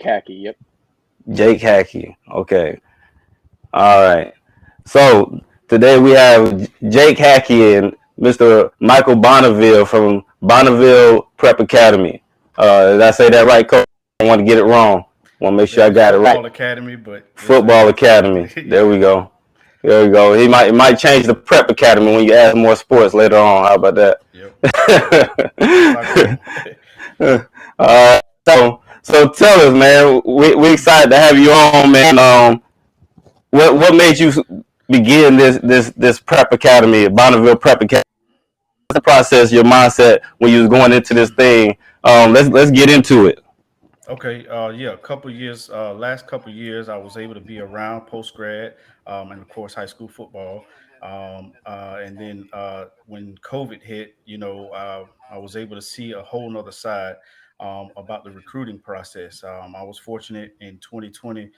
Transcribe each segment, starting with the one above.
Khaki. Yep. Jake Hackey. Okay. All right. So today we have Jake Hackey and Mr. Michael Bonneville from Bonneville Prep Academy. Did I say that right, Coach? I want to get it wrong. I want to make sure I Maybe got it right. Football Academy, but Football Academy. There we go. There we go. It might change the Prep Academy when you add more sports later on. How about that? Yep. So tell us, man. We excited to have you on, man. What made you begin this Prep Academy, Bonneville Prep Academy? What's the process, your mindset when you was going into this thing? Let's get into it. Okay. Yeah. A couple years. Last couple years, I was able to be around post grad, and of course high school football. And then when COVID hit, I was able to see a whole nother side about the recruiting process. I was fortunate in 2020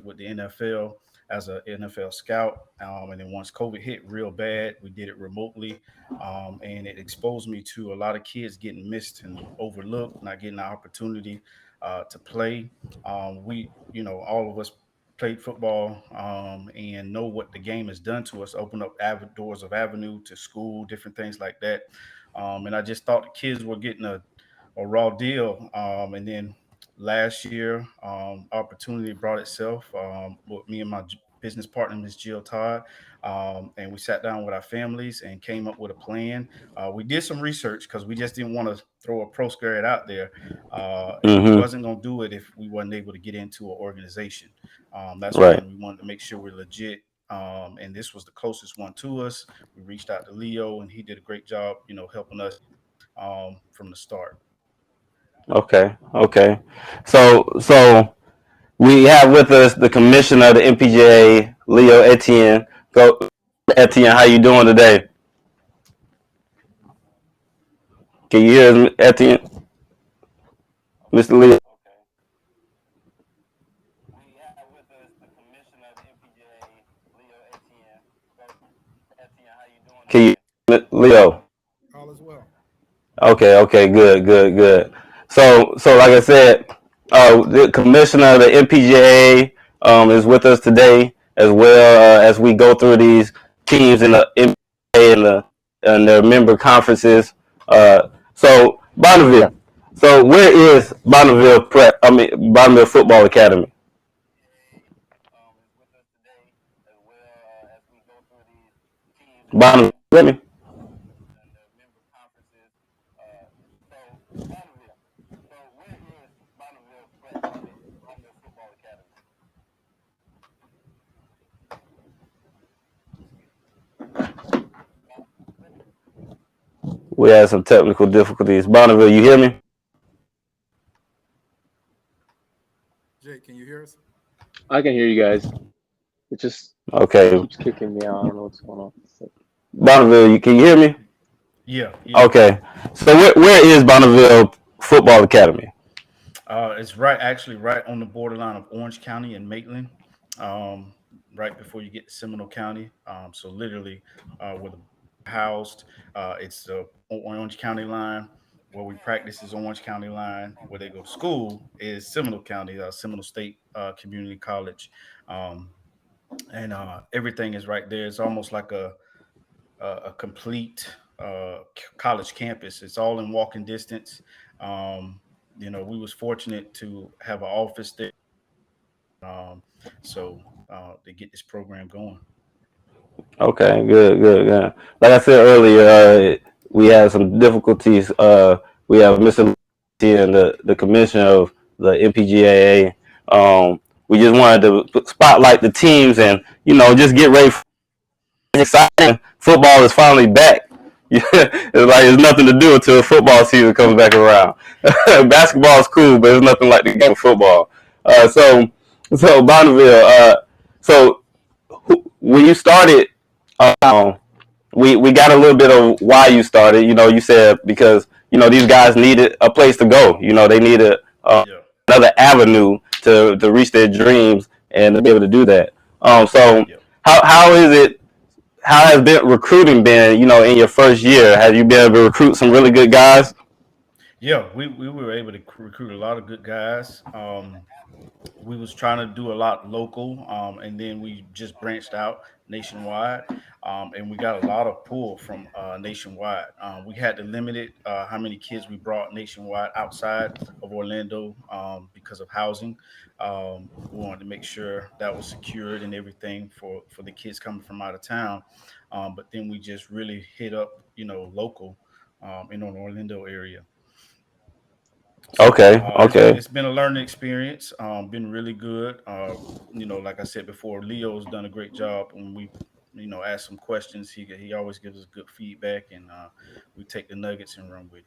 with the NFL as an NFL scout. And then once COVID hit real bad, we did it remotely. And it exposed me to a lot of kids getting missed and overlooked, not getting the opportunity to play. All of us played football and know what the game has done to us, open up doors of avenue to school, different things like that. And I just thought the kids were getting a raw deal. And then last year, opportunity brought itself with me and my business partner, Miss Jill Todd, and we sat down with our families and came up with a plan. We did some research because we just didn't want to throw a pro grad out there, and we Mm-hmm. wasn't going to do it if we wasn't able to get into an organization. That's Right. when we wanted to make sure we're legit. And this was the closest one to us. We reached out to Leo, and he did a great job, helping us from the start. Okay. Okay. So we have with us the commissioner of the NPGA, Leo Etienne. Go, Etienne. How you doing today? Can you hear us, Etienne? Mr. Leo. Can you, Leo? All is well. Okay, okay, good, good, good. So like I said, the commissioner of the NPGA is with us today as well as we go through these teams in the NPGA and their member conferences. So Bonneville. So where is Bonneville Prep? I mean Bonneville Football Academy. Bonneville. Let me. We had some technical difficulties. Bonneville, you hear me? Jake, can you hear us? I can hear you guys. It just Okay. keeps kicking me out. I don't know what's going on. Bonneville, can you hear me? Yeah, yeah. Okay. So where is Bonneville Football Academy? It's actually right on the borderline of Orange County and Maitland, um, right before you get to Seminole County. So literally, where the housed, it's the Orange County line. Where we practice is Orange County line. Where they go to school is Seminole County, Seminole State Community College, um, and everything is right there. It's almost like a complete college campus. It's all in walking distance. Um, we was fortunate to have an office there, um, so to get this program going. Okay, good, good, good. Like I said earlier, we had some difficulties. We have Mr. and the commissioner of the NPGAA. We just wanted to spotlight the teams and just get ready. Exciting! Football is finally back. It's like there's nothing to do until football season comes back around. Basketball is cool, but it's nothing like the game of football. So Bonneville. So when you started, um, we got a little bit of why you started. You said because these guys needed a place to go. They needed Yeah. another avenue to reach their dreams and to be able to do that. So Yep. how is it? How has been recruiting been? In your first year, have you been able to recruit some really good guys? Yeah, we were able to recruit a lot of good guys. We was trying to do a lot local, and then we just branched out nationwide, and we got a lot of pull from nationwide. We had to limit it how many kids we brought nationwide outside of Orlando because of housing. We wanted to make sure that was secured and everything for the kids coming from out of town. But then we just really hit up, local in the Orlando area. So Okay, okay. it's been a learning experience. Been really good. Like I said before, Leo's done a great job. When we, ask some questions, he always gives us good feedback, and we take the nuggets and run with it.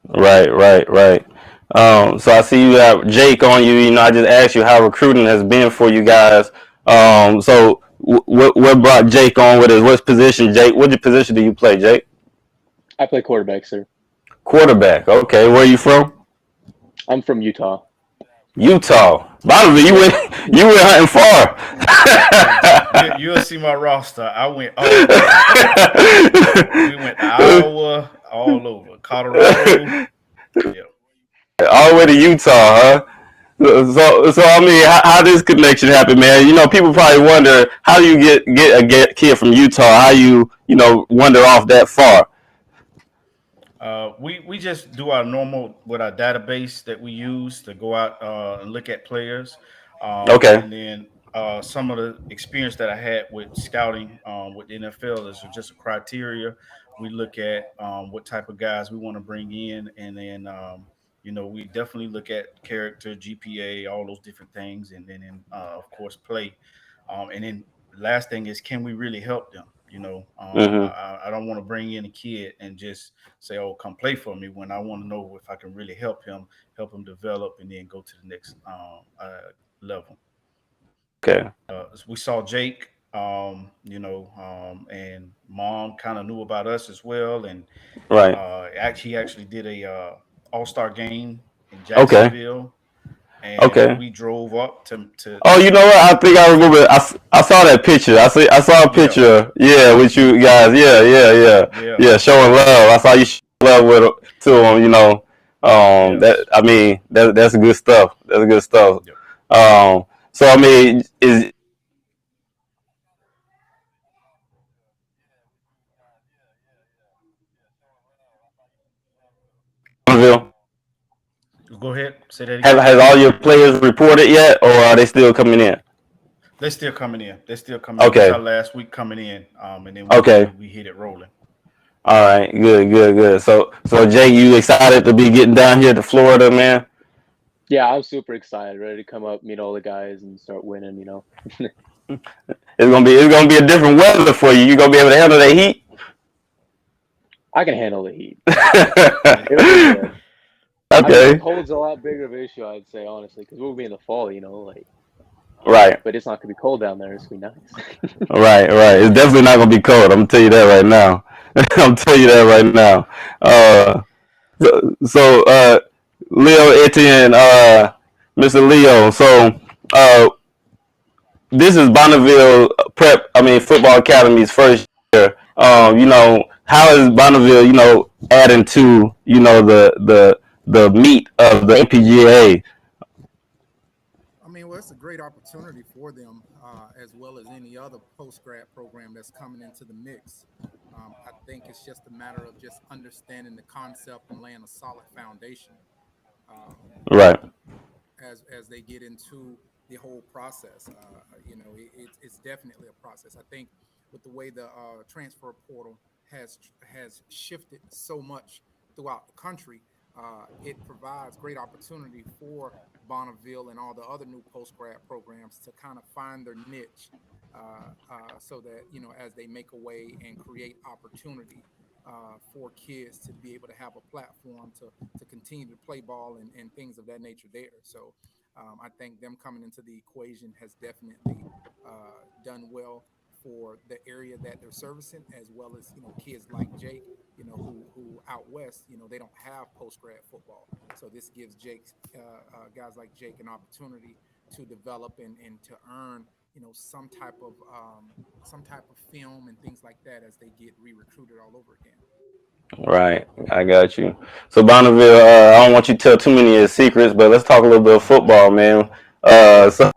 Right, right, right. So I see you have Jake on you. You know, I just asked you how recruiting has been for you guys. So what brought Jake on with us? What position, Jake? What position do you play, Jake? I play quarterback, sir. Quarterback. Okay, where are you from? I'm from Utah. Utah. Bonneville. You Yep. went you went hunting far. Hey, you'll see my roster. I went all over. We went to Iowa, all over Colorado. Yeah. All the way to Utah, huh? So I mean, how this connection happened, man? You know, people probably wonder how you get a kid from Utah. How you wander off that far? We just do our normal with our database that we use to go out and look at players, Okay, and then some of the experience that I had with scouting with the NFL is just a criteria. We look at what type of guys we want to bring in, and then we definitely look at character, GPA, all those different things, and then of course play, and then last thing is can we really help them? hmm I don't want to bring in a kid and just say, "Oh, come play for me." When I want to know if I can really help him develop, and then go to the next level. okay, We saw Jake, and mom kind of knew about us as well, and right, he actually did a All Star game in okay, Jacksonville, and okay. we drove up to Oh, you know what? I think I to remember. I saw that picture. I saw a yeah, picture. Yeah, with you guys. Yeah, yeah, yeah, yeah, yeah. Showing love. I saw you showing love with to them. You know, that yes, I mean that's good stuff. That's good stuff. yep. So I mean, is Bonneville Go ahead, say that have again. has all your players reported yet, or are they still coming in? They're still coming in. They're still coming in. This is our Okay, last week coming in, and then we, we okay. we hit it rolling. All right, good, good, good. So Jay, you excited to be getting down here to Florida, man? Yeah, I'm super excited, ready to come up, meet all the guys, and start winning. It's gonna be a different weather for you. You gonna be able to handle that heat. I can handle the heat. It'll be good. I mean, the Okay, cold's a lot bigger of an issue, I'd say, honestly, because we'll be in the fall, right, but it's not gonna be cold down there. It's gonna be nice. right, right. It's definitely not gonna be cold. I'm gonna tell you that right now. I'm tell you that right now. Uh, so Leo Etienne, Mr. Leo. So uh, this is Bonneville Prep. I mean, Football Academy's first year. How is Bonneville? Adding to the meat of the NPGA. I mean, well, it's a great opportunity for them, as well as any other post grad program that's coming into the mix. I think it's just a matter of just understanding the concept and laying a solid foundation. Um, Right. as they get into the whole process. It's definitely a process. I think with the way the transfer portal has shifted so much throughout the country, it provides great opportunity for Bonneville and all the other new post grad programs to kind of find their niche, so that as they make a way and create opportunity for kids to be able to have a platform to continue to play ball and things of that nature there. So I think them coming into the equation has definitely done well for the area that they're servicing, as well as kids like Jake, who out west, they don't have post grad football. So this gives Jake, guys like Jake, an opportunity to develop and to earn some type of film and things like that as they get re-recruited all over again. Right, I got you. So Bonneville, I don't want you to tell too many of your secrets, but let's talk a little bit of football, man. So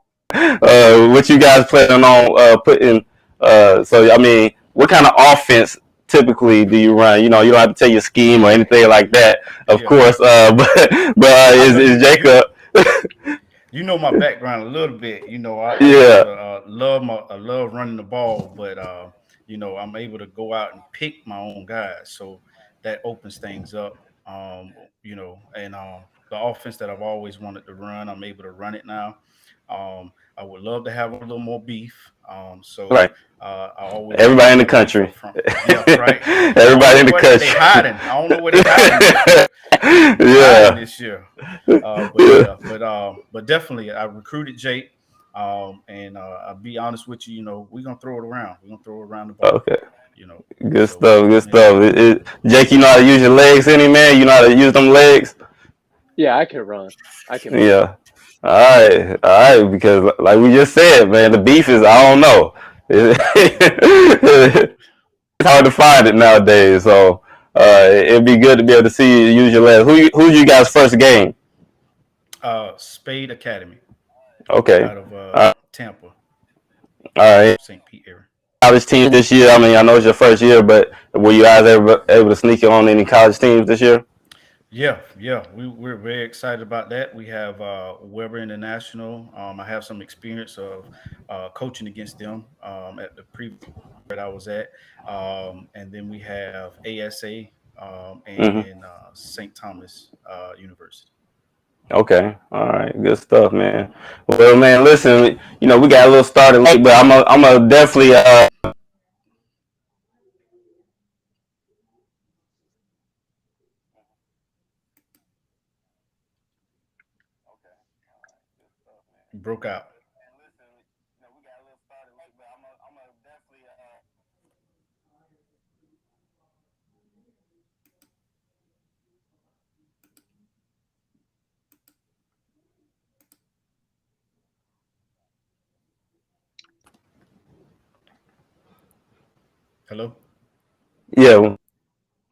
what you guys planning on putting? So I mean, what kind of offense typically do you run? You know, you don't have to tell your scheme or anything like that, of Yeah. course. But is Jacob? You know my background a little bit. You know, I used Yeah, to I love running the ball, but you know, I'm able to go out and pick my own guys, so that opens things up. You know, and the offense that I've always wanted to run, I'm able to run it now. I would love to have a little more beef. So right. I always want to Everybody be in the that beef country. up front. Yeah, right. I don't Everybody know in the where they country. hiding. I don't know where they hiding this year. They could be hiding Yeah. this year. But Yeah. yeah, but definitely, I recruited Jake, and I'll be honest with you. You know, we're gonna throw it around. We're gonna throw it around the ball. Okay. You know, Good so stuff. Good yeah, stuff. Jake, you know how to use your legs, any man? You know how to use them legs? Yeah, I can run. I can run. Yeah. All right. All right. Because like we just said, man, the beef is I don't know. It's hard to find it nowadays. So it'd be good to be able to see you use your legs. Who's you guys' first game? Spade Academy Okay. out of All Tampa, right. St. Pete area. College teams this year. I mean, I know it's your first year, but were you guys able to sneak in on any college teams this year? Yeah, yeah, we're very excited about that. We have Weber International. I have some experience of coaching against them at the previous that I was at, and then we have ASA Hmm. and St. Thomas University. Okay. All right. Good stuff, man. Well, man, listen, we got a little started late, but I'm gonna definitely Broke out. Hello. yeah.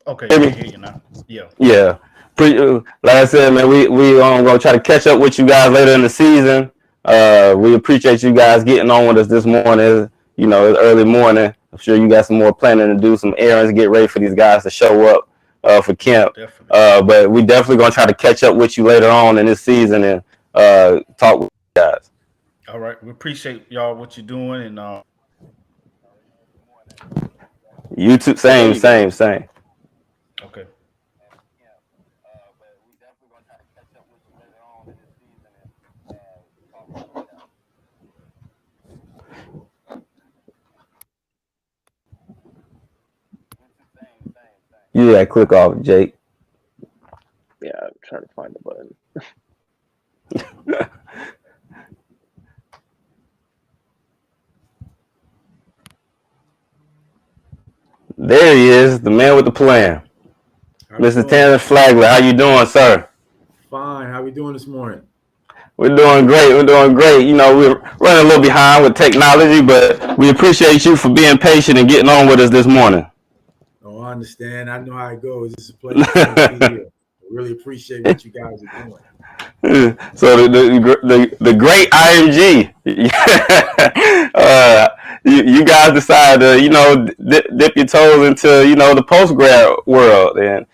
Okay, Hear I me? can hear you now. Yeah. Yeah. Like I said, man, we gonna try to catch up with you guys later in the season. We appreciate you guys getting on with us this morning. It's early morning. I'm sure you got some more planning to do, some errands, get ready for these guys to show up for Yeah, camp. definitely. But we definitely gonna try to catch up with you later on in this season and talk with you guys. All right, we appreciate y'all what you're doing, and You too, Yeah, same, you good. same, same. okay. Yeah, click off, Jake. Yeah, I'm trying to find the button. There he is, the man with the plan. How we Mr. doing? Tanner Flagler, how you doing, sir? Fine. How we doing this morning? We're doing great. We're doing great. We're running a little behind with technology, but we appreciate you for being patient and getting on with us this morning. Oh, I understand. I know how it goes. It's a pleasure for me to be here. I really appreciate what you guys are doing. So the great IMG, you guys decided to dip your toes into the post grad world and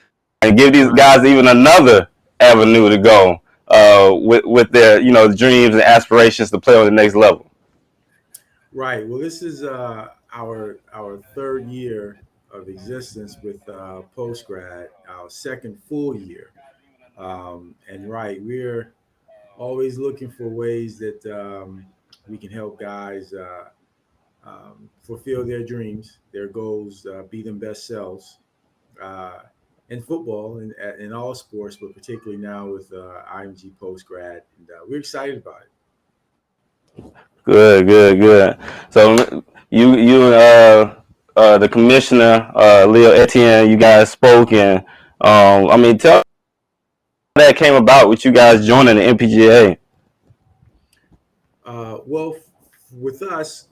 give these Right. guys even another avenue to go with their dreams and aspirations to play on the next level. Right. Well, this is our third year of existence with post grad, our second full year. And right, we're always looking for ways that we can help guys fulfill their dreams, their goals, be them best selves. uh, in football and in all sports, but particularly now with IMG post grad, and we're excited about it. Good, good, good. So you and the commissioner Leo Etienne, you guys spoke and I mean tell me how that came about with you guys joining the NPGA. Well, with us,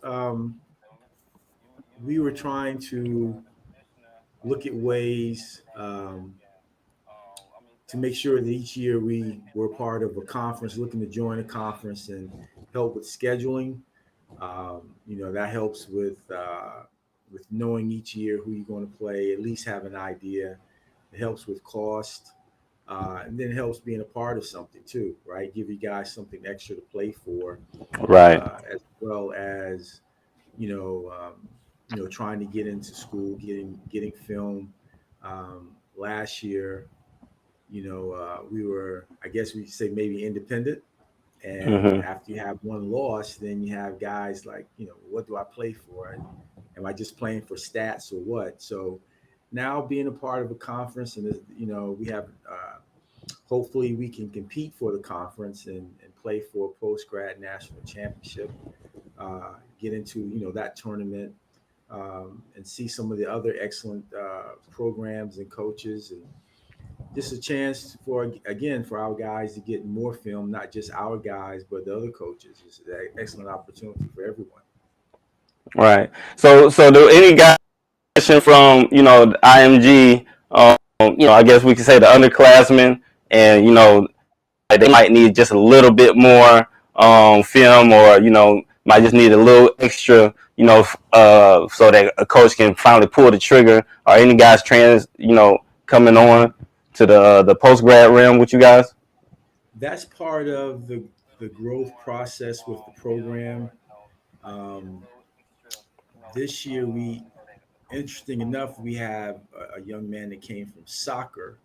we were trying to look at ways to make sure that each year we're part of a conference, looking to join a conference and help with scheduling. That helps with knowing each year who you're going to play, at least have an idea. It helps with cost, and then it helps being a part of something too, right? Give you guys something extra to play for, Right. as well as trying to get into school, getting film. Last year, we were, I guess we could say maybe independent. And Hmm. after you have one loss, then you have guys like, what do I play for? And am I just playing for stats or what? So now being a part of a conference, and we have, hopefully we can compete for the conference and play for a post grad national championship, get into that tournament, and see some of the other excellent programs and coaches, and just a chance for our guys to get more film, not just our guys, but the other coaches. It's an excellent opportunity for everyone. Right. So do any guys from the IMG, I guess we could say the underclassmen, and they might need just a little bit more film, or might just need a little extra, so that a coach can finally pull the trigger. Are any guys coming on to the post grad realm with you guys? That's part of the growth process with the program. Um, this year, interesting enough, we have a young man that came from soccer.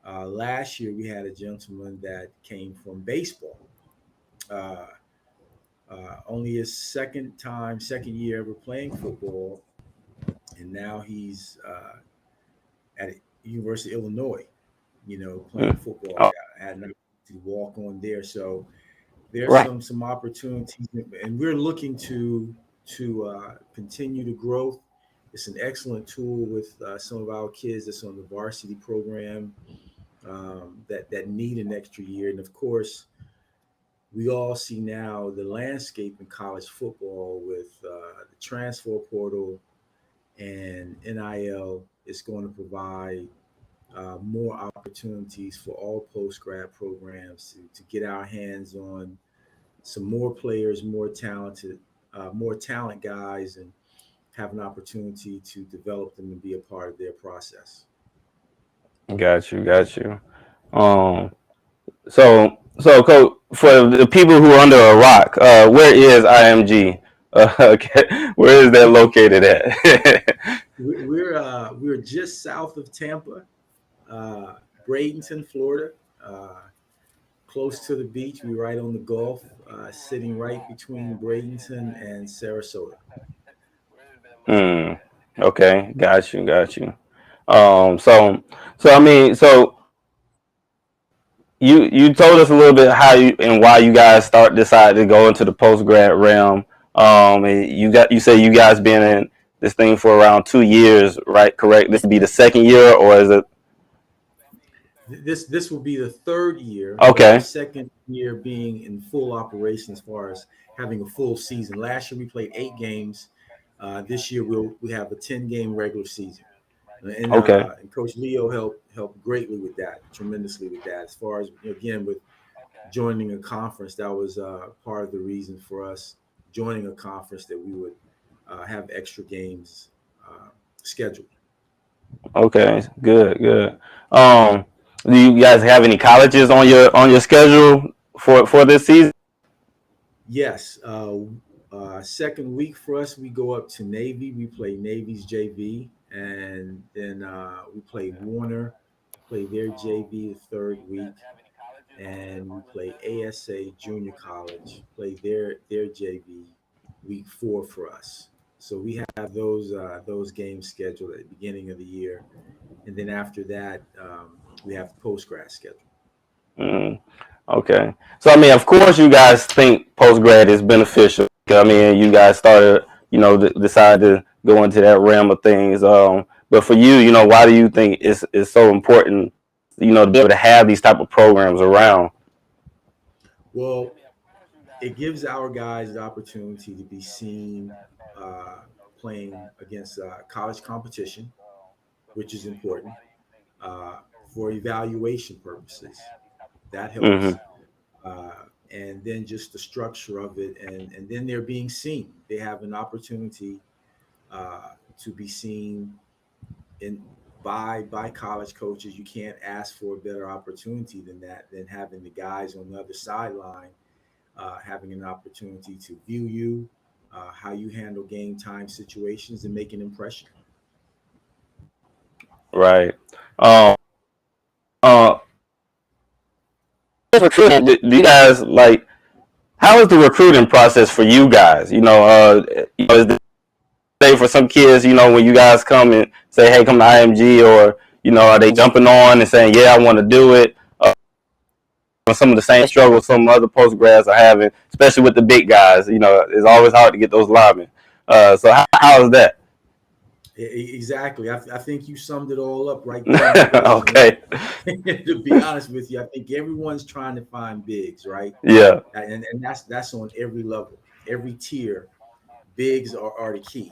Last year, we had a gentleman that came from baseball. Uh, Only his second year ever playing football, and now he's at University of Illinois. Playing Mm. football. Oh, Had an opportunity to walk on there, so there's right. some opportunities, and we're looking to continue to grow. It's an excellent tool with some of our kids that's on the varsity program, that need an extra year, and of course we all see now the landscape in college football with the transfer portal and NIL is going to provide more opportunities for all post grad programs to get our hands on some more players, more talent guys, and have an opportunity to develop them and be a part of their process. Got you. Got you. Um, so, Coach, for the people who are under a rock, where is IMG? Okay, where is that located at? We're just south of Tampa, Bradenton, Florida, close to the beach. We're right on the Gulf, sitting right between Bradenton and Sarasota. Hmm. Okay, got you, got you. So I mean, so you told us a little bit how you and why you guys decided to go into the post grad realm. And you say you guys been in this thing for around 2 years, right? Correct. This would be the second year, or is it? This will be the third year, but our Okay. second year being in full operation as far as having a full season. Last year we played 8 games. This year we have a 10 game regular season, Okay. and Coach Leo helped greatly with that, tremendously with that. As far as again with joining a conference, that was part of the reason for us joining a conference, that we would have extra games scheduled. Okay. Good. Good. Um, do you guys have any colleges on your schedule for this season? Yes. Second week for us, we go up to Navy. We play Navy's JV, and then we play Warner, play their JV the third week, and we play ASA Junior College, play their JV week 4 for us. So we have those games scheduled at the beginning of the year, and then after that, we have the post grad schedule. Mm, okay. So I mean, of course, you guys think post grad is beneficial. I mean, you guys started, decided to go into that realm of things. But for you, why do you think it's so important, to be able to have these type of programs around? Well, it gives our guys the opportunity to be seen uh, playing against college competition. which is important for evaluation purposes. That helps. Mm-hmm. And then just the structure of it, and then they're being seen. They have an opportunity to be seen in by college coaches. You can't ask for a better opportunity than that, than having the guys on the other sideline having an opportunity to view you, how you handle game time situations, and make an impression. Right. Um. Uh. Do you guys like? How is the recruiting process for you guys? Is the say for some kids, when you guys come and say, "Hey, come to IMG," or are they jumping on and saying, "Yeah, I want to do it"? Some of the same struggles some other post grads are having, especially with the big guys. It's always hard to get those linemen. So how is that? Exactly. I think you summed it all up right there in the question. Okay. To be honest with you, I think everyone's trying to find bigs, right? Yeah. And that's on every level, every tier. Bigs are the key.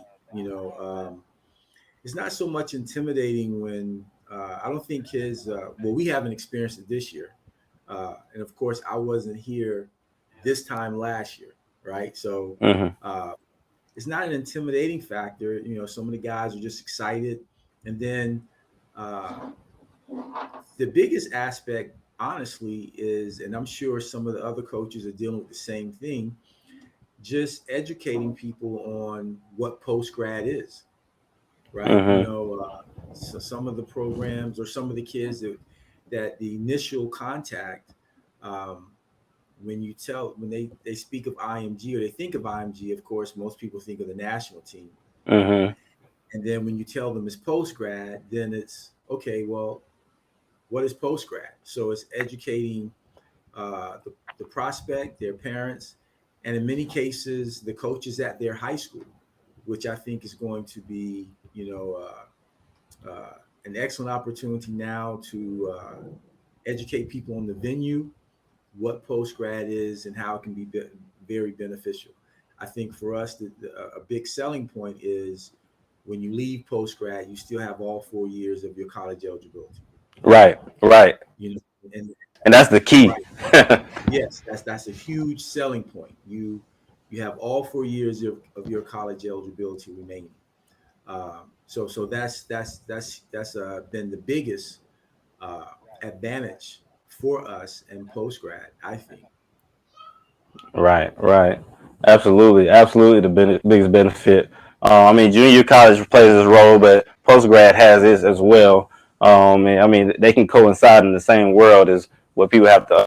It's not so much intimidating when I don't think kids. Well, we haven't experienced it this year, and of course, I wasn't here this time last year, right? So Hmm. uh, it's not an intimidating factor. Some of the guys are just excited, and then uh, the biggest aspect, honestly, is, and I'm sure some of the other coaches are dealing with the same thing, just educating people on what post grad is, right? Hmm. So some of the programs or some of the kids that the initial contact, um, when they speak of IMG or they think of IMG, of course, most people think of the national team. Hmm. And then when you tell them it's post grad, then it's okay. Well, what is post grad? So it's educating the prospect, their parents, and in many cases, the coaches at their high school, which I think is going to be, an excellent opportunity now to educate people on the venue, what post grad is, and how it can be very beneficial. I think for us, a big selling point is when you leave post grad, you still have all 4 years of your college eligibility. Right. Right. You know, and And that's the key. right, yes, that's a huge selling point. You have all 4 years of your college eligibility remaining. So that's been the biggest uh, advantage for us in post grad, I think. Right. Right. Absolutely. Absolutely. The biggest benefit. Junior college plays its role, but post grad has its as well. And they can coincide in the same world as what people have to.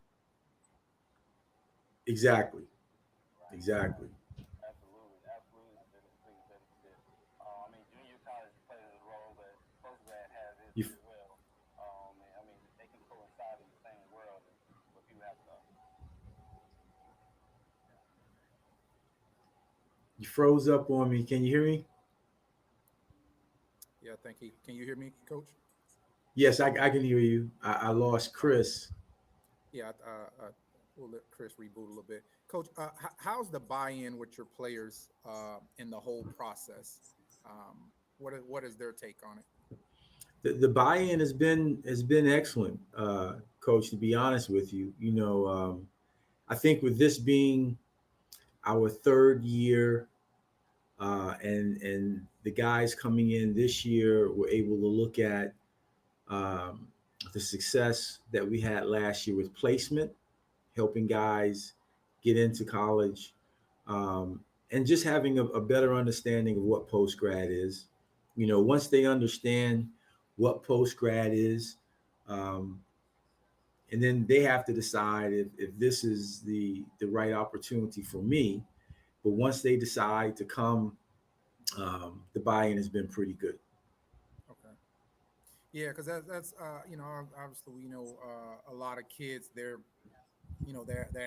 Exactly, exactly. You you froze up on me. Can you hear me? Yeah, thank you. Can you hear me, Coach? Yes, I can hear you. I lost Chris. Yeah, we'll let Chris reboot a little bit. Coach, how's the buy-in with your players in the whole process? What is their take on it? The buy-in has been excellent, Coach. To be honest with you, I think with this being our third year, and the guys coming in this year were able to look at um, the success that we had last year with placement, helping guys get into college, and just having a better understanding of what post grad is. Once they understand what post grad is, um, and then they have to decide if this is the right opportunity for me. But once they decide to come, the buy-in has been pretty good. Okay. Yeah, because that's obviously we know a lot of kids their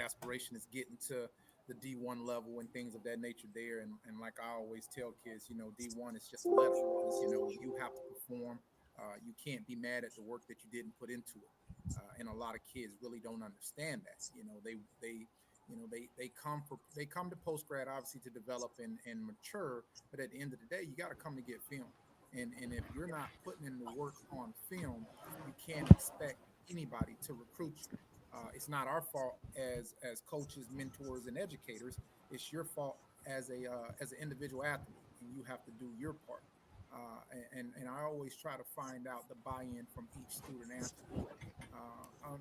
aspiration is getting to the D1 level and things of that nature there. And like I always tell kids, D1 is just a letter. You have to perform. You can't be mad at the work that you didn't put into it. And a lot of kids really don't understand that. They come to post grad obviously to develop and mature, but at the end of the day, you got to come to get film. And if you're not putting in the work on film, you can't expect anybody to recruit you. It's not our fault as coaches, mentors, and educators. It's your fault as an individual athlete, and you have to do your part. And I always try to find out the buy-in from each student athlete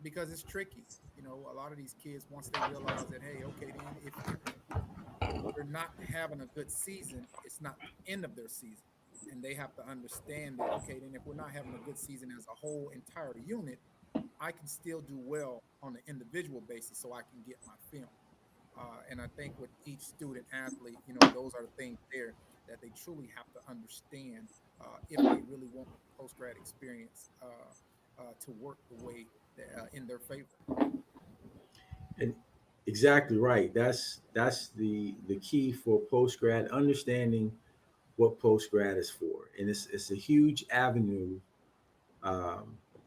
because it's tricky. You know, a lot of these kids once they realize that, hey, okay, then if they're not having a good season, it's not the end of their season. And they have to understand that, okay, then if we're not having a good season as a whole entire unit, I can still do well on an individual basis so I can get my film. And I think with each student athlete, you know, those are the things there that they truly have to understand if they really want the post grad experience to work the way that, in their favor. And exactly right. That's the key for post grad, understanding what post grad is for, and it's a huge avenue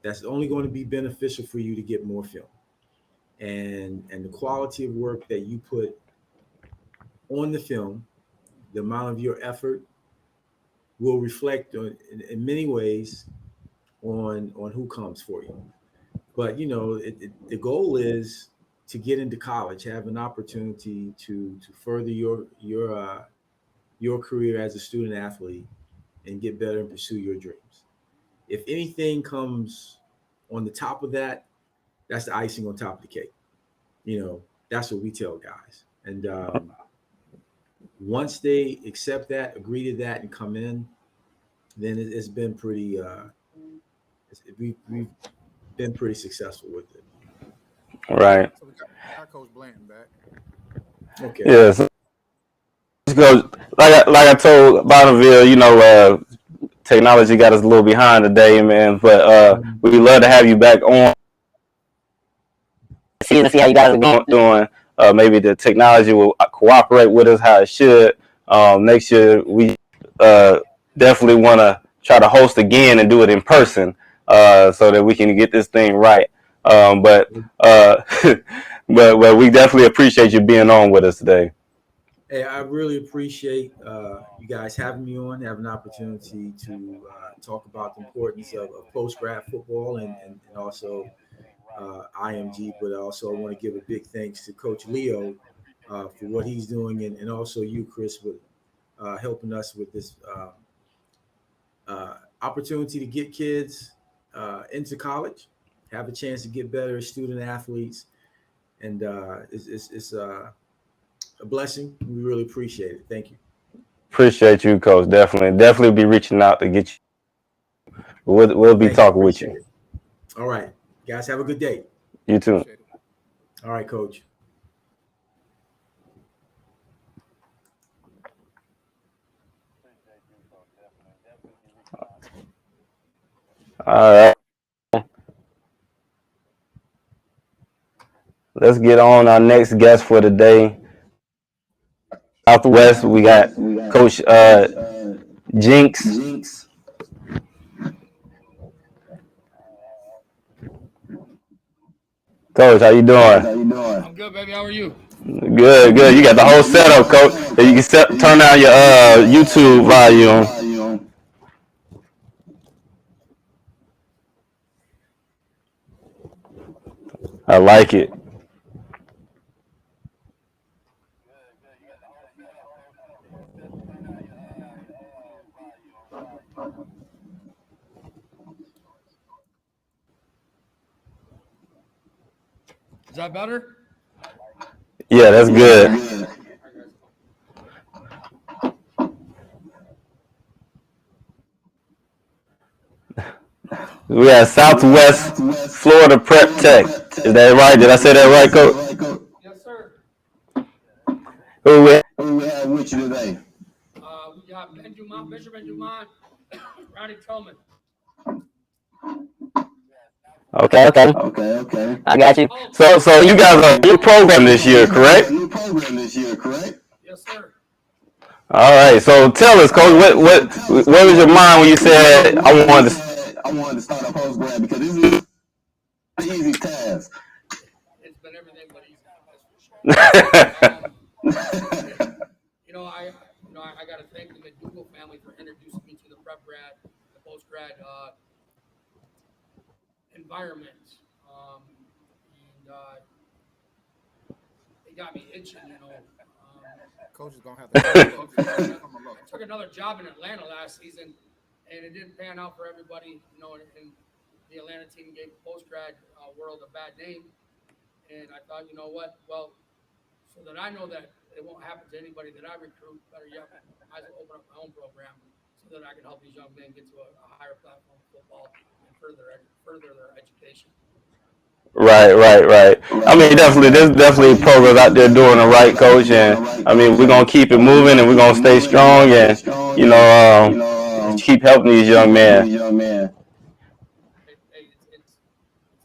that's only going to be beneficial for you to get more film, and the quality of work that you put on the film, the amount of your effort will reflect in many ways on who comes for you. But you know, the goal is to get into college, have an opportunity to further your career as a student athlete, and get better and pursue your dreams. If anything comes on the top of that, that's the icing on top of the cake. You know, that's what we tell guys. And once they accept that, agree to that, and come in, then it's been pretty. We've been pretty successful with it. Right. So we got Coach Blanton back. Okay. Yeah. So let's go. Like I told Bonneville, you know, technology got us a little behind today, man. But we'd love to have you back on. See how you guys are doing. Maybe the technology will cooperate with us how it should. Next year, we definitely want to try to host again and do it in person so that we can get this thing right. But but we definitely appreciate you being on with us today. Hey, I really appreciate you guys having me on, having an opportunity to talk about the importance of post grad football and also IMG. But also, I want to give a big thanks to Coach Leo for what he's doing, and also you, Chris, with helping us with this opportunity to get kids into college, have a chance to get better as student athletes, and it's a blessing. We really appreciate it. Thank you. Appreciate you, Coach. Definitely be reaching out to get you. We'll be talking with you. All right, guys, have a good day. You too. All right, Coach. All right. Let's get on our next guest for today. Southwest, we got Coach Jinx. Coach, how you doing? I'm good, baby. How are you? Good. You got the whole setup, Coach. You can turn down your YouTube volume. I like it. Is that better? Yeah, that's good. We have Southwest Florida Prep Tech. Is that right? Did I say that right, Coach? Yes, sir. Who we have with you today? We got Bishop Benjamin, Roddy Tillman. Okay. I got you. So you guys are a new program this year, correct? Yes, sir. All right. So tell us, Coach, what was your mind when you said I wanted to start a post grad, because this is an easy task. It's been everything but easy. That's for sure. I got to thank the McDougal family for introducing me to the prep grad education. Coach is gonna have to come along. I took another job in Atlanta last season, and it didn't pan out for everybody. And the Atlanta team gave post grad world a bad name. And I thought, you know what? Well, so that I know that it won't happen to anybody that I recruit, better yet, I might as well open up my own program so that I can help these young men get to a higher platform of football and further their education. Right. I mean, there's definitely programs out there doing the right, coach, and I mean, we're gonna keep it moving and we're gonna stay strong and keep helping these young men. It's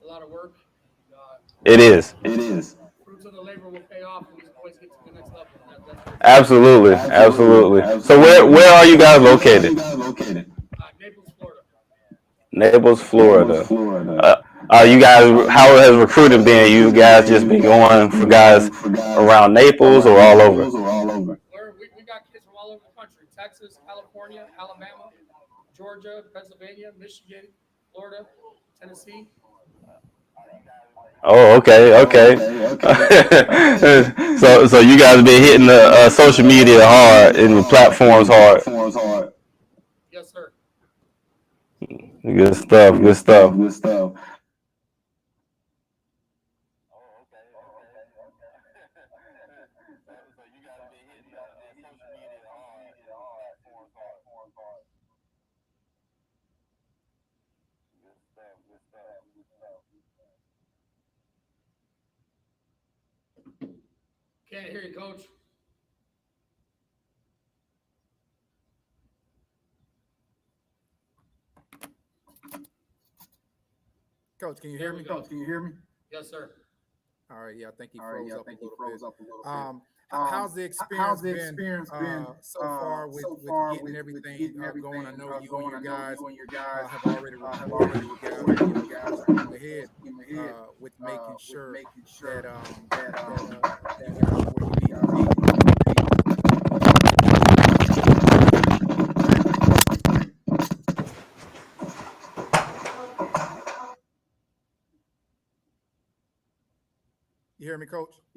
a lot of work. It is. Fruits of the labor will pay off, and these boys get to the next level. That's Absolutely. So where are you guys located? Naples, Florida. Naples, Florida. You guys, how has recruiting been? You guys just been going for guys around Naples or all over? We got kids from all over the country: Texas, California, Alabama, Georgia, Pennsylvania, Michigan, Florida, Tennessee. Oh, okay. So you guys been hitting the social media hard and the platforms hard. Yes, sir. Good stuff. Can't hear you, Coach. Coach, can you hear me? Yes, sir. All right, yeah, I think he froze up a little bit. How's the experience been so far with getting everything going? I know you and your guys have already reported you guys ahead with making sure that you guys where you need to be. You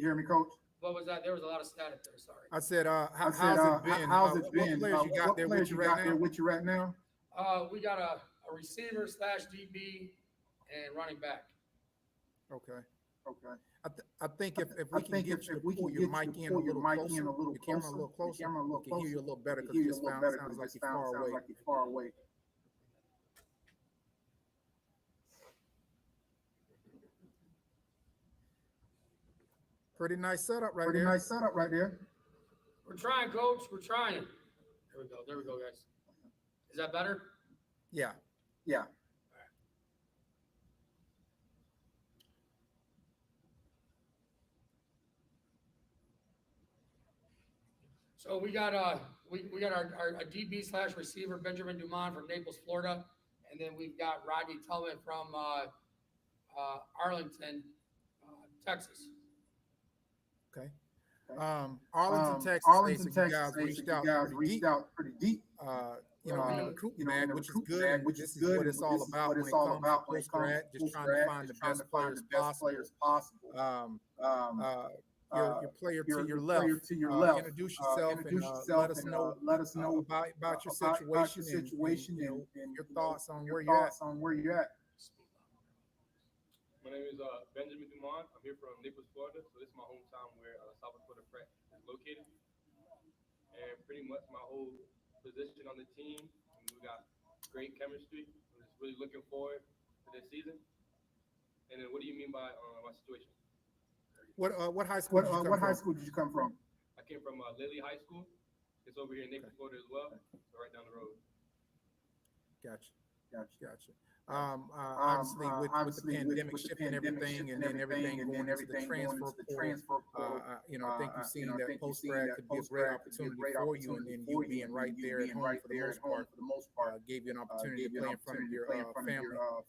hear me, Coach? What was that? There was a lot of static there. Sorry. I said, how's it been? What players you got there with you right now? We got a receiver / DB and running back. Okay. I think if we can get you to pull your mic in a little closer, your camera a little closer, we can hear you a little better because it just sounds like you're far away. Pretty nice setup right there. We're trying, Coach. We're trying. There we go, guys. Is that better? Yeah. So we got our DB / receiver Benjamin Dumont from Naples, Florida, and then we've got Rodney Tillman from Arlington, Texas. Okay. Arlington, Texas. You guys reached out pretty deep. In the recruitment bag, which is good. This is what it's all about when it comes to post grad. Just trying to find the best players possible. Your player to your left. Introduce yourself and let us know about your situation and your thoughts on where you're at. My name is Benjamin Dumont. I'm here from Naples, Florida. So this is my hometown where South Dakota Prep is located. And pretty much my whole position on the team, we got great chemistry. I'm just really looking forward to this season. And then what do you mean by my situation? What high school did you come from? I came from Lilly High School. It's over here in Naples, Florida as well. So right down the road. Gotcha. Obviously, with the pandemic shifting everything and then everything going into the transfer portal, I think you've seen that post grad could be a great opportunity for you, and then you being right there at home for the most part, gave you an opportunity to play in front of your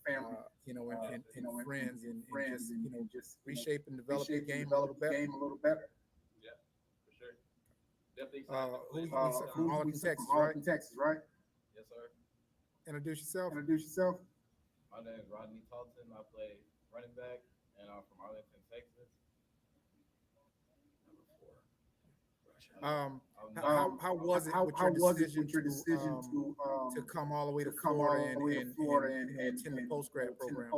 family, and friends, and just reshape and develop your game a little better. Yeah, for sure. Definitely. From Arlington, Texas, right? Yes, sir. Introduce yourself. My name is Rodney Talton. I play running back, and I'm from Arlington, Texas. How was it with your decision to come all the way to Florida and attend the post grad program?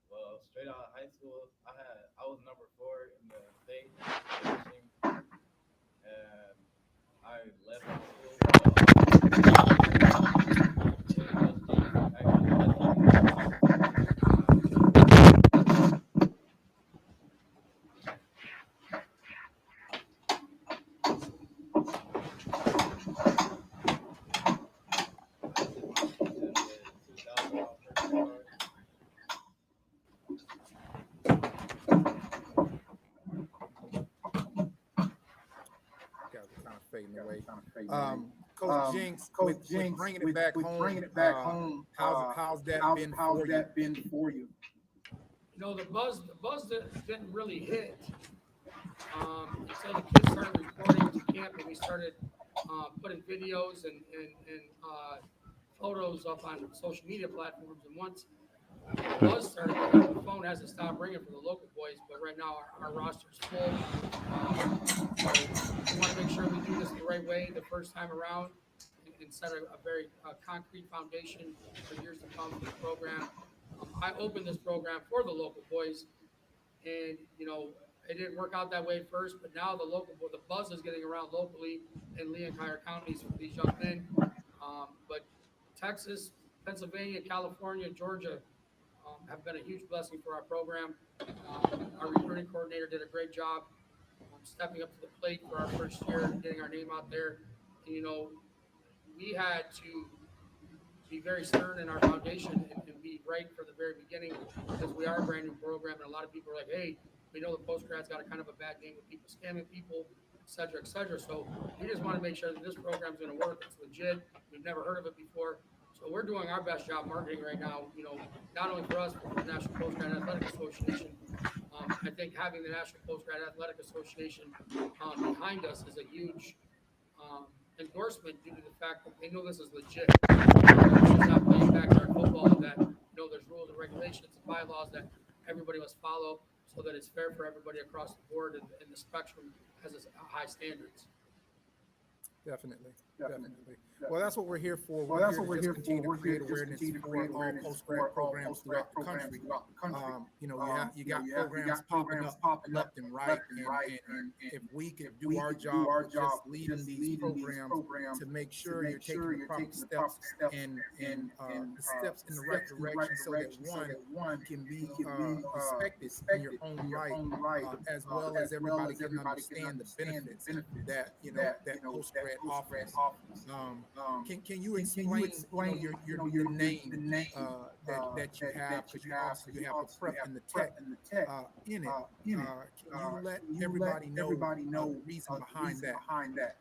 Well, straight out of high school, I was number 4 in the state finishing, and I left Coach Jinx, with bringing it back home, how's that been for you? You know, the buzz didn't really hit until the kids started reporting to camp and we started putting videos and photos up on social media platforms. And once the buzz started, the phone hasn't stopped ringing for the local boys, but right now our roster's full. So we want to make sure we do this the right way the first time around and set a very concrete foundation for years to come for the program. I opened this program for the local boys, and you know it didn't work out that way at first, but now the buzz is getting around locally in Lee and Cuyahoga counties for these young men. But Texas, Pennsylvania, California, Georgia have been a huge blessing for our program. Our recruiting coordinator did a great job stepping up to the plate for our first year, getting our name out there. And, you know, we had to be very stern in our foundation and be right from the very beginning because we are a brand new program. And a lot of people are like, hey, we know the post-grad's got a kind of a bad name with people scamming people, et cetera, et cetera. So we just want to make sure that this program's going to work. It's legit. We've never heard of it before. So we're doing our best job marketing right now, you know, not only for us, but for the National Post Grad Athletic Association. I think having the National Post Grad Athletic Association behind us is a huge endorsement due to the fact that they know this is legit. This is not playing backyard football, that, you know, there's rules and regulations and bylaws that everybody must follow so that it's fair for everybody across the board and the spectrum has high standards. Definitely. Well, that's what we're here for. We're here to continue to create awareness for all post-grad programs throughout the country. You know, you got programs popping up left and right, and if we can do our job of just leading these programs to make sure you're taking the proper steps and the steps in the right direction so that one can be respected in your own right, as well as everybody can understand the benefits that, you know, that post-grad offers. Can you explain your name that you have, because you also you have the prep and the tech in it? Can you let everybody know the reason behind that?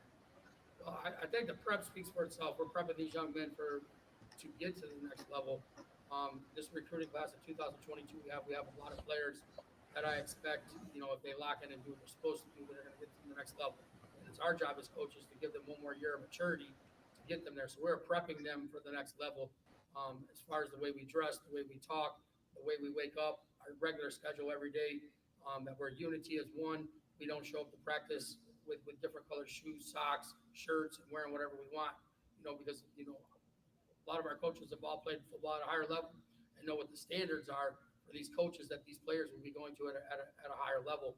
Well, I think the prep speaks for itself. We're prepping these young men to get to the next level. This recruiting class of 2022, we have a lot of players that I expect, you know, if they lock in and do what they're supposed to do, they're going to get to the next level. And it's our job as coaches to give them one more year of maturity to get them there. So we're prepping them for the next level, as far as the way we dress, the way we talk, the way we wake up, our regular schedule every day, that we're unity as one. We don't show up to practice with different colored shoes, socks, shirts, and wearing whatever we want, you know, because, you know, a lot of our coaches have all played football at a higher level and know what the standards are for these coaches that these players will be going to at a higher level.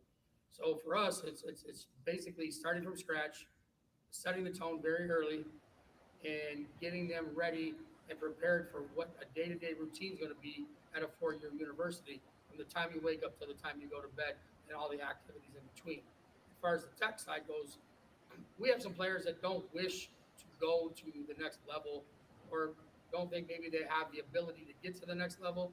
So for us, it's basically starting from scratch, setting the tone very early, and getting them ready and prepared for what a day-to-day routine is going to be at a four-year university, from the time you wake up to the time you go to bed and all the activities in between. As far as the tech side goes, we have some players that don't wish to go to the next level, or don't think maybe they have the ability to get to the next level,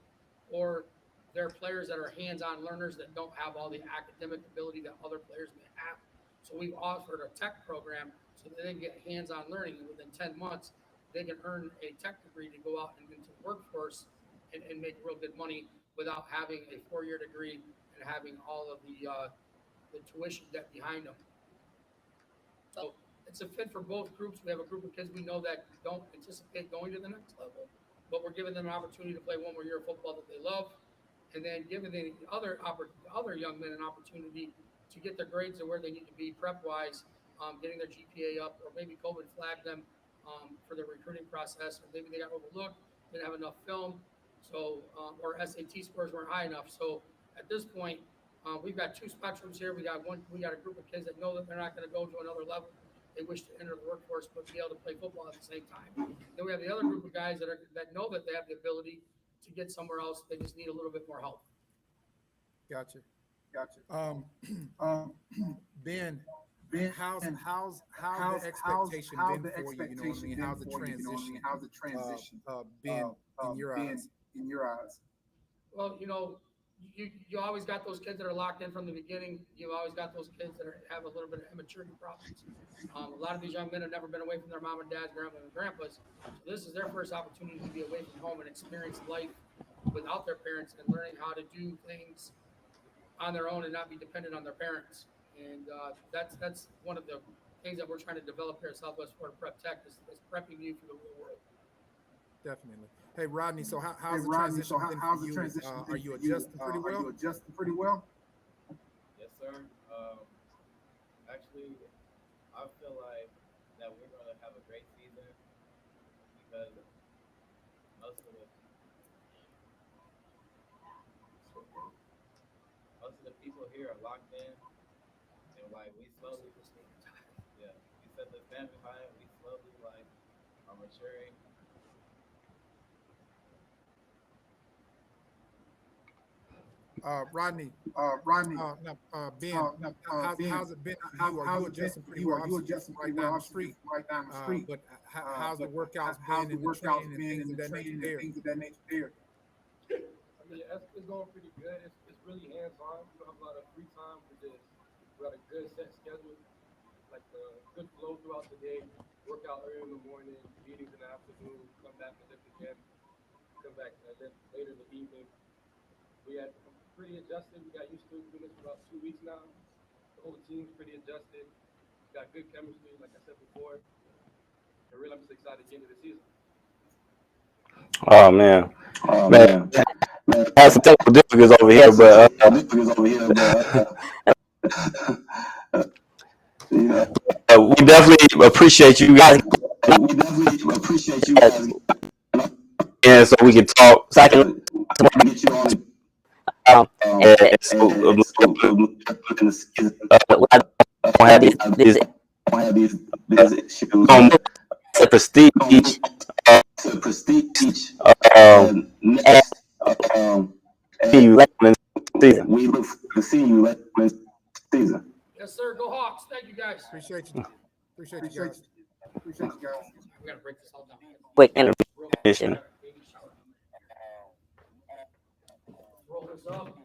or they're players that are hands-on learners that don't have all the academic ability that other players may have. So we've offered a tech program so that they can get hands-on learning, and within 10 months, they can earn a tech degree to go out and into the workforce and make real good money without having a four-year degree and having all of the tuition debt behind them. So it's a fit for both groups. We have a group of kids we know that don't anticipate going to the next level, but we're giving them an opportunity to play one more year of football that they love, and then giving the other young men an opportunity to get their grades to where they need to be prep wise, getting their GPA up, or maybe COVID flagged them for their recruiting process, or maybe they got overlooked, didn't have enough film, so or SAT scores weren't high enough. So at this point, we've got two spectrums here. We got a group of kids that know that they're not going to go to another level. They wish to enter the workforce, but be able to play football at the same time. Then we have the other group of guys that know that they have the ability to get somewhere else. They just need a little bit more help. Gotcha. Ben, how's the expectation been for you? You know what I mean? How's the transition? Been in your eyes? Well, you always got those kids that are locked in from the beginning. You've always got those kids that have a little bit of immaturity problems. A lot of these young men have never been away from their mom and dads, grandma and grandpas. So this is their first opportunity to be away from home and experience life without their parents and learning how to do things on their own and not be dependent on their parents. And that's one of the things that we're trying to develop here at Southwest Florida Prep Tech is prepping you for the real world. Definitely. Hey, Rodney, so how's the transition been for you? Are you adjusting pretty well? Yes, sir. Actually, I feel like that we're going to have a great season because most of the people here are locked in, and like we slowly, we set the stand behind it. We slowly are maturing. Rodney, Ben, how's it been? Are you adjusting pretty well? Obviously, right down the street. But how's the workouts been and the training and things of that nature there? I mean, it's going pretty good. It's really hands-on. We don't have a lot of free time. We got a good set schedule, like a good flow throughout the day. Work out early in the morning, meetings in the afternoon, come back and lift again, come back and lift later in the evening. We had pretty adjusted. We got used to doing this for about 2 weeks now. The whole team's pretty adjusted. Got good chemistry, like I said before. And really, I'm just excited to get into the season. Oh man. I have some technical difficulties over here, but we definitely appreciate you guys. And so we can talk. So I can get you on. And so I don't have these prestige. See you later in the season. We look forward to seeing you later in the season. Yes, sir. Go Hawks. Thank you, guys. Appreciate you guys. We gotta break this all down. Quick intermission. Roll this up.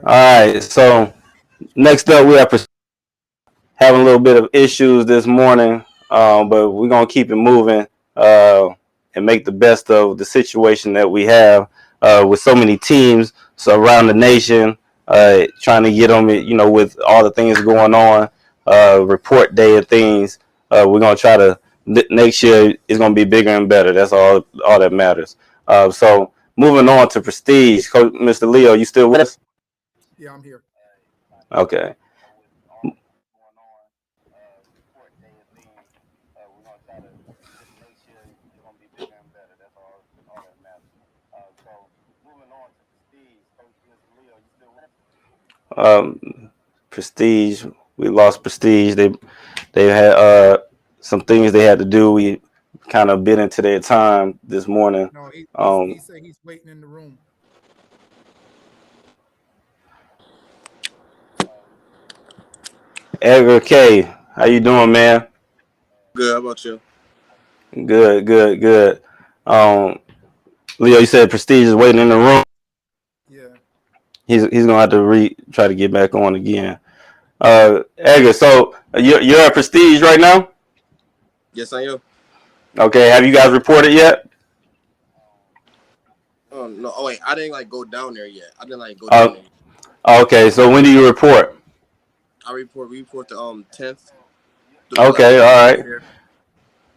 All right. So next up, we have having a little bit of issues this morning, but we're gonna keep it moving and make the best of the situation that we have with so many teams around the nation, trying to get them, with all the things going on, report day and things. We're gonna try to next year is gonna be bigger and better. That's all that matters. So moving on to Prestige, Coach, Mr. Leo, you still with us? Yeah, I'm here. Okay. Prestige, we lost Prestige. They had some things they had to do. We kind of bit into their time this morning. No, he said he's waiting in the room. Edgar K. How you doing, man? Good. How about you? Good, good, good. Leo, you said Prestige is waiting in the room. Yeah. He's gonna have to try to get back on again. Edgar, so you're at Prestige right now? Yes, I am. Okay. Have you guys reported yet? Oh no! Oh wait, I didn't like go down there yet. I didn't like go down there. Okay. So when do you report? We report the 10th. Okay. All right.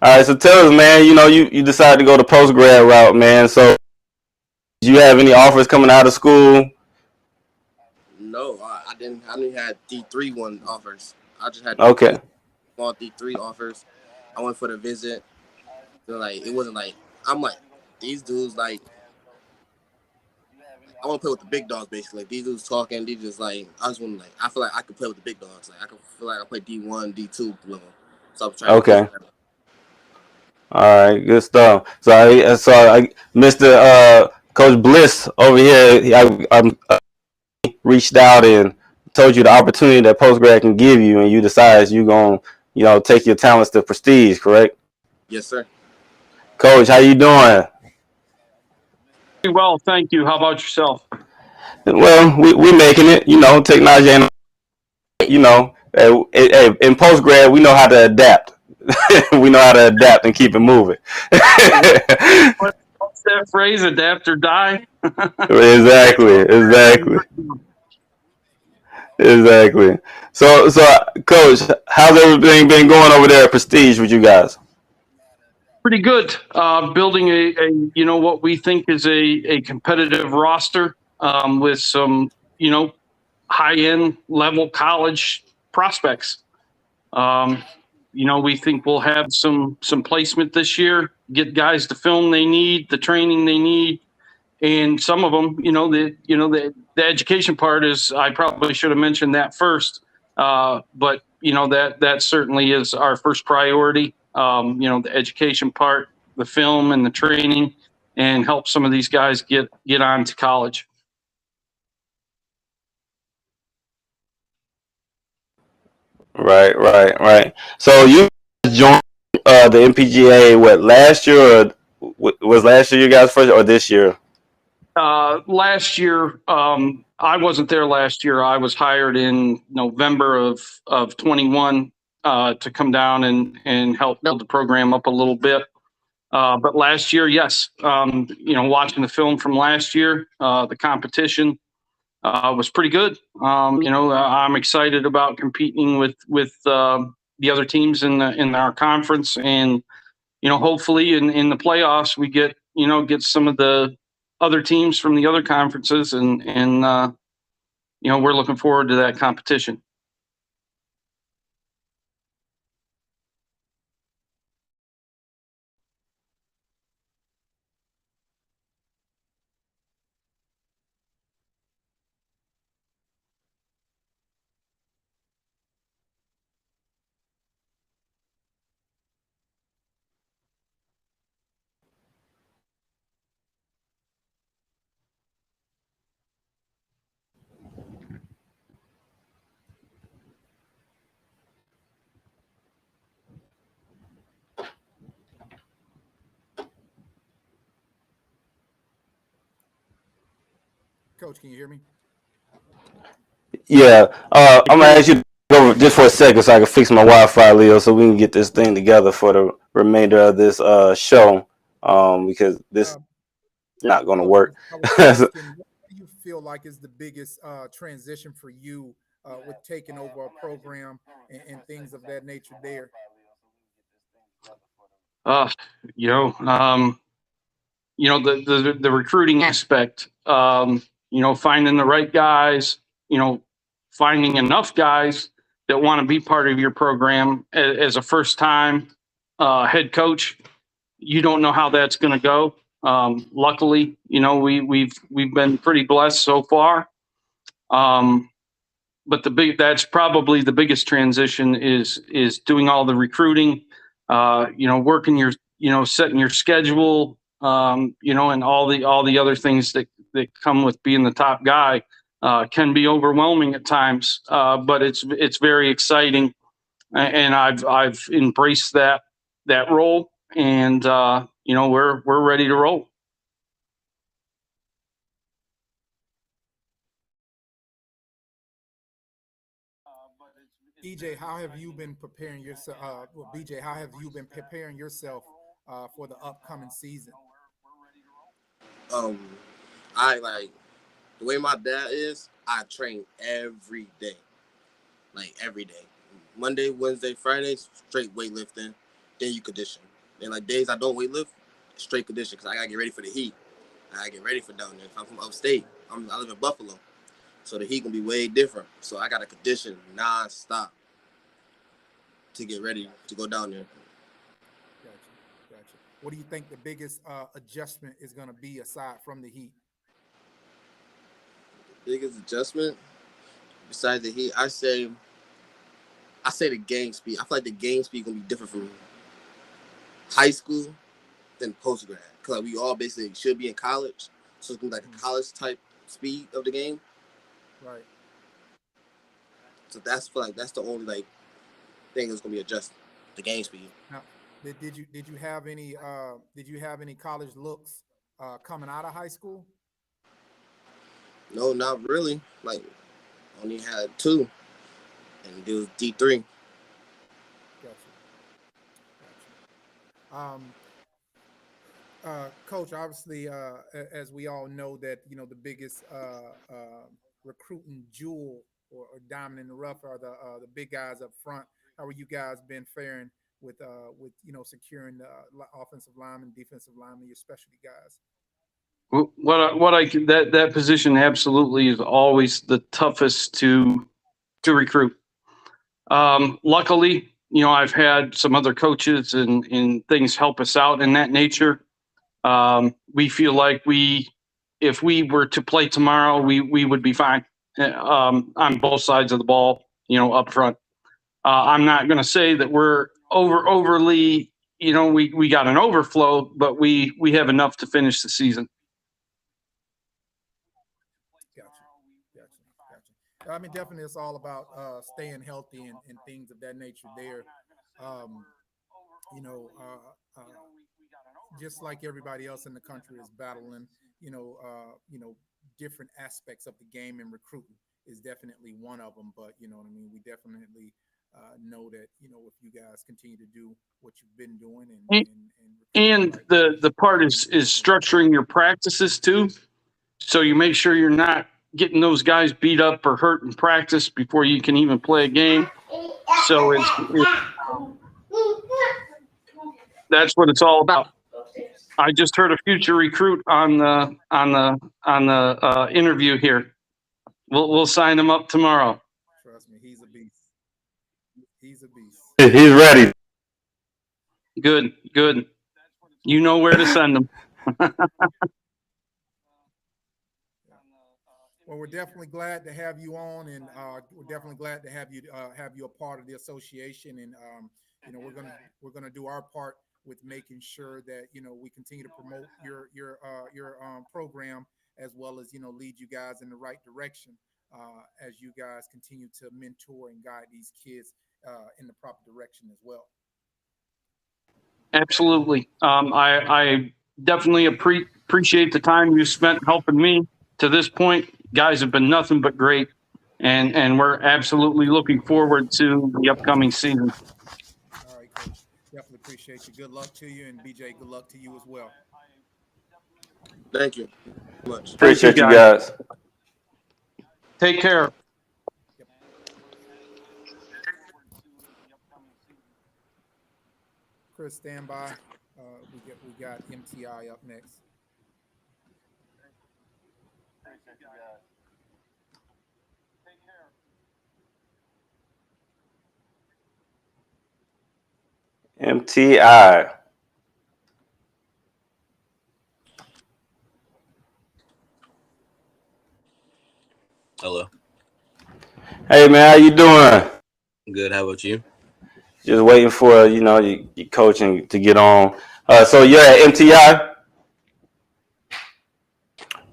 All right. So tell us, man. You know, you decided to go the post grad route, man. So do you have any offers coming out of school? No, I didn't. I didn't have D3 offers. I just had Okay. small D3 offers. I went for the visit. So, like it wasn't like I'm like these dudes like I want to play with the big dogs basically. Like, these dudes talking. They just like I just want to like I feel like I could play with the big dogs. Like I could feel like I play D1, D2 level. So I'm trying. Okay. All right, good stuff. So Mr. Coach Bliss over here, I reached out and told you the opportunity that post grad can give you, and you decided you're gonna take your talents to Prestige, correct? Yes, sir. Coach, how you doing? Well, thank you. How about yourself? Well, we're making it. You know, technology ain't. You know, in post grad, we know how to adapt. We know how to adapt and keep it moving. What's that phrase? Adapt or die? Exactly. So, Coach, how's everything been going over there at Prestige with you guys? Pretty good. Building a what we think is a competitive roster with some high end level college prospects. We think we'll have some placement this year. Get guys the film they need, the training they need. And some of them, the education part is, I probably should have mentioned that first. But that certainly is our first priority. The education part, the film and the training, and help some of these guys get on to college. Right. So you joined the Npgaa last year, or was last year you guys first, or this year? Last year, I wasn't there last year. I was hired in November of 21 to come down and help build the program up a little bit. But last year, yes, watching the film from last year, the competition was pretty good. I'm excited about competing with the other teams in our conference, and hopefully in the playoffs we get some of the other teams from the other conferences, and we're looking forward to that competition. Coach, can you hear me? Yeah. I'm gonna ask you to go just for a second so I can fix my Wi-Fi, Leo, so we can get this thing together for the remainder of this show. Because this is not gonna work. What do you feel like is the biggest transition for you with taking over a program and things of that nature there? The recruiting aspect, finding the right guys, finding enough guys that want to be part of your program as a first time head coach. You don't know how that's going to go. Luckily, we've been pretty blessed so far. But that's probably the biggest transition is doing all the recruiting, working setting your schedule, and all the other things that come with being the top guy. can be overwhelming at times, but it's very exciting, and I've embraced that role, and we're ready to roll. EJ, how have you been preparing yourself? BJ, how have you been preparing yourself for the upcoming season? I like the way my dad is. I train every day, like every day. Monday, Wednesday, Fridays, straight weightlifting. Then you condition. Then like days I don't weightlift, straight condition because I gotta get ready for the heat. I gotta get ready for down there. If I'm from upstate, I live in Buffalo, so the heat gonna be way different. So I gotta condition non-stop to get ready to go down there. Gotcha. What do you think the biggest adjustment is going to be aside from the heat? Biggest adjustment besides the heat, I say the game speed. I feel like the game speed gonna be different from high school than post grad because we all basically should be in college, so it's gonna be like a college type speed of the game. Right. So that's the only like thing that's gonna be adjusted, the game speed. Now, did you have any college looks coming out of high school? No, not really. Like only had 2, and it was D3. Gotcha. Coach, obviously, as we all know, that the biggest recruiting jewel or diamond in the rough are the big guys up front. How are you guys been faring with securing the offensive lineman, defensive lineman, your specialty guys? That position absolutely is always the toughest to recruit. Luckily, I've had some other coaches and things help us out in that nature. We feel like if we were to play tomorrow, we would be fine on both sides of the ball, up front. I'm not going to say that we're overly, we got an overflow, but we have enough to finish the season. Gotcha. I mean, definitely it's all about staying healthy and things of that nature there. Just like everybody else in the country is battling, different aspects of the game, and recruiting is definitely one of them. But you know what I mean, we definitely know that if you guys continue to do what you've been doing and the part is structuring your practices too, so you make sure you're not getting those guys beat up or hurt in practice before you can even play a game. So that's what it's all about. I just heard a future recruit on the interview here. We'll sign him up tomorrow. Trust me, he's a beast. He's ready. Good. You know where to send him. Well, we're definitely glad to have you on, and we're definitely glad to have you a part of the association. And we're gonna do our part with making sure that we continue to promote your program, as well as lead you guys in the right direction as you guys continue to mentor and guide these kids in the proper direction as well. Absolutely. I definitely appreciate the time you spent helping me to this point. Guys have been nothing but great, and we're absolutely looking forward to the upcoming season. All right, Coach. Definitely appreciate you. Good luck to you, and BJ, good luck to you as well. Thank you much. Appreciate you guys. Take care. Yep. Chris, stand by. We got MTI up next. MTI. Hello. Hey man, how you doing? Good. How about you? Just waiting for your coaching to get on. So you're at MTI.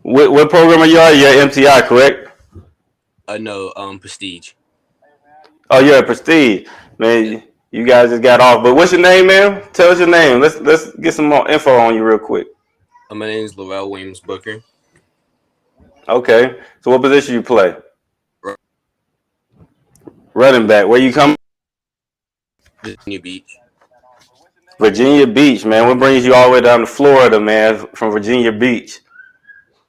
What program are you at? You're at MTI, correct? No, Prestige. Oh, you're at Prestige, man. You guys just got off, but what's your name, man? Tell us your name. Let's get some more info on you real quick. My name is Laurel Williams Booker. Okay, so what position you play? Right. Running back. Where you come? Virginia Beach. Virginia Beach, man. What brings you all the way down to Florida, man? From Virginia Beach.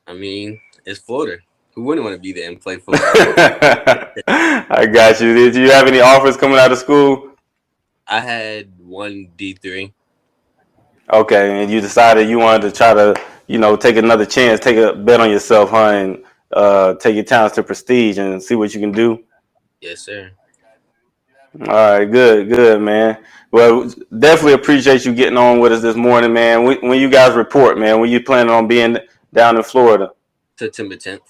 I mean, it's Florida. Who wouldn't want to be there and play football? I got you. Did you have any offers coming out of school? I had one D3. Okay, and you decided you wanted to try to, take another chance, take a bet on yourself, huh, and take your talents to Prestige and see what you can do. Yes, sir. All right, good, man. Well, definitely appreciate you getting on with us this morning, man. When you guys report, man, when you planning on being down in Florida? September 10th.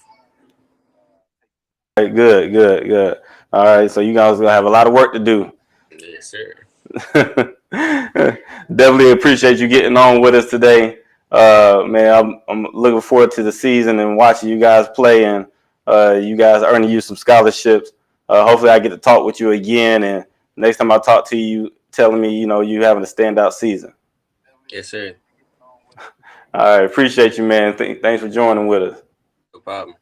All right, good. All right, so you guys gonna have a lot of work to do. Yes, sir. Definitely appreciate you getting on with us today, man. I'm looking forward to the season and watching you guys play, and you guys earning you some scholarships. Hopefully, I get to talk with you again, and next time I talk to you, telling me you having a standout season. Yes, sir. All right, appreciate you, man. Thanks for joining with us. No problem.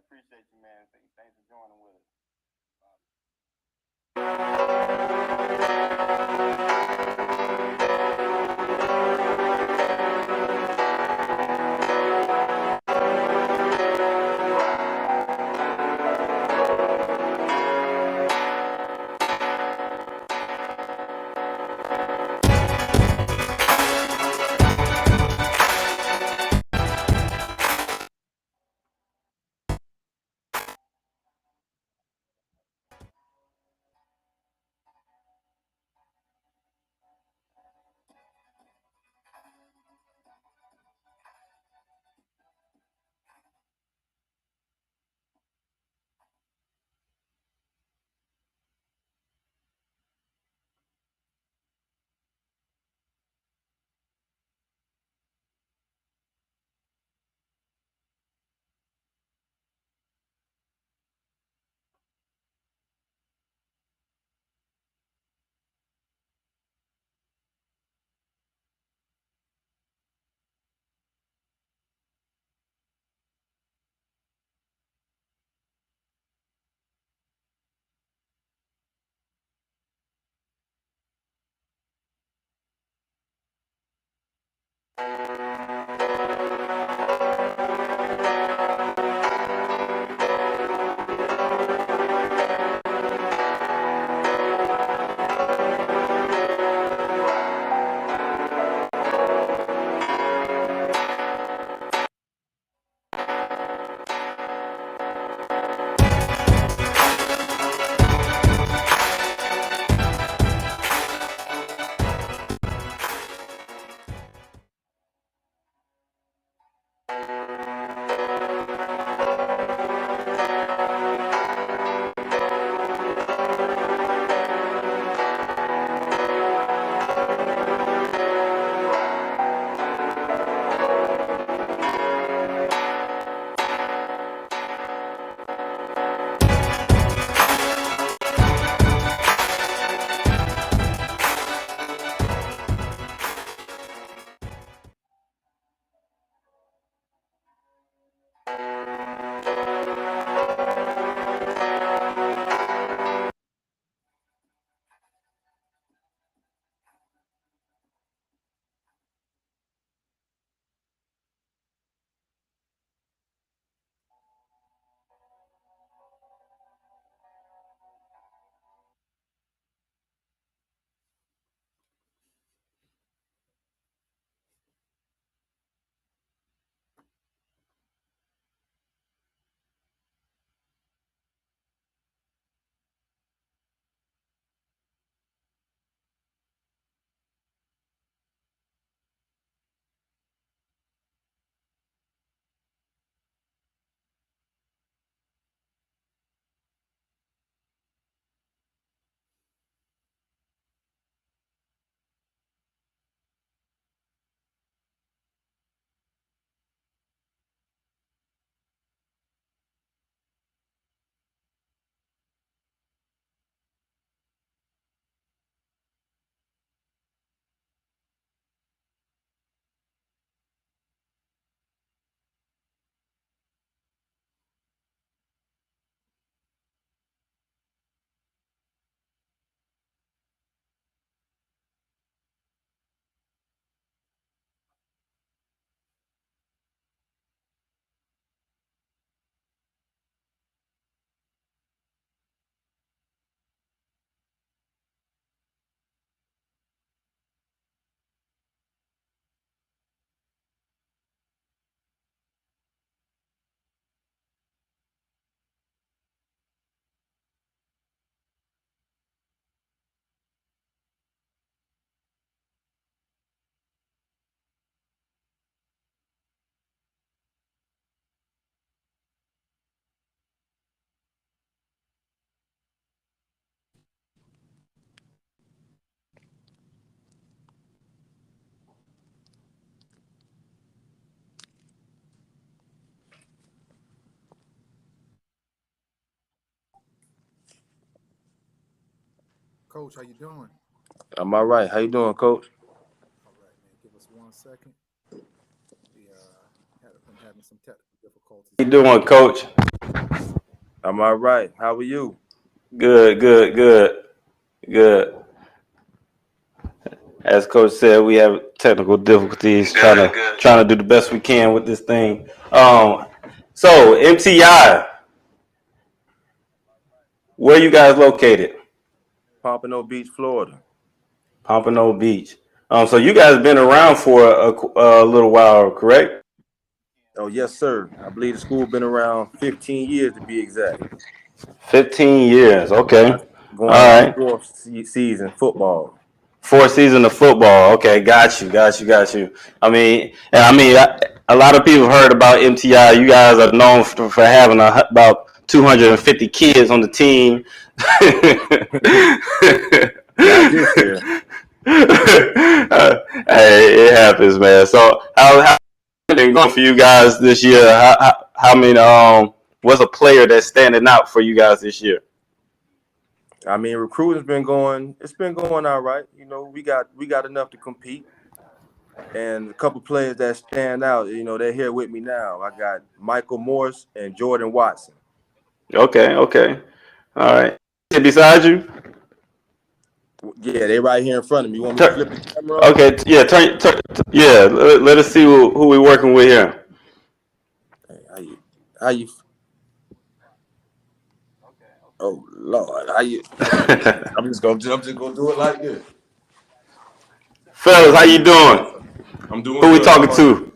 Appreciate you, man. Thanks for joining Coach, how you doing? I'm all right. How you doing, Coach? All right, man. Give us 1 second. We been having some technical difficulties. How you doing, Coach? I'm all right. How are you? Good. As Coach said, we have technical difficulties trying to do the best we can with this thing. So MTI, where you guys located? Pompano Beach, Florida. Pompano Beach. So you guys been around for a little while, correct? Oh, yes, sir. I believe the school been around 15 years to be exact. 15 years. Okay. Going All on our right. fourth season football. 4th season of football. Okay, got you. I mean, a lot of people heard about MTI. You guys are known for having about 250 kids on the team. Not this year. Hey, it happens, man. So how been going for you guys this year? How many? What's a player that's standing out for you guys this year? I mean, recruiting's been going. It's been going all right. You know, we got enough to compete, and a couple players that stand out. You know, they're here with me now. I got Michael Morse and Jordan Watson. Okay. All right. Beside you? Yeah, they right here in front of me. You want me to flip the camera on? Okay. Yeah. Yeah. Let us see who we working with here. Hey, how you? Oh Lord, how you? I'm just gonna do it like this. Fellas, how you doing? I'm doing Who we good. talking to?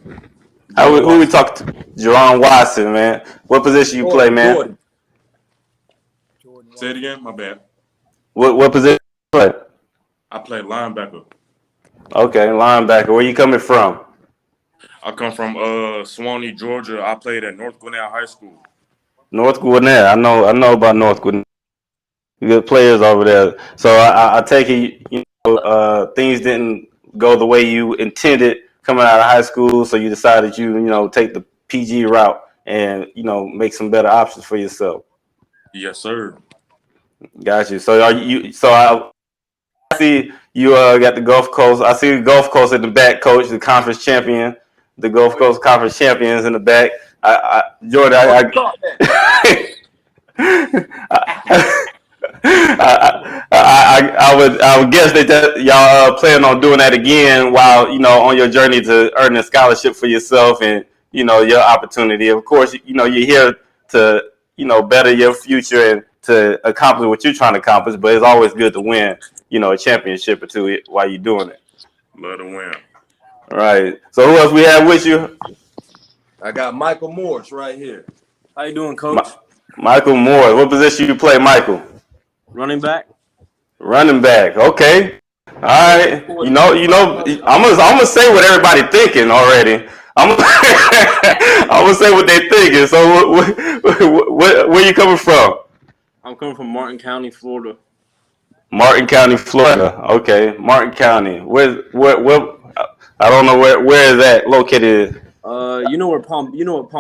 Who we talking to? Jerron Watson, man. What position you play, man? Jordan Say it again. My bad. What position you play? I play linebacker. Okay, linebacker. Where you coming from? I come from Suwanee, Georgia. I played at North Gwinnett High School. North Gwinnett. I know about North Gwinnett. Good players over there. So I take it, things didn't go the way you intended coming out of high school, so you decided take the PG route and make some better options for yourself. Yes, sir. Got you. So I see you got the Gulf Coast. I see the Gulf Coast in the back, coach, the conference champion, the Gulf Coast conference champions in the back. Jordan, I would guess that y'all plan on doing that again while on your journey to earning a scholarship for yourself and your opportunity. Of course, you're here to better your future and to accomplish what you're trying to accomplish. But it's always good to win a championship or two while you're doing it. Love to win. All right. So who else we have with you? I got Michael Morse right here. How you doing, Coach? Michael Moore. What position you play, Michael? Running back. Running back. Okay. All right. I'm gonna say what everybody thinking already. I'm gonna say what they thinking. So where you coming from? I'm coming from Martin County, Florida. Martin County, Florida. Okay, Martin County. Where? I don't know where is that located? You know what Palm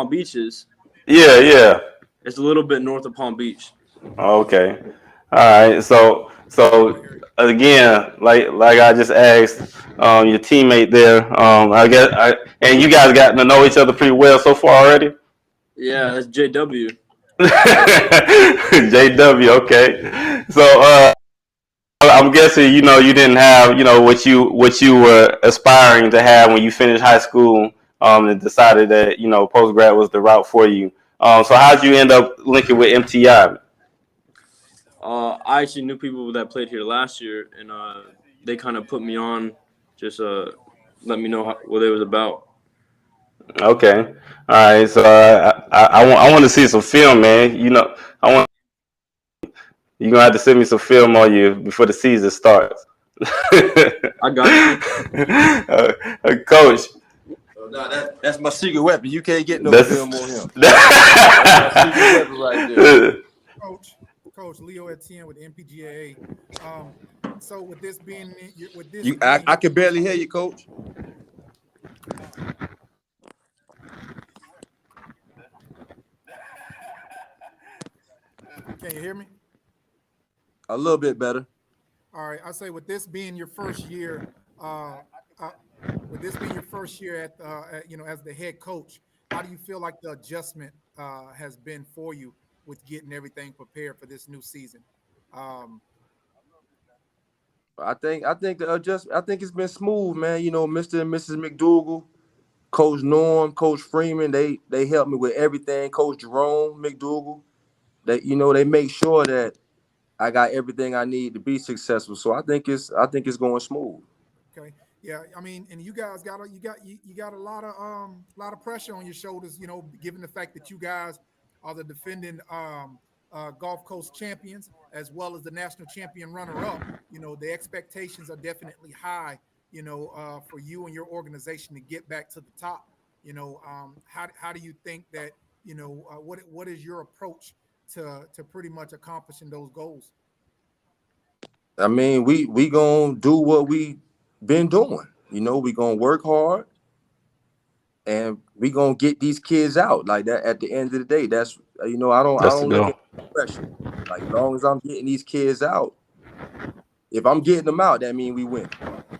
Beach is? Yeah. It's a little bit north of Palm Beach. Okay. All right. So again, like I just asked your teammate there. I guess and you guys gotten to know each other pretty well so far already. Yeah, that's JW. JW. Okay. So I'm guessing you didn't have what you were aspiring to have when you finished high school and decided that post grad was the route for you. So how'd you end up linking with MTI? I actually knew people that played here last year, and they kind of put me on, just let me know what it was about. Okay, all right. So I want to see some film, man. You're gonna have to send me some film on you before the season starts. I got you, Coach. No, that's my secret weapon. You can't get no film on him. That's my secret weapon right there. Coach Leo Etienne with Npgaa. So with this being I can barely hear you, Coach. Can you hear me? A little bit better. All right, I say with this being your first year, uh, uh, with this being your first year as the head coach, how do you feel like the adjustment has been for you with getting everything prepared for this new season? Um, I think it's been smooth, man. You know, Mr. and Mrs. McDougal, Coach Norm, Coach Freeman, they helped me with everything. Coach Jerome McDougal, they make sure that I got everything I need to be successful. So I think it's going smooth. Okay. Yeah. I mean, and you guys you got a lot of pressure on your shoulders, given the fact that you guys are the defending Gulf Coast champions as well as the national champion runner up. The expectations are definitely high, for you and your organization to get back to the top. How do you think that, what is your approach to pretty much accomplishing those goals? I mean, we gonna do what we been doing. We gonna work hard and we gonna get these kids out like that. At the end of the day, that's I That's the don't look goal. at pressure. Like as long as I'm getting these kids out, if I'm getting them out, that means we win.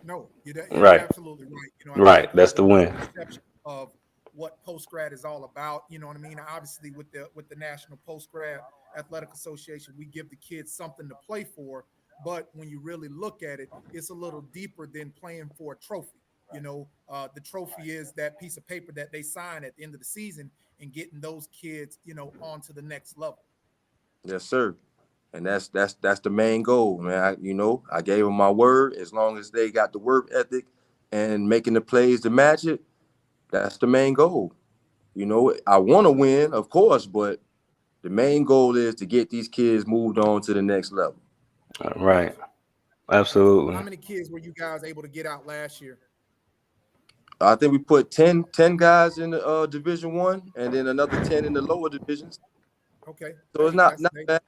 No, you're Right. absolutely right. Right. Think That's there's the a win. misconception of what post grad is all about. You know what I mean? Obviously, with the National Post Grad Athletic Association, we give the kids something to play for. But when you really look at it, it's a little deeper than playing for a trophy. The trophy is that piece of paper that they sign at the end of the season and getting those kids, on to the next level. Yes, sir. And that's the main goal, man. I gave them my word. As long as they got the work ethic and making the plays to match it, that's the main goal. I want to win, of course, but the main goal is to get these kids moved on to the next level. Right. How Absolutely. many kids were you guys able to get out last year? I think we put 10 guys in the Division 1 and then another 10 in the lower divisions. Okay. So it's not bad.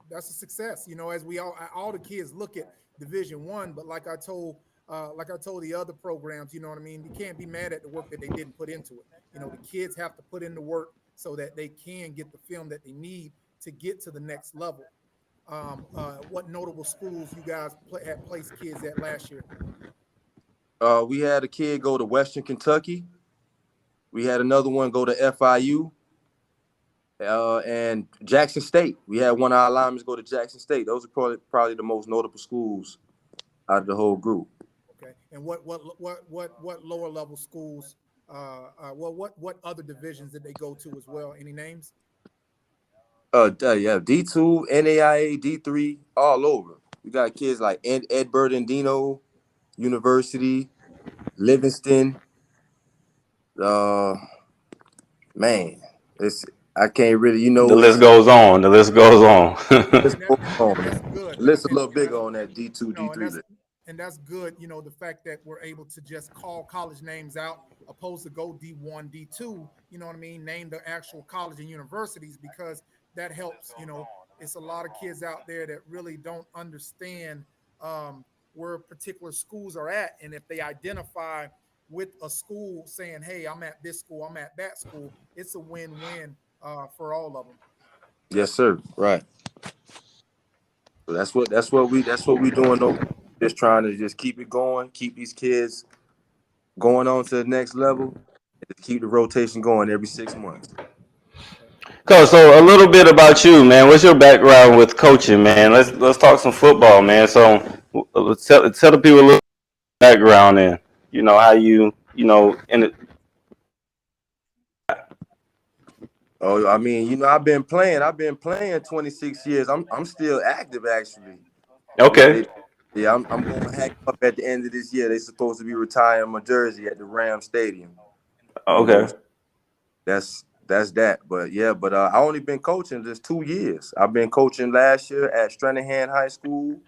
That's a success. As we all the kids look at Division 1, but like I told the other programs, you know what I mean? You can't be mad at the work that they didn't put into it. The kids have to put in the work so that they can get the film that they need to get to the next level. What notable schools you guys had placed kids at last year? We had a kid go to Western Kentucky. We had another one go to FIU. And Jackson State. We had one of our linemen go to Jackson State. Those are probably the most notable schools out of the whole group. Okay. And what lower level schools? What other divisions did they go to as well? Any names? Yeah, D2, NAIA, D3, all over. We got kids like Ed Bernardino University, Livingston. Man, I can't really, The list goes on. The list goes on. That's good. The list a little bigger on that D2, D3 list. And that's good. The fact that we're able to just call college names out opposed to go D1, D2, you know what I mean? Name the actual college and universities, because that helps. It's a lot of kids out there that really don't understand where particular schools are at. And if they identify with a school saying, hey, I'm at this school, I'm at that school, it's a win-win for all of them. Yes, sir. Right. So that's what we doing though. Just trying to just keep it going, keep these kids going on to the next level, and keep the rotation going every 6 months. Coach, so a little bit about you, man. What's your background with coaching, man? Let's talk some football, man. So tell the people a little background and how you in it. Oh, I mean, I've been playing 26 years. I'm still active actually. Okay. Yeah, I'm going to hang up at the end of this year. They're supposed to be retiring my jersey at the Ram Stadium. Okay. That's that. But I only been coaching just 2 years. I've been coaching last year at Stranahan High School,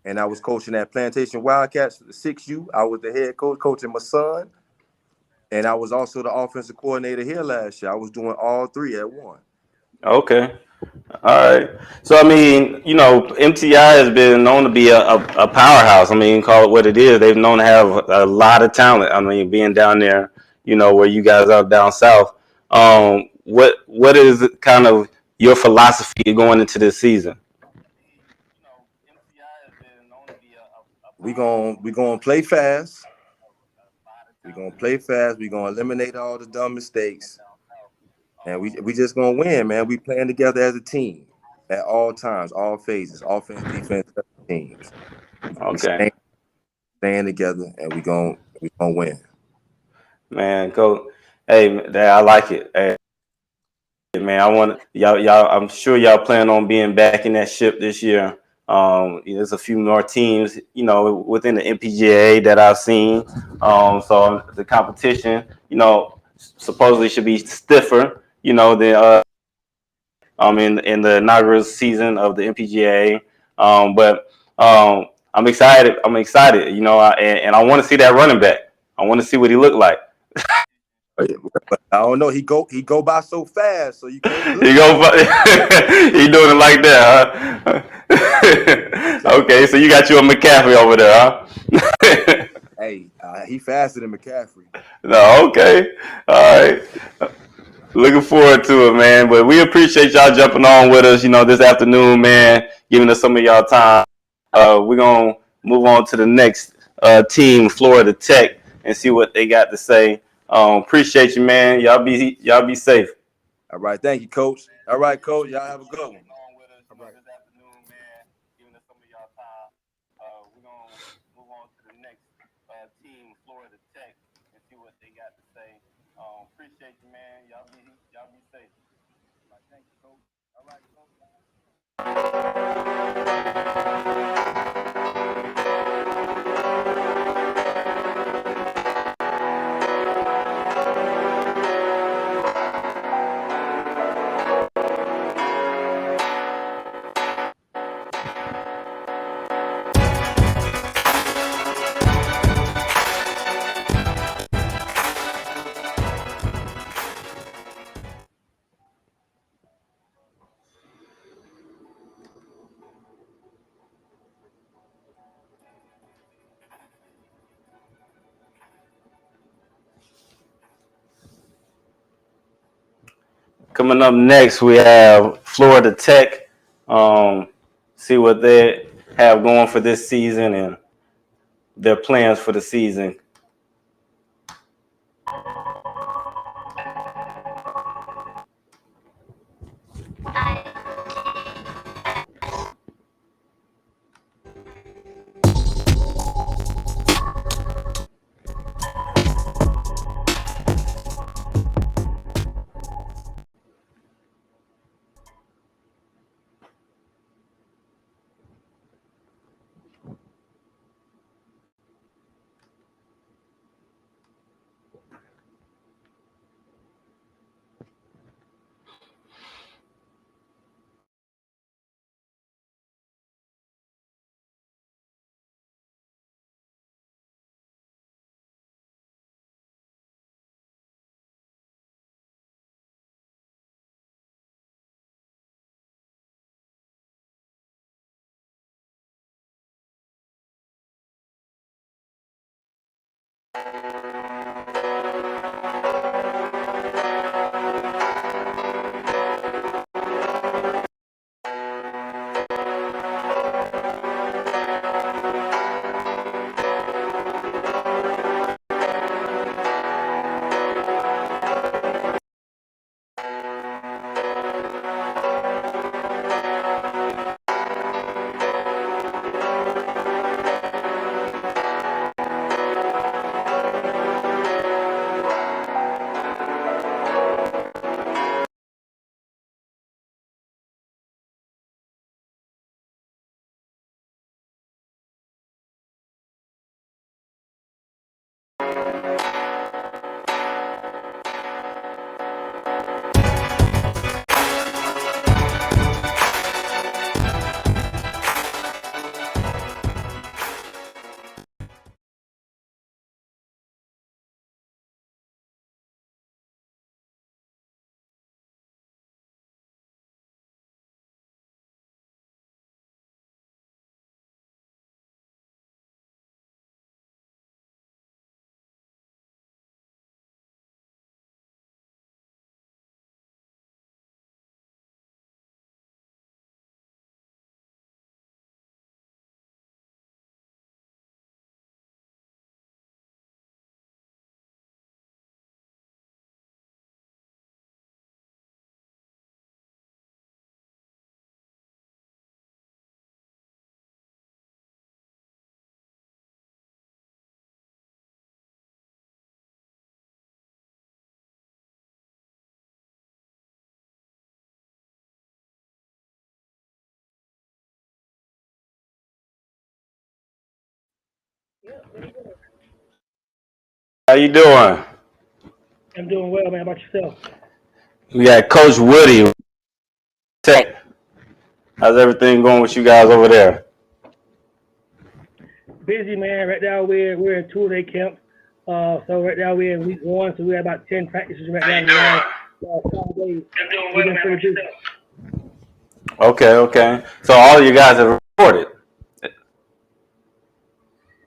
and I was coaching at Plantation Wildcats for the 6U. I was the head coach coaching my son, and I was also the offensive coordinator here last year. I was doing all three at once. Okay. All right. So, I mean, MTI has been known to be a powerhouse. I mean, call it what it is. They've known to have a lot of talent. I mean, being down there, where you guys are down south. What is kind of your philosophy going into this season? we gonna play fast. We're gonna play fast. We're gonna eliminate all the dumb mistakes. And we just gonna win, man. We playing together as a team at all times, all phases, offense, defense, special teams. We staying together, and we gonna win. Man, Coach. Hey, I like it. Hey, man, I want y'all. I'm sure y'all plan on being back in that ship this year. There's a few more teams, within the Npgaa that I've seen. So the competition, supposedly should be stiffer, than in the inaugural season of the Npgaa. But I'm excited. And I want to see that running back. I want to see what he looked like. I don't know. He go by so fast, so you can't. He doing it like that, huh? Okay, so you got you a McCaffrey over there, huh? Hey, he faster than McCaffrey. No, okay, all right. Looking forward to it, man. But we appreciate y'all jumping on with us, this afternoon, man, giving us some of y'all time. We're gonna move on to the next team, Florida Tech, and see what they got to say. Appreciate you, man. Y'all be safe. All right, thank you, Coach. All right, Coach. Y'all have a good one. All right. This afternoon, man, giving us some of y'all time. We're gonna move on to the next team, Florida Tech, and see what they got to say. Appreciate you, man. Y'all be safe. All right, thank you, Coach. All right, Coach. Coming up next, we have Florida Tech. See what they have going for this season and their plans for the season. How you doing? I'm doing well, man. How about yourself? We got Coach Woody. How's everything going with you guys over there? Busy, man. Right now we're in 2-day camp. So right now we're in week 1, so we have about 10 practices right now in the last 5 days. We've been pretty busy. Okay. So all of you guys have reported.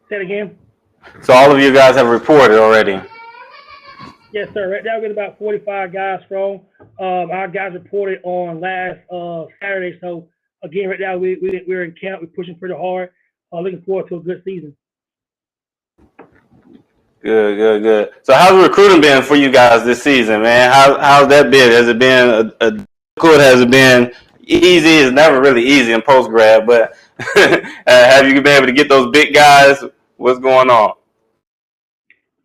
Say it again. So all of you guys have reported already. Yes, sir. Right now we're about 45 guys strong. Our guys reported on last Saturday. So again, right now we're in camp. We're pushing pretty hard. Looking forward to a good season. Good. So how's recruiting been for you guys this season, man? How's that been? Has it been difficult? Has it been easy? It's never really easy in post grad, but have you been able to get those big guys? What's going on?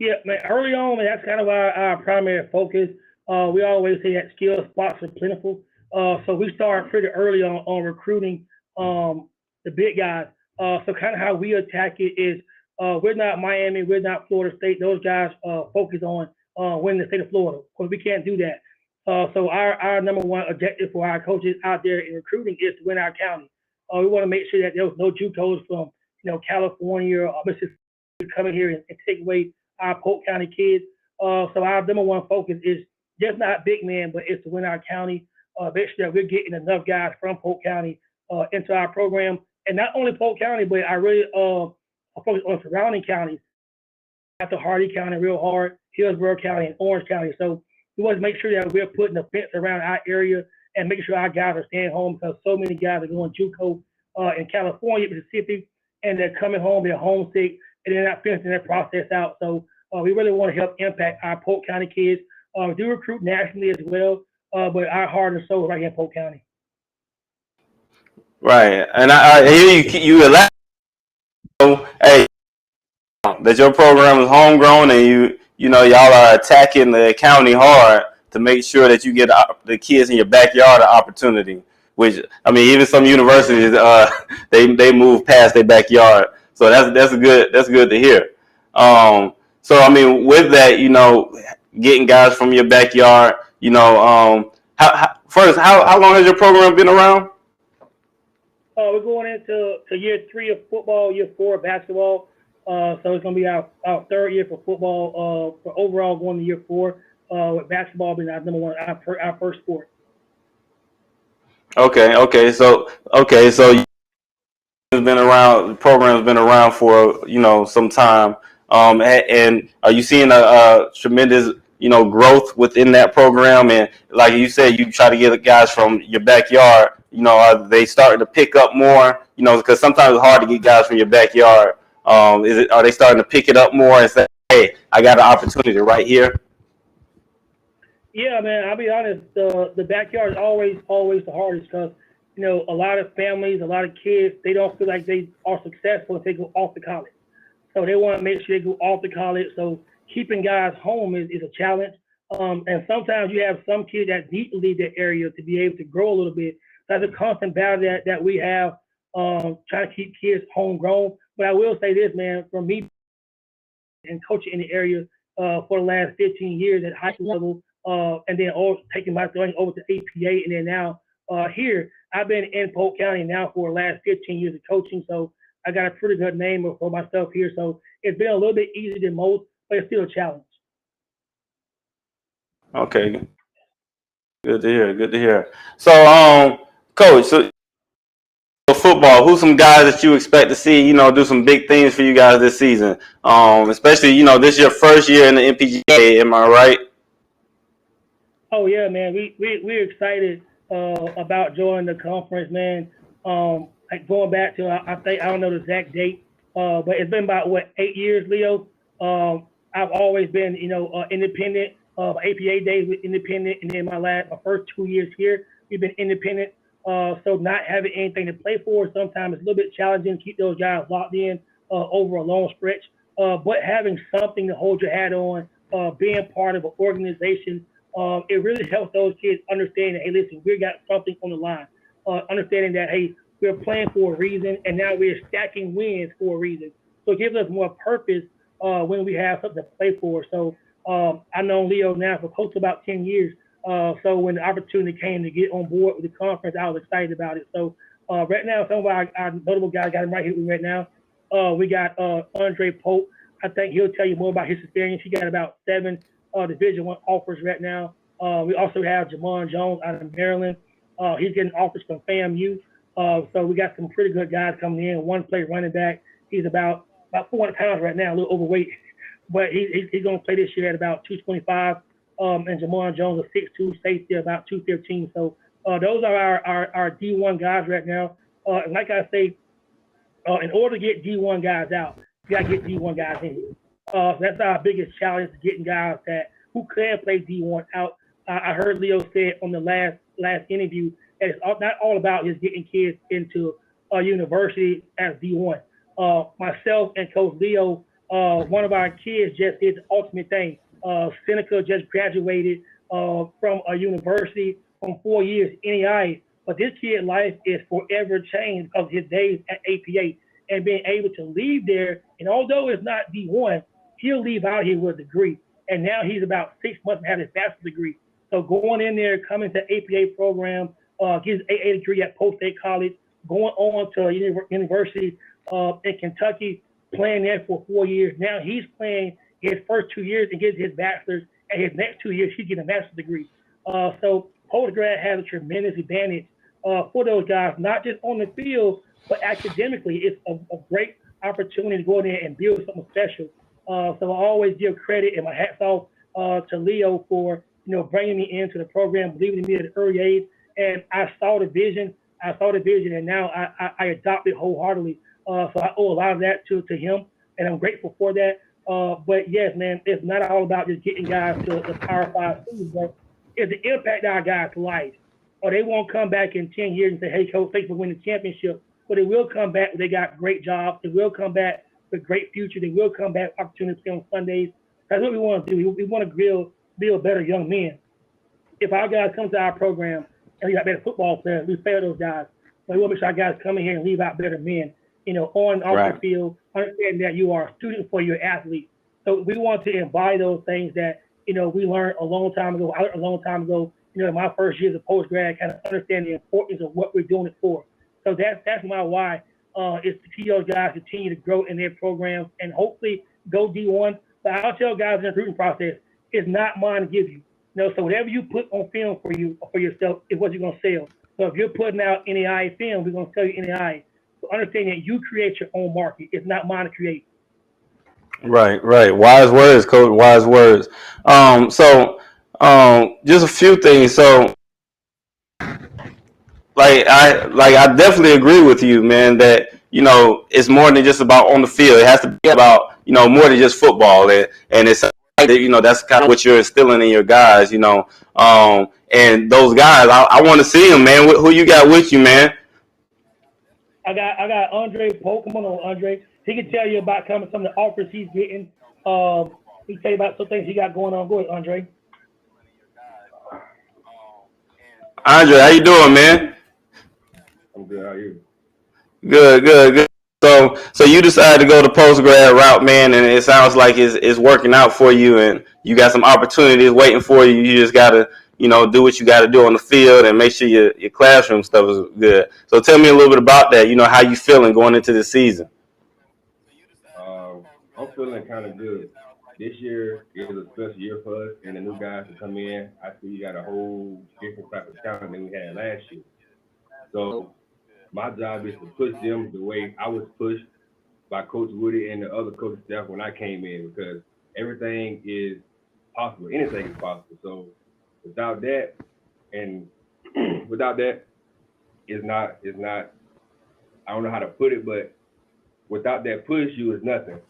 Yeah, man. Early on, man, that's kind of our primary focus. We always say that skill spots are plentiful. So we start pretty early on recruiting the big guys. So kind of how we attack it is we're not Miami, we're not Florida State. Those guys focus on winning the state of Florida because we can't do that. So our number one objective for our coaches out there in recruiting is to win our county. We want to make sure that there's no JUCOs from California or Mississippi coming here and take away our Polk County kids. So our number one focus is just not big man, but it's to win our county. Make sure that we're getting enough guys from Polk County into our program, and not only Polk County, but I really focus on surrounding counties. After Hardy County real hard, Hillsborough County, and Orange County. So we want to make sure that we're putting a fence around our area and making sure our guys are staying home because so many guys are going JUCO in California, Mississippi, and they're coming home, they're homesick, and they're not finishing their process out. So we really want to help impact our Polk County kids. We do recruit nationally as well, but our heart and soul is right here in Polk County. Right, and I hear you elaborate. Hey, that your program is homegrown, and y'all are attacking the county hard to make sure that you get the kids in your backyard an opportunity. Which I mean, even some universities they move past their backyard, so that's good to hear. So I mean, with that, getting guys from your backyard, how long has your program been around? We're going into year 3 of football, year 4 of basketball. So it's going to be our 3rd year for football. For overall, going to year 4, with basketball being our number one, our first sport. Okay. So it's been around. The program's been around for some time. And are you seeing a tremendous growth within that program? And like you said, you try to get the guys from your backyard. Are they starting to pick up more? Because sometimes it's hard to get guys from your backyard. Are they starting to pick it up more and say, "Hey, I got an opportunity right here"? Yeah, man. I'll be honest. The backyard is always the hardest because a lot of families, a lot of kids, they don't feel like they are successful if they go off to college. So they want to make sure they go off to college. So keeping guys home is a challenge. And sometimes you have some kids that need to leave that area to be able to grow a little bit. That's a constant battle that we have, trying to keep kids homegrown. But I will say this, man, for me and coaching in the area for the last 15 years at high school level, and then taking my throwing over to APA, and then now here, I've been in Polk County now for the last 15 years of coaching. So I got a pretty good name for myself here. So it's been a little bit easier than most, but it's still a challenge. Okay. Good to hear. So, Coach, so football, who's some guys that you expect to see, do some big things for you guys this season? Especially, this is your first year in the Npgaa, am I right? Oh yeah, man. We're excited about joining the conference, man. Like going back to I don't know the exact date, but it's been about 8 years, Leo. I've always been independent. APA days with independent, and then my first 2 years here, we've been independent. So not having anything to play for sometimes it's a little bit challenging to keep those guys locked in over a long stretch. But having something to hold your hat on, being part of an organization, it really helps those kids understand that, hey, listen, we got something on the line. Understanding that, hey, we're playing for a reason, and now we're stacking wins for a reason. So it gives us more purpose when we have something to play for. So I've known Leo now for close to about 10 years. So when the opportunity came to get on board with the conference, I was excited about it. So right now, some of our notable guys got him right here with me right now. We got Andre Pope. I think he'll tell you more about his experience. He got about 7 Division I offers right now. We also have Jamon Jones out of Maryland. He's getting offers from FAMU. So we got some pretty good guys coming in. One play running back. He's about 400 pounds right now, a little overweight, but he's going to play this year at about 225. And Jamon Jones, a 6'2" safety, about 215. So those are our D1 guys right now. And like I say, in order to get D1 guys out, you got to get D1 guys in here. So that's our biggest challenge, getting guys who can play D1 out. I heard Leo say on the last interview that it's not all about just getting kids into a university as D1. Myself and Coach Leo, one of our kids just did the ultimate thing. Seneca just graduated from a university from 4 years NEI, but this kid's life is forever changed because of his days at APA and being able to leave there. And although it's not D1, he'll leave out here with a degree. And now he's about 6 months to have his bachelor's degree. So going in there, coming to APA program, gets an AA degree at Post State College, going on to University in Kentucky, playing there for 4 years. Now he's playing his first 2 years and gets his bachelor's, and his next 2 years he's getting a master's degree. So Post Grad has a tremendous advantage for those guys, not just on the field, but academically. It's a great opportunity to go in there and build something special. So I always give credit and my hats off to Leo for bringing me into the program, believing in me at an early age. And I saw the vision, and now I adopt it wholeheartedly. So I owe a lot of that to him, and I'm grateful for that. But yes, man, it's not all about just getting guys to the Power 5 schools, but it's the impact our guys' life. Or they won't come back in 10 years and say, hey, coach, thanks for winning the championship. But they will come back when they got great jobs. They will come back with great future. They will come back with opportunity to play on Sundays. That's what we want to do. We want to build better young men. If our guys come to our program and we got better football players, we fail those guys. But we want to make sure our guys come in here and leave out better men. On and off the field, understand that you are a student for your athlete. So we want to embody those things that, we learned a long time ago. I learned a long time ago, in my first years of post-grad, kind of understand the importance of what we're doing it for. So that's my why, is to see those guys continue to grow in their programs and hopefully go D1. But I'll tell guys in the recruiting process, it's not mine to give you. So whatever you put on film for yourself is what you're going to sell. So if you're putting out NEI film, we're going to sell you NEI. So understand that you create your own market. It's not mine to create. Right. Wise words, coach. Wise words. Just a few things. So, I definitely agree with you, man. That it's more than just about on the field. It has to be about more than just football, and it's that's kind of what you're instilling in your guys. And those guys, I want to see them, man. Who you got with you, man? I got Andre Pope. Come on, Andre. He can tell you about some of the offers he's getting. He can tell you about some things he got going on. Go ahead, Andre. Andre, how you doing, man? I'm good. How are you? Good. So you decided to go the post grad route, man, and it sounds like it's working out for you, and you got some opportunities waiting for you. You just gotta, do what you got to do on the field and make sure your classroom stuff is good. So tell me a little bit about that. How you feeling going into the season? I'm feeling kind of good. This year is a special year for us, and the new guys to come in. I see you got a whole different type of talent than we had last year. So my job is to push them the way I was pushed by Coach Woody and the other coaching staff when I came in, because everything is possible. Anything is possible. So without that, it's not, I don't know how to put it, but without that push, you is nothing,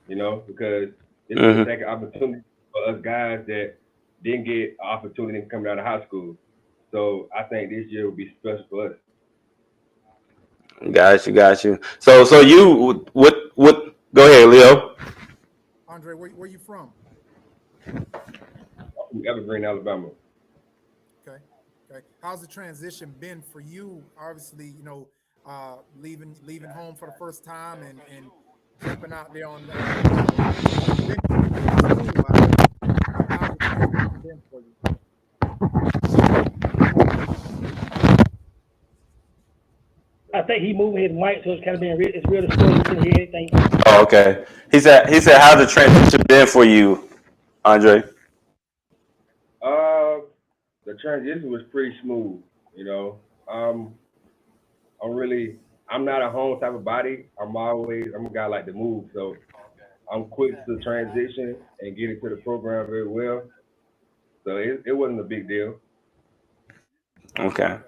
because it's a second opportunity for us guys that didn't get an opportunity coming out of high school. So I think this year will be special for us. Got you. So you what? Go ahead, Leo. Andre, where you from? Evergreen, Alabama. Okay. How's the transition been for you? Obviously, leaving home for the first time and stepping out there on you've been to school. How's the transition been for you? I think he moving his mic, so it's kind of been it's real distorted. You couldn't hear anything. Oh, okay. He said how's the transition been for you, Andre? The transition was pretty smooth. You know, I'm not a home type of body. I'm a guy like to move, so I'm quick to transition and get into the program very well. So it wasn't a big deal. Okay.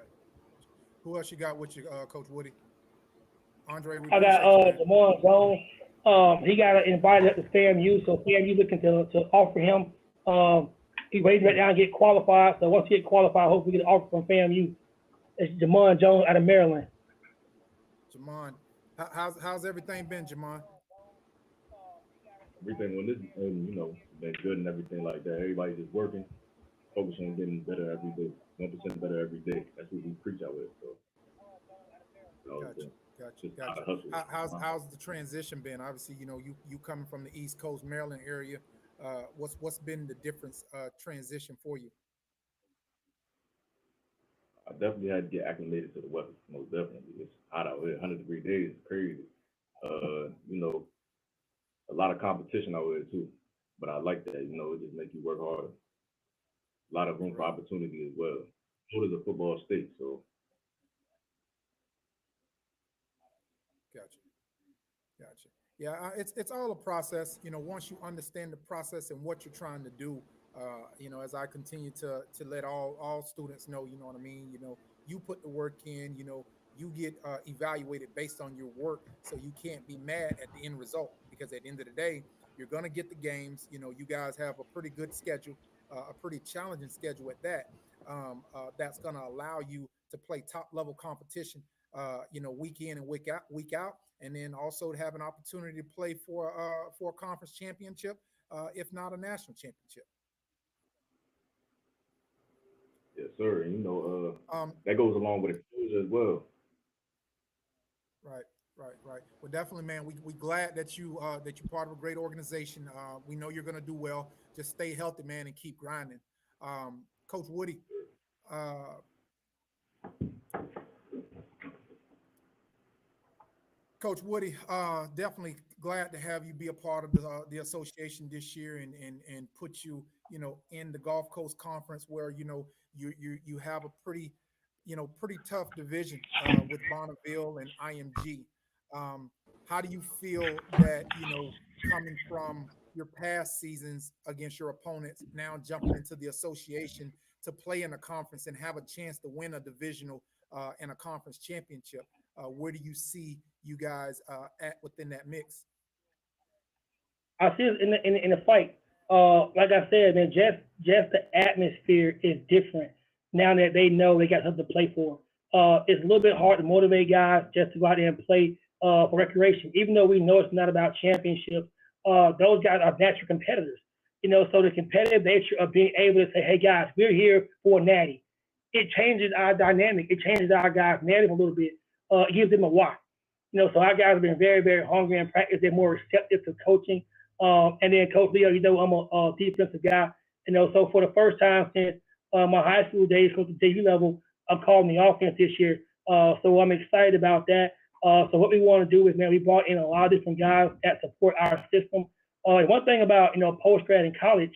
Who else you got with you, Coach Woody? Andre, we I got appreciate you, man. Jamon Jones. He got invited up to FAMU, so FAMU looking to offer him. He waiting right now and get qualified. So once he get qualified, hopefully get an offer from FAMU. It's Jamon Jones out of Maryland. Jamon, how's everything been, Jamon? Everything on this, you know, been good and everything like that. Everybody's just working, focusing on getting better every day, 1% better every day. That's what we preach out with. So, Gotcha. How's the transition been? Obviously, you know, you coming from the East Coast, Maryland area. What's been the difference transition for you? I definitely had to get acclimated to the weather. Most definitely, it's hot out here. 100-degree days is crazy. You know, a lot of competition out here too. But I like that. You know, it just makes you work harder. A lot of room for opportunity as well. Florida's a football state, so. Gotcha. Yeah, it's all a process. You know, once you understand the process and what you're trying to do, you know, as I continue to let all students know, you know what I mean. You know, you put the work in. You know, you get evaluated based on your work, so you can't be mad at the end result, because at the end of the day, you're gonna get the games. You know, you guys have a pretty good schedule, a pretty challenging schedule at that. That's gonna allow you to play top level competition. You know, week in and week out, and then also to have an opportunity to play for a conference championship, if not a national championship. Yes, sir. And you know, that goes along with exposure as well. Right. Well, definitely, man. We glad that you're part of a great organization. We know you're gonna do well. Just stay healthy, man, and keep grinding. Coach Woody. Coach Woody, definitely glad to have you be a part of the association this year and put you, you know, in the Gulf Coast Conference, where, you know, you have a pretty tough division with Bonneville and IMG. How do you feel that, you know, coming from your past seasons against your opponents, now jumping into the association to play in a conference and have a chance to win a divisional and a conference championship? Where do you see you guys at within that mix? I see it in the fight. Like I said, man, just the atmosphere is different now that they know they got something to play for. It's a little bit hard to motivate guys just to go out there and play for recreation, even though we know it's not about championships. Those guys are natural competitors, you know. So the competitive nature of being able to say, "Hey guys, we're here for a natty," it changes our dynamic. It changes our guys' narrative a little bit. It gives them a why. You know, so our guys have been very, very hungry in practice. They're more receptive to coaching. And then Coach Leo, you know, I'm a defensive guy. You know, so for the first time since my high school days, coach at JV level, I'm calling the offense this year. So I'm excited about that. So what we want to do is, man, we brought in a lot of different guys that support our system. One thing about, you know, post grad in college,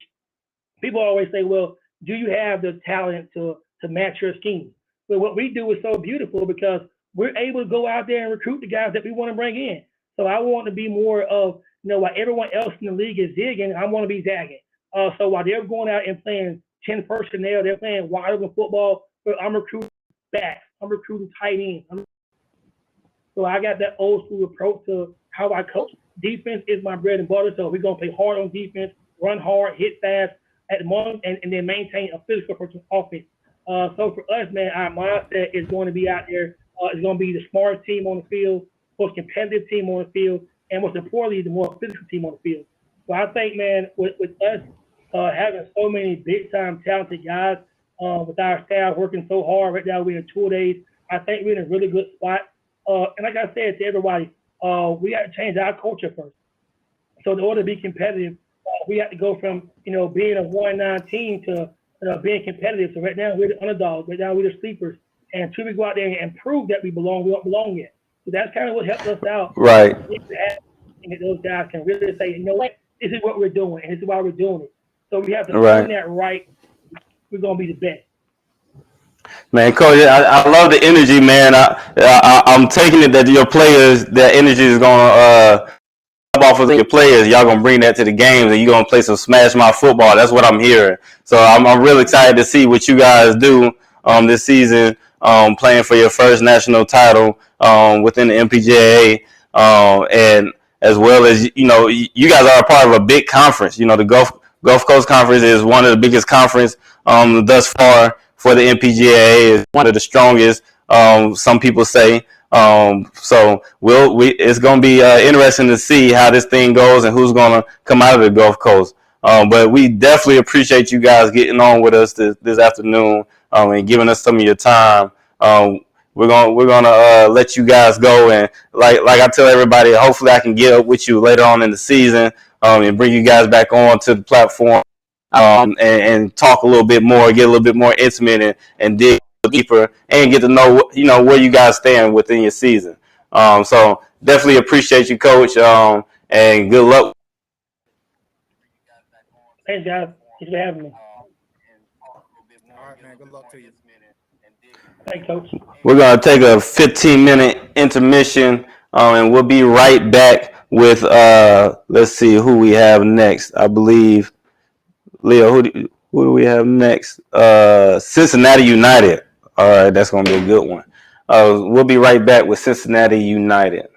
people always say, well, do you have the talent to match your scheme? But what we do is so beautiful because we're able to go out there and recruit the guys that we want to bring in. So I want to be more of, you know, while everyone else in the league is zigging, I want to be zagging. So while they're going out and playing 10 personnel, they're playing wide open football, but I'm recruiting backs, I'm recruiting tight ends. So I got that old school approach to how I coach. Defense is my bread and butter, so we're going to play hard on defense, run hard, hit fast at the moment, and then maintain a physical approach to offense. So for us, man, our mindset is going to be out there. It's going to be the smartest team on the field, most competitive team on the field, and most importantly, the more physical team on the field. So I think, man, with us having so many big-time talented guys, with our staff working so hard right now, we're in 2 days, I think we're in a really good spot. And like I said to everybody, we got to change our culture first. So in order to be competitive, we have to go from being a 1-9 team to being competitive. So right now we're the underdogs. Right now we're the sleepers. And until we go out there and prove that we don't belong yet. So that's kind of what helped us out. Right. And that those guys can really say, you know what, this is what we're doing, and this is why we're doing it. So we have to earn that right. We're gonna be the best. Man, Coach, I love the energy, man. I'm taking it that your players, that energy is gonna off of your players. Y'all gonna bring that to the games, and you're gonna play some smash mouth football. That's what I'm hearing. So I'm really excited to see what you guys do this season, playing for your first national title within the MPGAA, and as well as you guys are a part of a big conference. The Gulf Coast Conference is one of the biggest conference thus far for the MPGAA. Is one of the strongest. Some people say. So it's going to be interesting to see how this thing goes and who's going to come out of the Gulf Coast. But we definitely appreciate you guys getting on with us this afternoon and giving us some of your time. We're gonna let you guys go, and like I tell everybody, hopefully I can get up with you later on in the season and bring you guys back on to the platform and talk a little bit more, get a little bit more intimate and dig deeper and get to know where you guys stand within your season. So definitely appreciate you, Coach, and good luck. Thanks, guys. Thanks for having me. All right, man. Good luck to you. Thanks, Coach. We're going to take a 15-minute intermission, and we'll be right back with, let's see who we have next. I believe, Leo, who do we have next? Cincinnati United. All right, that's going to be a good one. We'll be right back with Cincinnati United.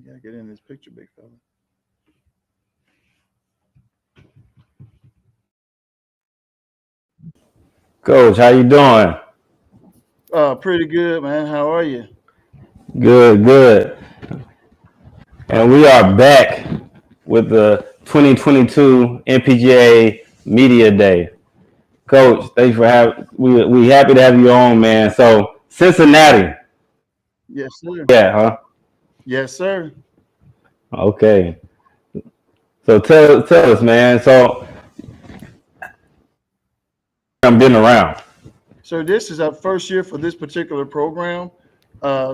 You gotta get in this picture, big fella. Coach, how you doing? Pretty good, man. How are you? Good, good. And we are back with the 2022 Npgaa Media Day. Coach, thanks for having. We happy to have you on, man. So Cincinnati. Yes, sir. Yeah, huh? Yes, sir. Okay. So tell us, man. So I've been around. So this is our first year for this particular program,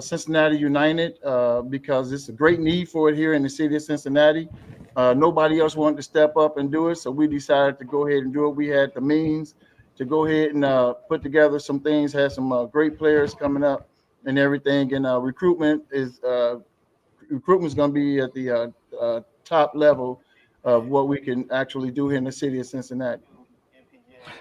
Cincinnati United, because it's a great need for it here in the city of Cincinnati. Nobody else wanted to step up and do it, so we decided to go ahead and do it. We had the means to go ahead and put together some things, had some great players coming up and everything. And recruitment is going to be at the top level of what we can actually do here in the city of Cincinnati.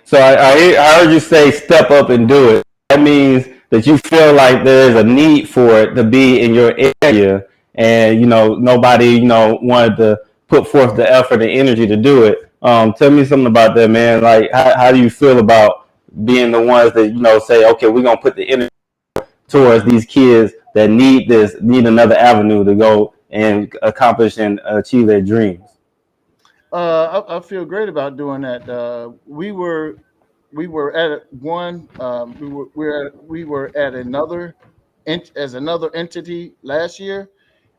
So I heard you say step up and do it. That means that you feel like there's a need for it to be in your area, and nobody wanted to put forth the effort and energy to do it. Tell me something about that, man. Like how do you feel about being the ones that say, okay, we're gonna put the energy towards these kids that need another avenue to go and accomplish and achieve their dreams? I feel great about doing that. We were at one. We were at another as another entity last year,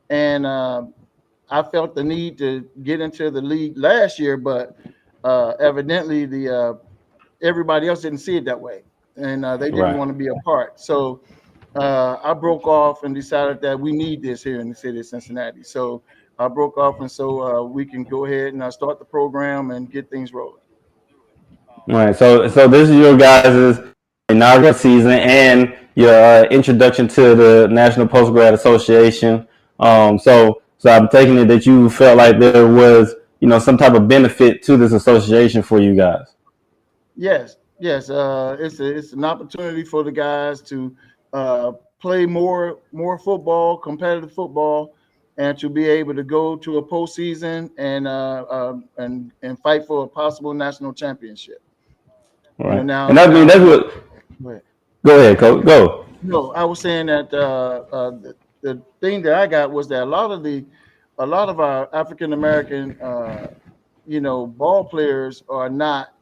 and I felt the need to get into the league last year, but evidently everybody else didn't see it that way, and they didn't want to be a part. So I broke off and decided that we need this here in the city of Cincinnati. So I broke off, and so we can go ahead and start the program and get things rolling. All right. So this is your guys' inaugural season and your introduction to the National Post Grad Association. So I'm taking it that you felt like there was some type of benefit to this association for you guys. Yes. It's an opportunity for the guys to play more football, competitive football, and to be able to go to a postseason and fight for a possible national championship. Right. And that's what. Go ahead, Coach. Go. No, I was saying that the thing that I got was that a lot of our African American ball players are not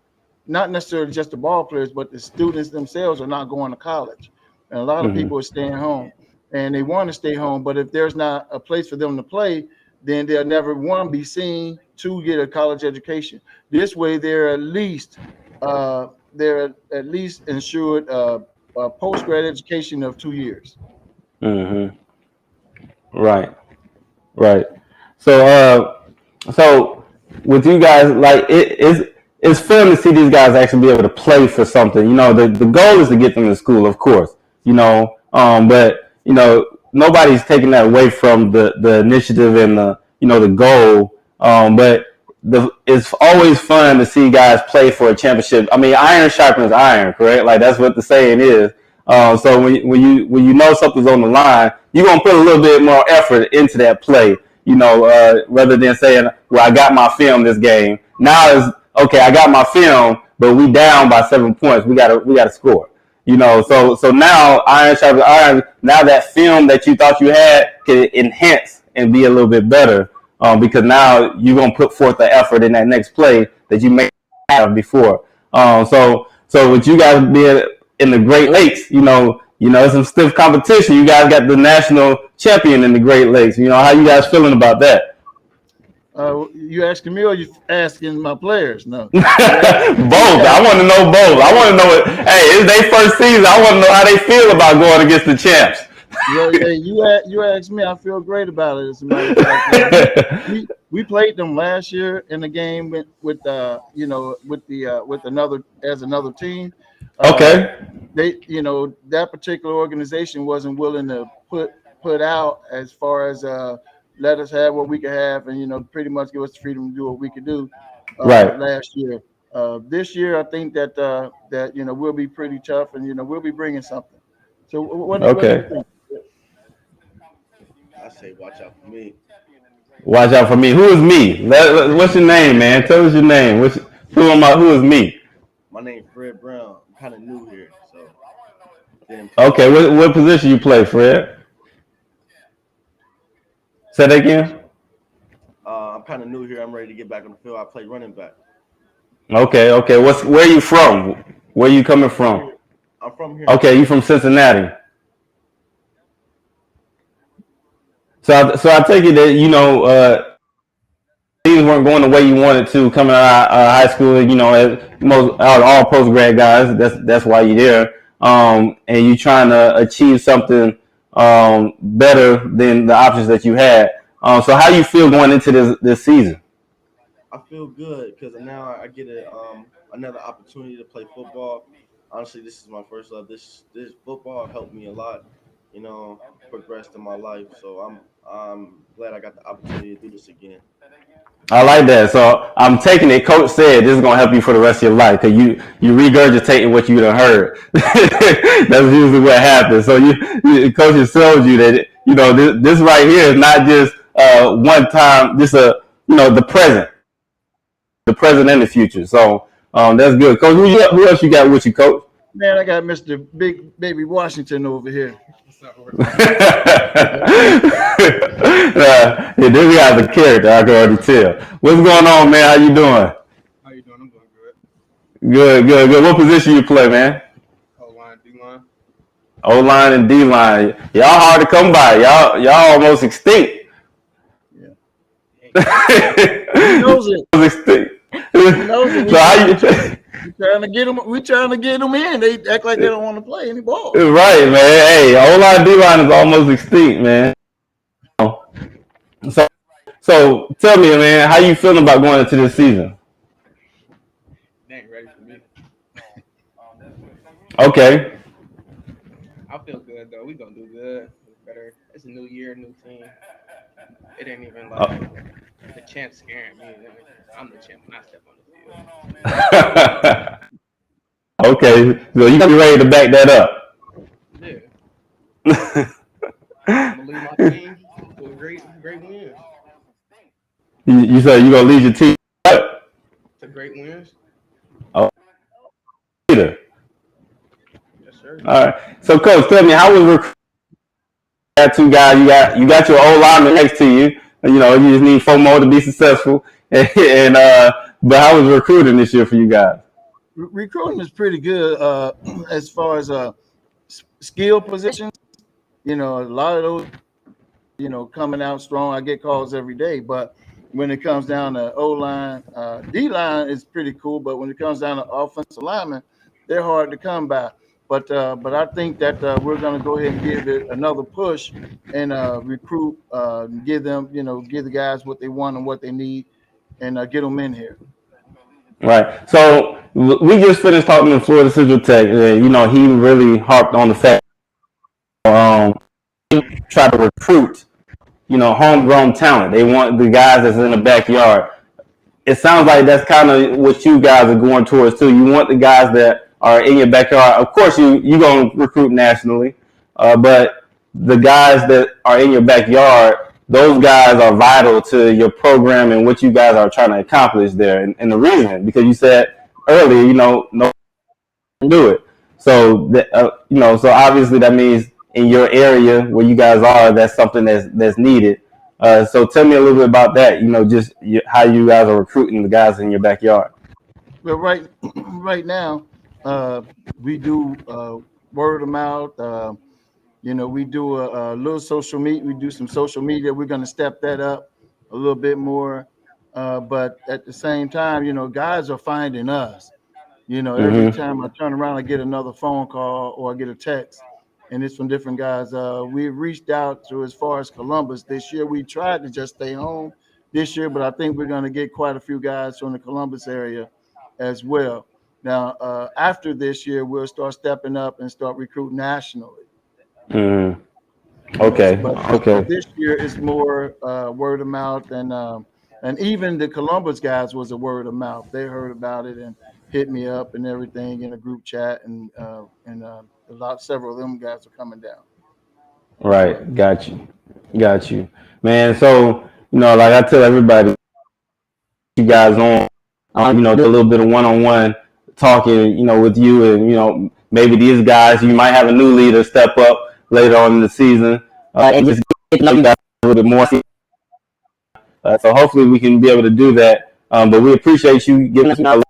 necessarily just the ball players, but the students themselves are not going to college, and a lot of people are staying home, and they want to stay home. But if there's not a place for them to play, then they'll never be seen to get a college education. This way, they're at least ensured a post-grad education of 2 years. Mm-hmm. Right. So with you guys, like it's fun to see these guys actually be able to play for something. The goal is to get them to school, of course. But nobody's taking that away from the initiative and the goal. But it's always fun to see guys play for a championship. I mean, iron sharpens iron, correct? Like that's what the saying is. So when you know something's on the line, you're gonna put a little bit more effort into that play. Rather than saying, "Well, I got my film this game." Now it's okay. I got my film, but we down by 7 points. We gotta score. So now iron sharpens iron. Now that film that you thought you had can enhance and be a little bit better. Because now you're gonna put forth the effort in that next play that you may have before. So with you guys being in the Great Lakes, it's some stiff competition. You guys got the national champion in the Great Lakes. How you guys feeling about that? You asking me or you asking my players? No. Both. I want to know both. I want to know hey, it's their first season. I want to know how they feel about going against the champs. Hey, you asked me. I feel great about it. As a matter of fact, we played them last year in the game with another team. Okay. They that particular organization wasn't willing to put out as far as let us have what we could have and pretty much give us the freedom to do what we could do last year. This year, I think that we'll be pretty tough and we'll be bringing something. So what do you think? I say watch out for me. Watch out for me. Who is me? What's your name, man? Tell us your name. Who am I? Who is me? My name's Fred Brown. I'm kind of new here, so didn't play. Okay, what position you play, Fred? Say that again. I'm kind of new here. I'm ready to get back on the field. I play running back. Okay. Where you from? Where you coming from? I'm from here. Okay, you from Cincinnati. So I take it that things weren't going the way you wanted to coming out of high school. As most out of all post grad guys, that's why you're there. And you trying to achieve something better than the options that you had. So how you feel going into this season? I feel good because now I get another opportunity to play football. Honestly, this is my first love. This football helped me a lot, progressed in my life. So I'm glad I got the opportunity to do this again. I like that. So I'm taking it. Coach said this is gonna help you for the rest of your life because you regurgitating what you done heard. That's usually what happens. So coach has told you that this right here is not just one time. This the present and the future. So that's good, Coach. Who else you got with you, Coach? Man, I got Mr. Big Baby Washington over here. This guy's a character. I can already tell. What's going on, man? How you doing? How you doing? I'm doing good. Good. What position you play, man? O-line, D-line. O-line and D-line. Y'all hard to come by. Y'all almost extinct. Yeah. He knows it. Extinct. He knows it. So how you? We trying to get them in. They act like they don't want to play any ball. Right, man. Hey, O-line, D-line is almost extinct, man. So tell me, man, how you feeling about going into this season? They ain't ready for me. Okay. I feel good though. We gonna do good. It's better. It's a new year, new team. It ain't even like the champ scaring me. I'm the champ when I step on the field. Okay, so you be ready to back that up. Yeah. I'm gonna lead my team to a great wins. You say you gonna lead your team up? To great wins. Oh, leader. Yes, sir. All right. So, Coach, tell me how was recruiting? You got two guys. You got your old lineman next to you. You just need 4 more to be successful. But how was recruiting this year for you guys? Recruiting is pretty good as far as skill positions. A lot of those, coming out strong. I get calls every day, but when it comes down to O-line, D-line is pretty cool. But when it comes down to offensive linemen, they're hard to come by. But I think that we're going to go ahead and give it another push and recruit, give them, give the guys what they want and what they need, and get them in here. Right. So we just finished talking to Florida Central Tech. He really harped on the fact try to recruit, homegrown talent. They want the guys that's in the backyard. It sounds like that's kind of what you guys are going towards too. You want the guys that are in your backyard. Of course, you're going to recruit nationally, but the guys that are in your backyard, those guys are vital to your program and what you guys are trying to accomplish there. And the reason, because you said earlier, no do it. So so obviously that means in your area where you guys are, that's something that's needed. So tell me a little bit about that. Just how you guys are recruiting the guys in your backyard. Well, right now, we do word of mouth. We do a little social media. We do some social media. We're going to step that up a little bit more. But at the same time, guys are finding us. Every time I turn around, I get another phone call or I get a text, and it's from different guys. We've reached out to as far as Columbus this year. We tried to just stay home this year, but I think we're going to get quite a few guys from the Columbus area as well. Now, after this year, we'll start stepping up and start recruiting nationally. Okay. But this year it's more word of mouth, and even the Columbus guys was a word of mouth. They heard about it and hit me up and everything in a group chat, and several of them guys are coming down. Right, got you. Got you, man. So like I tell everybody, you guys on, do a little bit of one-on-one talking, with you, and maybe these guys, you might have a new leader step up later on in the season, and just get to know you guys a little bit more. So hopefully we can be able to do that. But we appreciate you giving us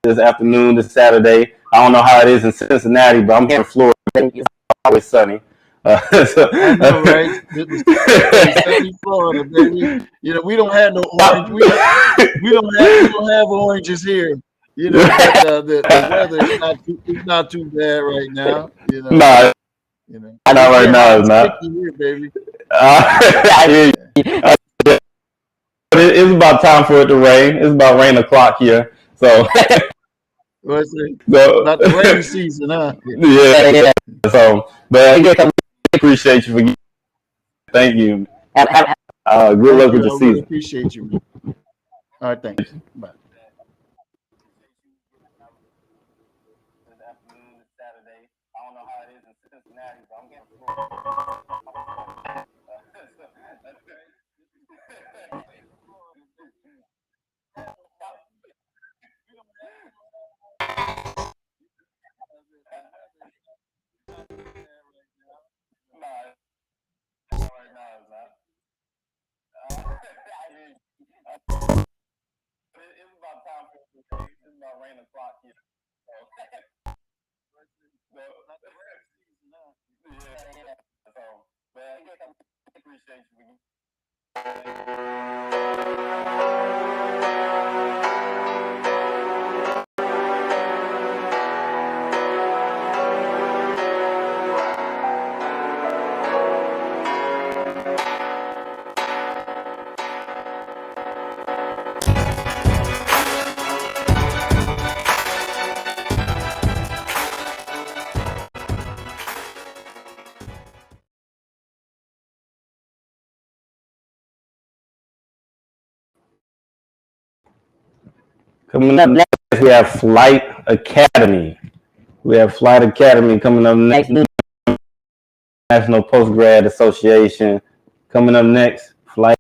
this afternoon, this Saturday. I don't know how it is in Cincinnati, but I'm here in Florida. It's always sunny. I know, right? It's sunny Florida, baby. We don't have no orange. We don't have oranges here. But the weather is not too bad right now. Nah, I know It right get now hot it's and not. sticky here, baby. I hear you. It's about time for it to rain. It's about rain o'clock here. So, What's it? so About the rainy season, huh? yeah. So, but again, I appreciate you for. Thank you. Good Thank luck with you. your I really season. appreciate you, man. All right, thanks. Bye. This afternoon, this Saturday. I don't know how it is in Cincinnati, but I'm here in Florida. Right now it's not. I hear you. It's about time for it to rain. It's about rain o'clock here. So, yeah. So, but I guess I appreciate Coming up next, we have Flight Academy. We have Flight Academy coming up next. National Post Grad Association coming up next. Flight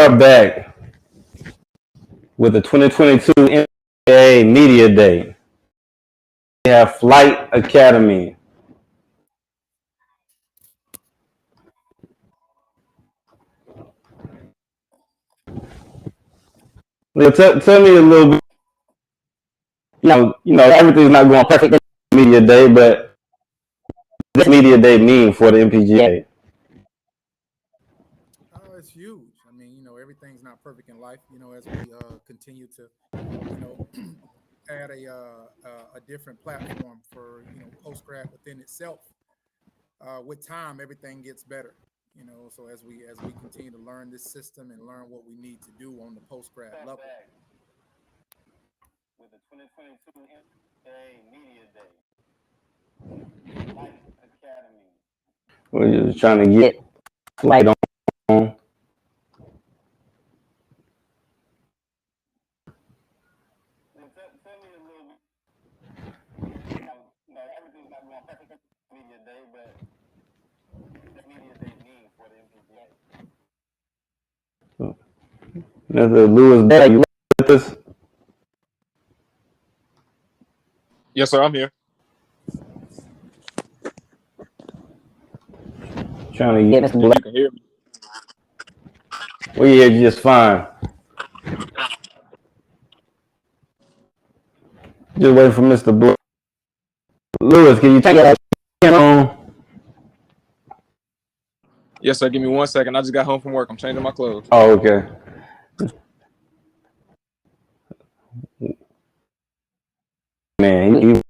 are back with the 2022 Npgaa Media Day. We have Flight Academy. Tell me a little bit. Everything's not going perfect in Media Day, but what does Media Day mean for the Npgaa? It's huge. I mean, everything's not perfect in life. As we continue to, add a different platform for post grad within itself. With time, everything gets better. So as we continue to learn this system and learn what we need to do on the post grad level. With the 2022 Npgaa Media Day, Flight Academy. We're just trying to get Flight on. Everything's not going perfect in Media Day, but what Media Day mean for the Npgaa? Mr. Lewis Beck, you with us? Yes, sir. I'm here. Trying to get Mr. Black. You can hear me. We hear you just fine. Just waiting for Mr. Black. Lewis, can you take that on? Yes, sir. Give me 1 second. I just got home from work. I'm changing my clothes. Oh, okay. Man,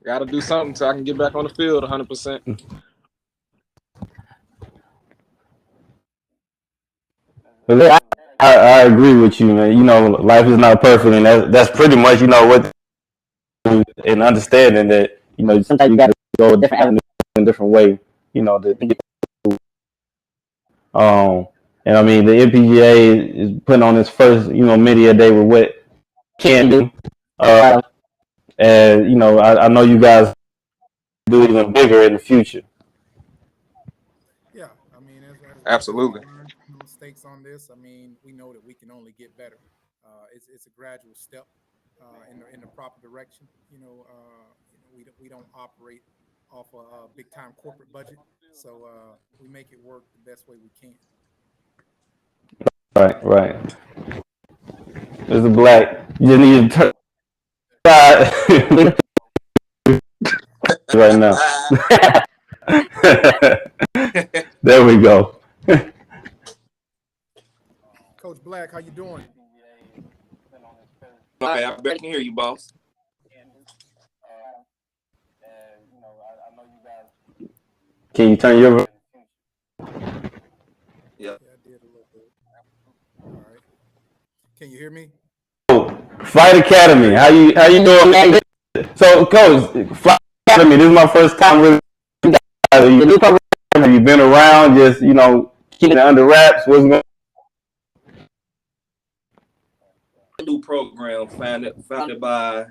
Got to do something so I can get back on the field 100%. I agree with you, man. Life is not perfect, and that's pretty much, what, and understanding that, sometimes you got to go a different avenue in a different way, to get and I mean, the Npgaa is putting on its first, media day with what can do. And, I know you guys do even bigger in the future. Yeah, I mean, as Absolutely. we learn from mistakes on this, I mean, we know that we can only get better. It's a gradual step in the proper direction. We don't operate off a big time corporate budget, so we make it work the best way we can. Right. Mr. Black, you just need to turn right now. There we go. Coach Black, how you doing? Okay, I bet I can hear you, boss. Can you turn your? Yeah. I did a little bit. All right. Can you hear me? Flight Academy, how you doing, man? So, Coach, Flight Academy, this is my first time with you guys. Your new program, have you been around, just, keeping it under wraps? What's going on? New program founded by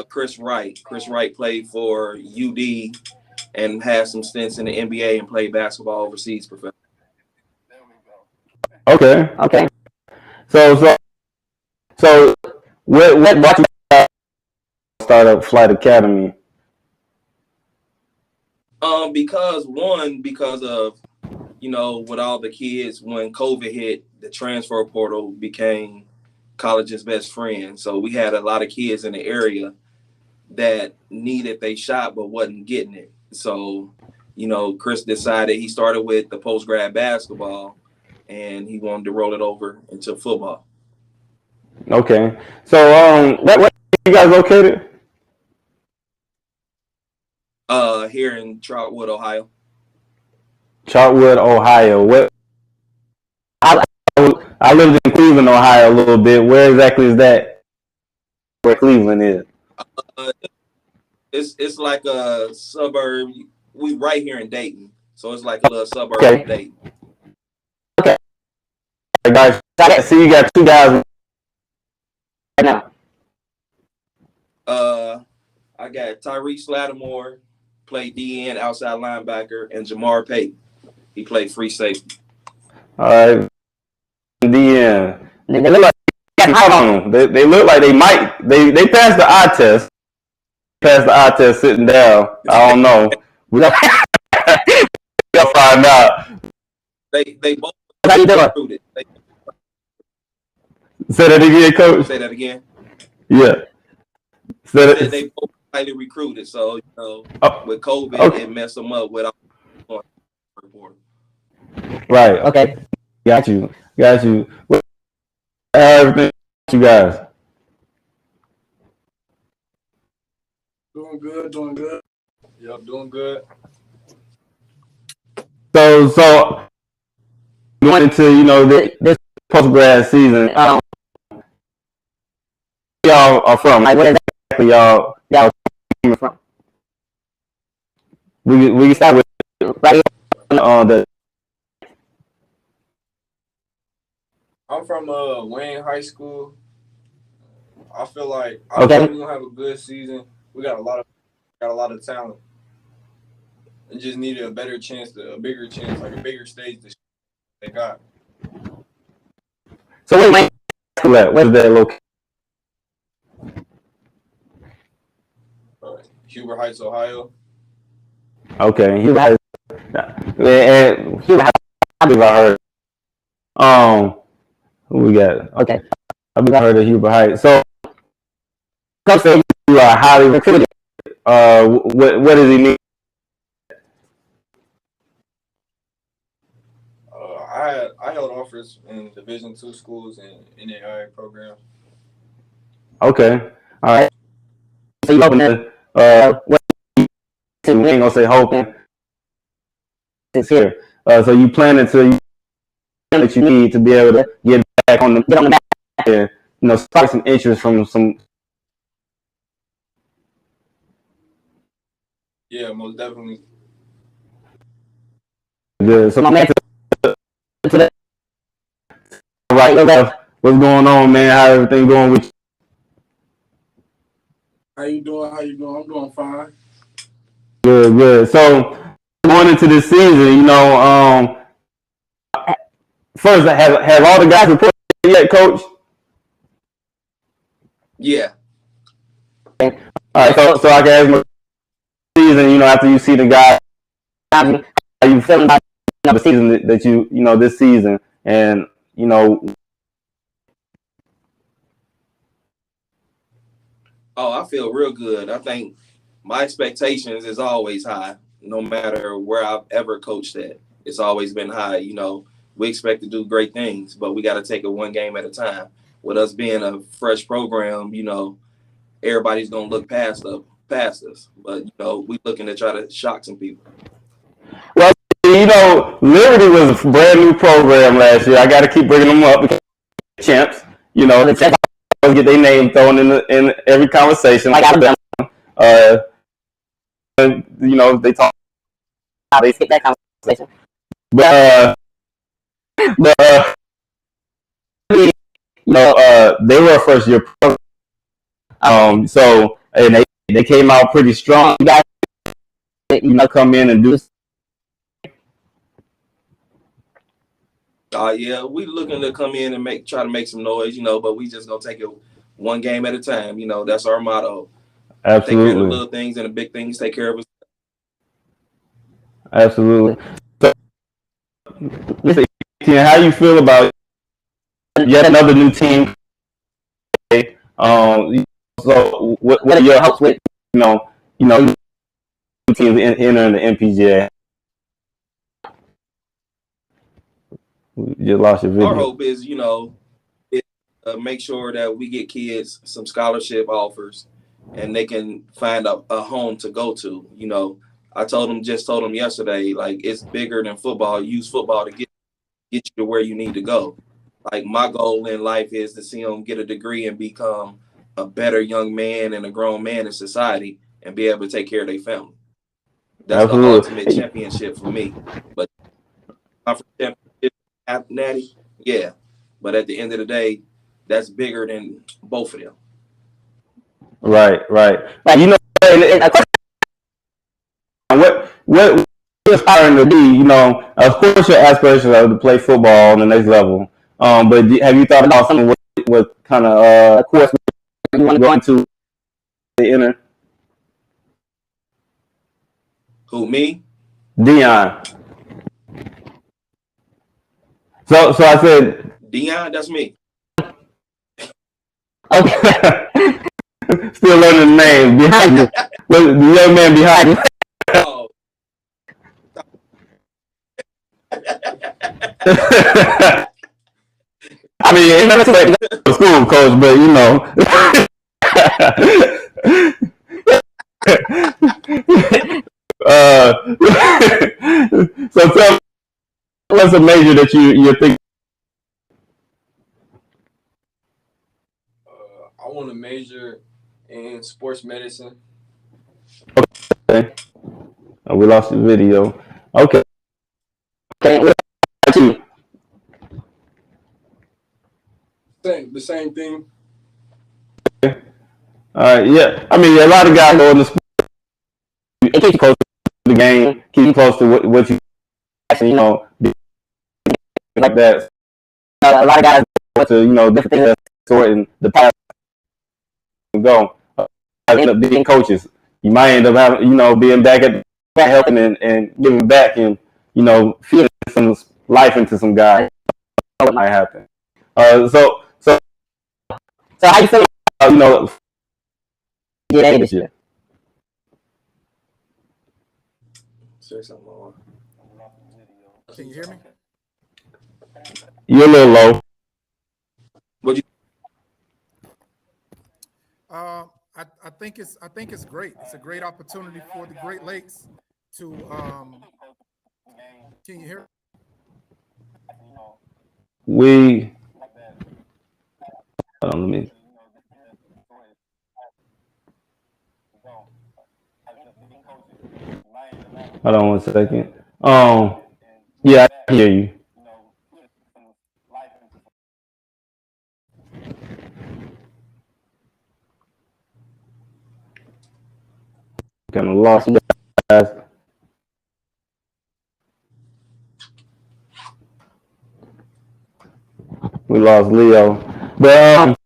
Chris Wright. Chris Wright played for UD and had some stints in the NBA and played basketball overseas professionally. Okay. So what brought you to start up Flight Academy? Because of, with all the kids, when COVID hit, the transfer portal became college's best friend. So we had a lot of kids in the area that needed their shot but wasn't getting it. So, Chris decided, he started with the post grad basketball and he wanted to roll it over into football. Okay. So where are you guys located? Here in Trotwood, Ohio. Trotwood, Ohio. I lived in Cleveland, Ohio a little bit. Where exactly is that? Where Cleveland is? It's like a suburb. We right here in Dayton, so it's like a little suburb of Dayton. Okay. Guys, I see you got two guys right now. I got Tyreek Lattimore, played DN, outside linebacker, and Jamar Payton. He played free safety. All right. DN. They look like they look like they might. They passed the eye test. Passed the eye test sitting down. I don't know. We'll find out. They both How you doing? recruited. Say that again, coach. Say that again. Yeah. They both highly recruited. So with COVID, it messed them up without report. Right. Okay. Got you. Everything. You guys. Doing good. Yep, doing good. So going into this post grad season, y'all are from? Like, where exactly y'all coming from? We can start with right on the. I'm from Wayne High School. I feel like Okay. we're gonna have a good season. We got a lot of talent. And just needed a bigger chance, like a bigger stage to they got. So where's Wayne High School at? Where's that location? Huber Heights, Ohio. Okay, Huber Heights. And Huber Heights, I believe I heard. Who we got? Okay, I believe I heard of Huber Heights. So, Coach said you are highly recruited. What does he mean? I held offers in Division II schools and NAIA programs. Okay, all right. So you hoping to we ain't gonna say hoping. It's here. So you planning to that you need to be able to get on the back and spark some interest from some. Yeah, most definitely. Good. So my man, right? What's going on, man? How everything going with you? How you doing? I'm doing fine. Good. So going into this season, first have all the guys reported yet, Coach? Yeah. All right. So I can ask my season. After you see the guys, how you feeling about the season that you this season and Oh, I feel real good. I think my expectations is always high, no matter where I've ever coached at. It's always been high. We expect to do great things, but we got to take it one game at a time. With us being a fresh program, everybody's gonna look past us. But we looking to try to shock some people. Well, Liberty was a brand new program last year. I got to keep bringing them up because they're champs. The champs always get their name thrown in every conversation. Like Alabama, they talk how they skip that conversation. But they were a first year program. So and they came out pretty strong. You guys, come in and do. Yeah, we looking to come in and try to make some noise, but we just gonna take it one game at a time. That's our motto. Absolutely. Take care of the little things and the big things. Take care of us. Absolutely. So, listen, how you feel about yet another new team? So what are your hopes with teams entering the NPGA? You lost your video. Our hope is, make sure that we get kids some scholarship offers and they can find a home to go to. I told them yesterday, like, it's bigger than football. Use football to get you to where you need to go. Like, my goal in life is to see them get a degree and become a better young man and a grown man in society and be able to take care of their family. That's the ultimate championship for me. But conference championship, Natty, yeah. But at the end of the day, that's bigger than both of them. Right. Like, what aspiring to be? You know, of course, your aspirations are to play football on the next level. But have you thought about something? What kind of course you want to go into? The inner. Who, me? Dion. So I said. Dion, that's me. Okay. Still learning the name behind you. The young man behind you. Oh. I mean, it's not too late to go to school, coach, but you know. So tell me, what's a major that you're thinking? I want to major in sports medicine. Okay. Oh, we lost the video. Okay. The same thing. All right. Yeah. I mean, a lot of guys go in the sport. It keeps you close to the game. Keep you close to what you actually, you know, like that. A lot of guys go to, different things sort in the past. Go. End up being coaches. You might end up having, being back at helping and giving back and, feeding some life into some guys. What might happen. So how you feel about, this year? Say something more. Can you hear me? You're a little low. I think it's great. It's a great opportunity for the Great Lakes to. Can you hear? Let me. Hold on 1 second. Yeah, I hear you. Kind of lost you guys. We lost Leo, but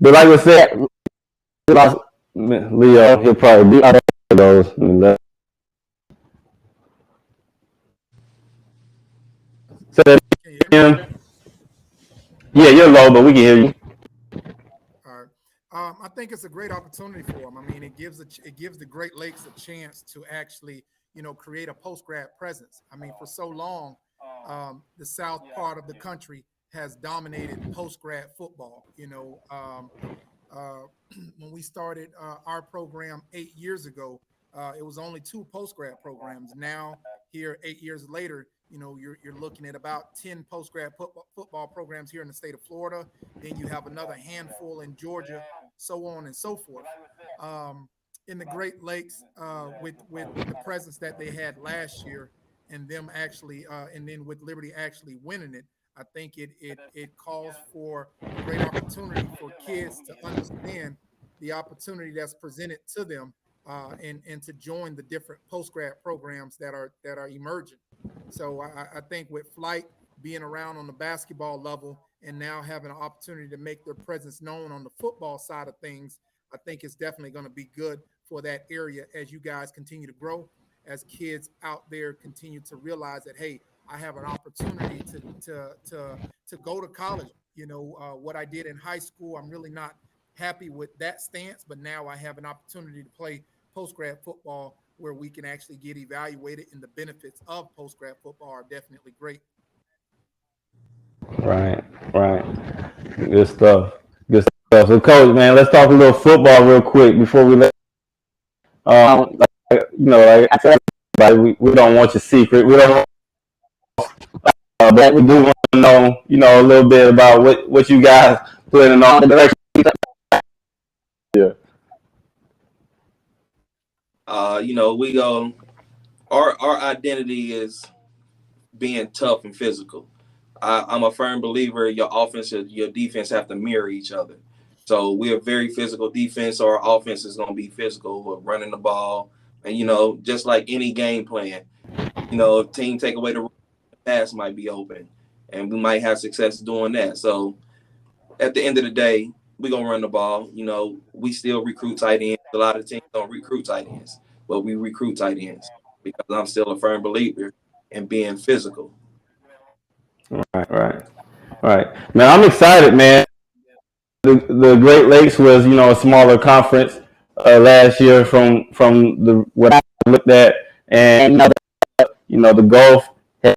like I said, we lost Leo. He'll probably be out of those. So yeah, you're low, but we can hear you. I think it's a great opportunity for them. I mean, it gives the Great Lakes a chance to actually, create a post-grad presence. I mean, for so long, the south part of the country has dominated post-grad football. When we started our program 8 years ago, it was only 2 post-grad programs. Now, here 8 years later, you're looking at about 10 post-grad football programs here in the state of Florida. Then you have another handful in Georgia, so on and so forth. In the Great Lakes, with the presence that they had last year, and them actually, and then with Liberty actually winning it, I think it calls for a great opportunity for kids to understand the opportunity that's presented to them, and to join the different post-grad programs that are emerging. So I think with Flight being around on the basketball level and now having an opportunity to make their presence known on the football side of things, I think it's definitely going to be good for that area as you guys continue to grow, as kids out there continue to realize that, hey, I have an opportunity to go to college. What I did in high school, I'm really not happy with that stance, but now I have an opportunity to play post-grad football where we can actually get evaluated, and the benefits of post-grad football are definitely great. Right. Good stuff. So, Coach, man, let's talk a little football real quick before we let. Like I said, everybody, we don't want your secret. We don't. But we do want to know, a little bit about what you guys planning on the direction. Yeah. We go. Our identity is being tough and physical. I'm a firm believer your offense and your defense have to mirror each other. So we're a very physical defense. So our offense is going to be physical. We're running the ball. And, just like any game plan, You know, if team take away the pass might be open, and we might have success doing that. So at the end of the day, we're gonna run the ball. You know, we still recruit tight ends. A lot of teams don't recruit tight ends, but we recruit tight ends because I'm still a firm believer in being physical. Right. Man, I'm excited, man. The Great Lakes was, a smaller conference last year from the what I looked at, and the Gulf had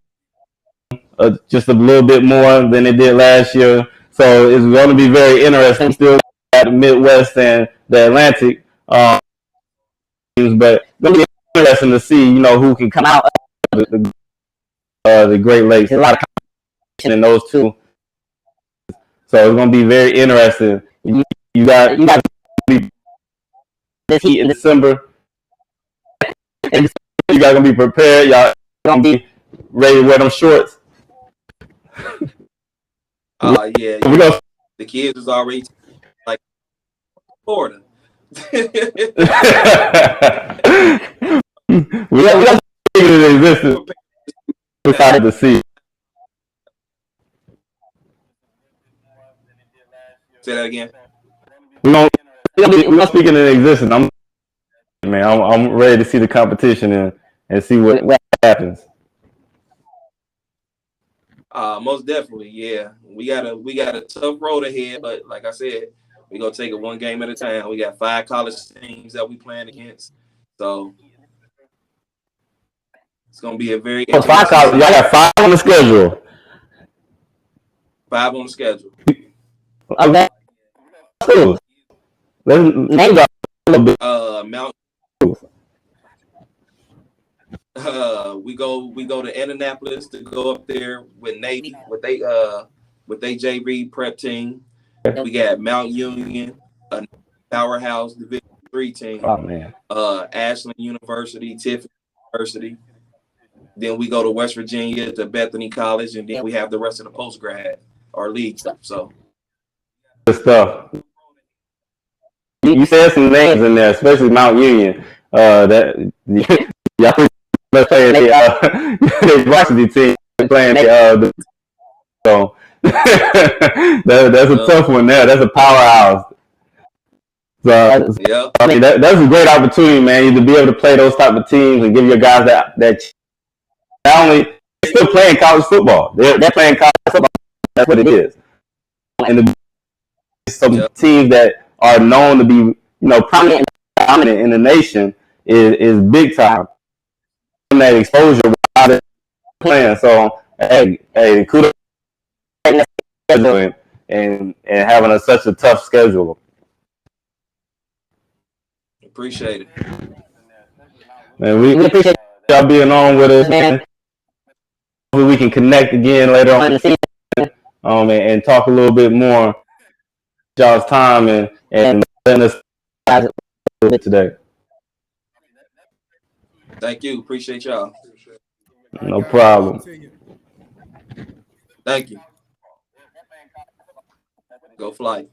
just a little bit more than it did last year. So it's going to be very interesting. Still at the Midwest and the Atlantic teams, but it's going to be interesting to see, who can come out of the Great Lakes. There's a lot of competition in those two. So it's going to be very interesting. You guys be this heat in December, and you guys gonna be prepared. Y'all gonna be ready to wear them shorts. Yeah, the kids is already like Florida. we got in existence. Excited to see. Say that again. We're gonna speak in existence. I'm ready to see the competition and see what happens. Most definitely, yeah. We got a tough road ahead, but like I said, we're gonna take it one game at a time. We got 5 college teams that we playing against, so it's gonna be a very interesting 5 college. Y'all got 5 on the schedule. 5 on the schedule. Okay. Let's name a little bit. Mount. We go to Indianapolis to go up there with Navy with they JV prep team. We got Mount Union, a powerhouse Division III team. Oh man. Ashland University, Tiffany University. Then we go to West Virginia to Bethany College, and then we have the rest of the post grad or league stuff. So good stuff. You said some names in there, especially Mount Union. That y'all playing their varsity team playing so that's a tough one there. That's a powerhouse. So yeah. I mean that's a great opportunity, man, to be able to play those type of teams and give your guys that not only they're still playing college football. They're playing college football. That's what it is. And some teams that are known to be, prominent and dominant in the nation is big time. That exposure while they're playing. So hey, kudos and having such a tough schedule. Appreciate it. Man, we appreciate y'all being on with us, man. Hopefully we can connect again later on in the season, and talk a little bit more y'all's time and letting us a little bit today. Thank you. Appreciate y'all. No problem. Thank you. Go Flight.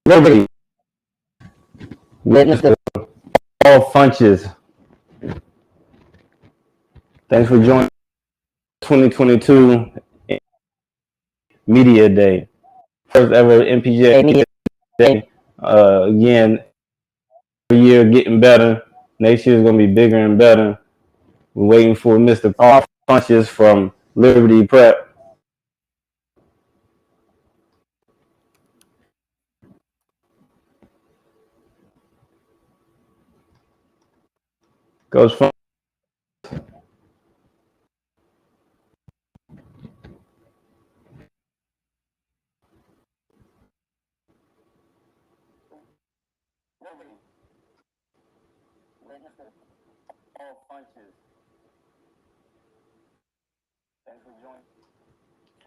Liberty, witness the all funches. Thanks for joining 2022 Media Day. First ever Npgaa Media Day. Again, every year getting better. Next year is going to be bigger and better. We're waiting for Mr. All Funches from Liberty Prep. Coach Fun.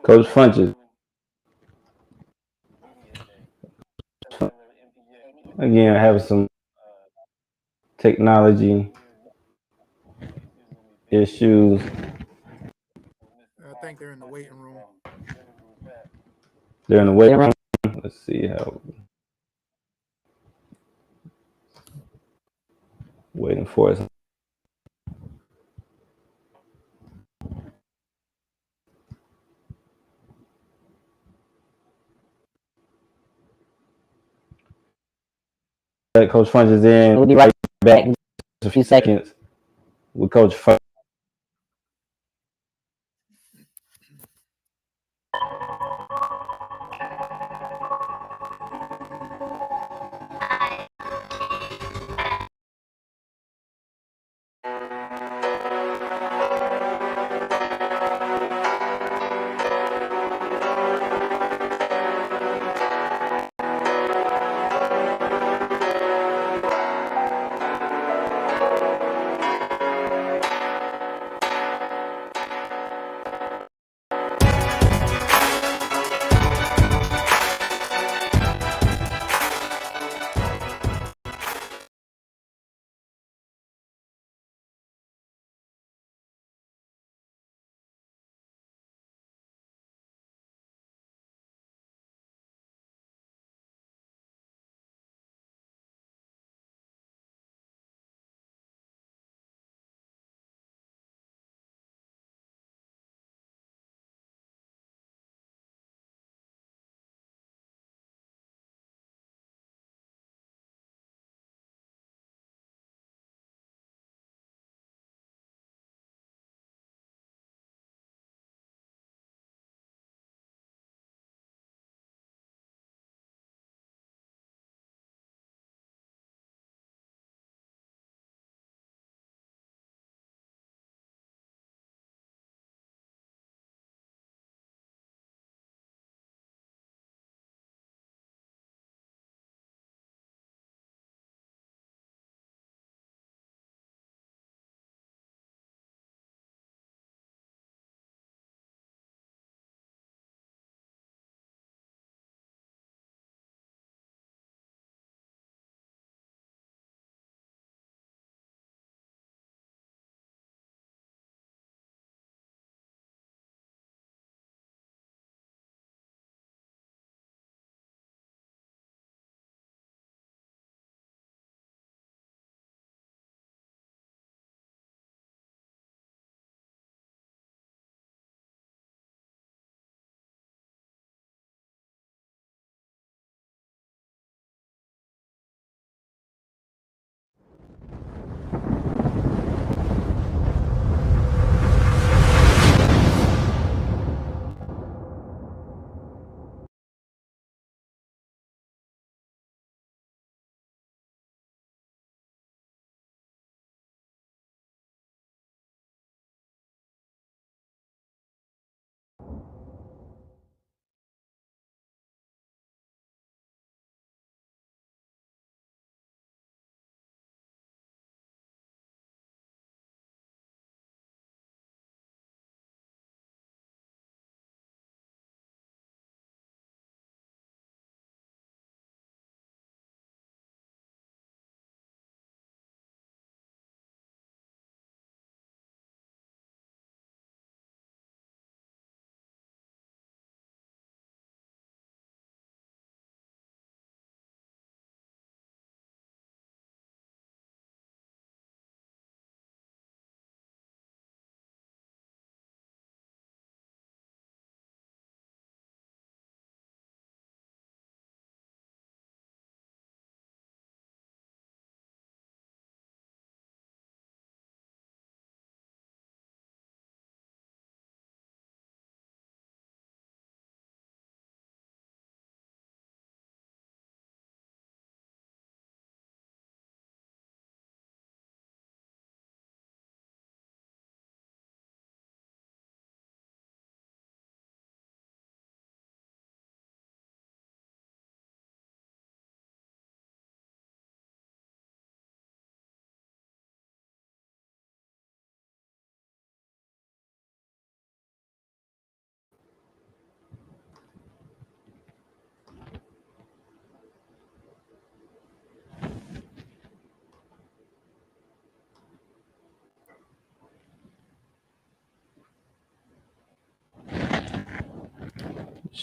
Coach Funches. Again, having some technology issues. I think they're in the waiting room. They're in the waiting room. Let's see how. Waiting for us. Coach Funches in. We'll be right back in a few seconds with Coach Funches.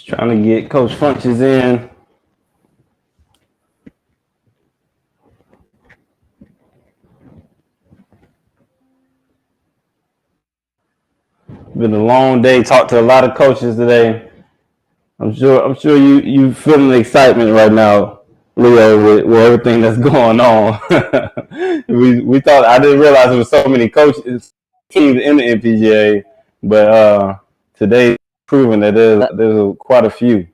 Just trying to get Coach Funches in. Been a long day. Talked to a lot of coaches today. I'm sure you feeling the excitement right now, Leo, with everything that's going on. we thought, I didn't realize there was so many coaches teams in the NPGA, but today proving that there's quite a few.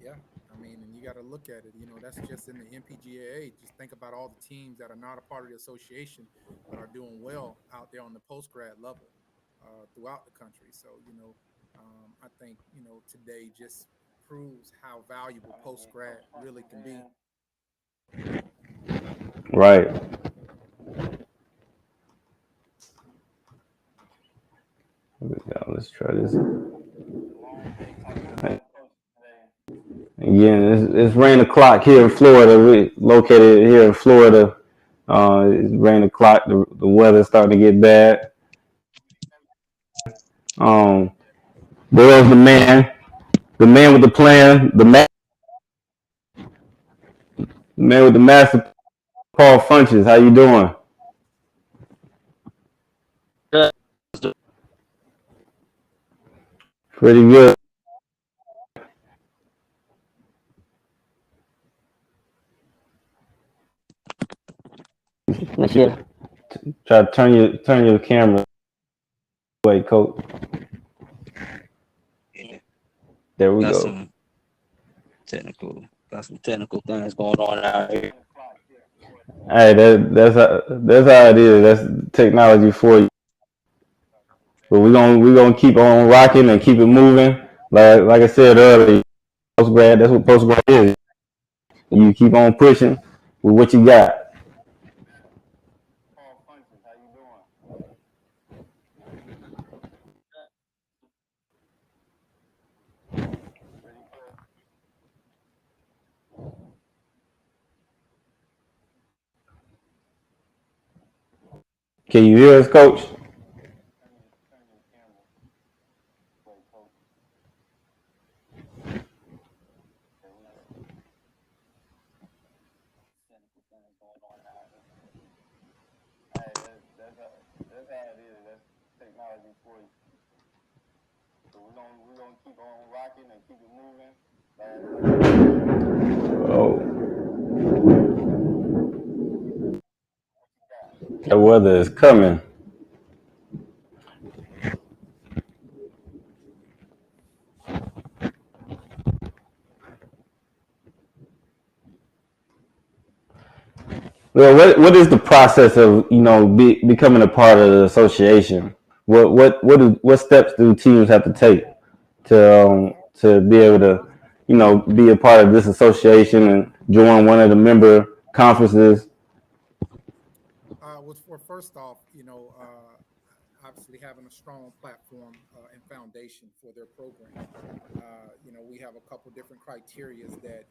Yeah, I mean, and you got to look at it. That's just in the NPGAA. Just think about all the teams that are not a part of the association but are doing well out there on the post grad level throughout the country. So, I think today just proves how valuable post grad really can be. Right. Let's try this. Again, it's rain o'clock here in Florida. We're located here in Florida. It's rain o'clock. The weather's starting to get bad. There's the man with the plan, the man with the master, Paul Funches. How you doing? Pretty good. Try to turn your camera away, Coach. There we go. Got some technical things going on out here. Hey, that's how it is. That's technology for you. But we're gonna keep on rocking and keep it moving. Like I said earlier, post grad. That's what post grad is. You keep on pushing with what you got. Can you hear us, Coach? Oh, the weather is coming. Well, what is the process of becoming a part of the association? What steps do teams have to take to be able to be a part of this association and join one of the member conferences? Well, first off, obviously having a strong platform and foundation for their program. We have a couple different criterias that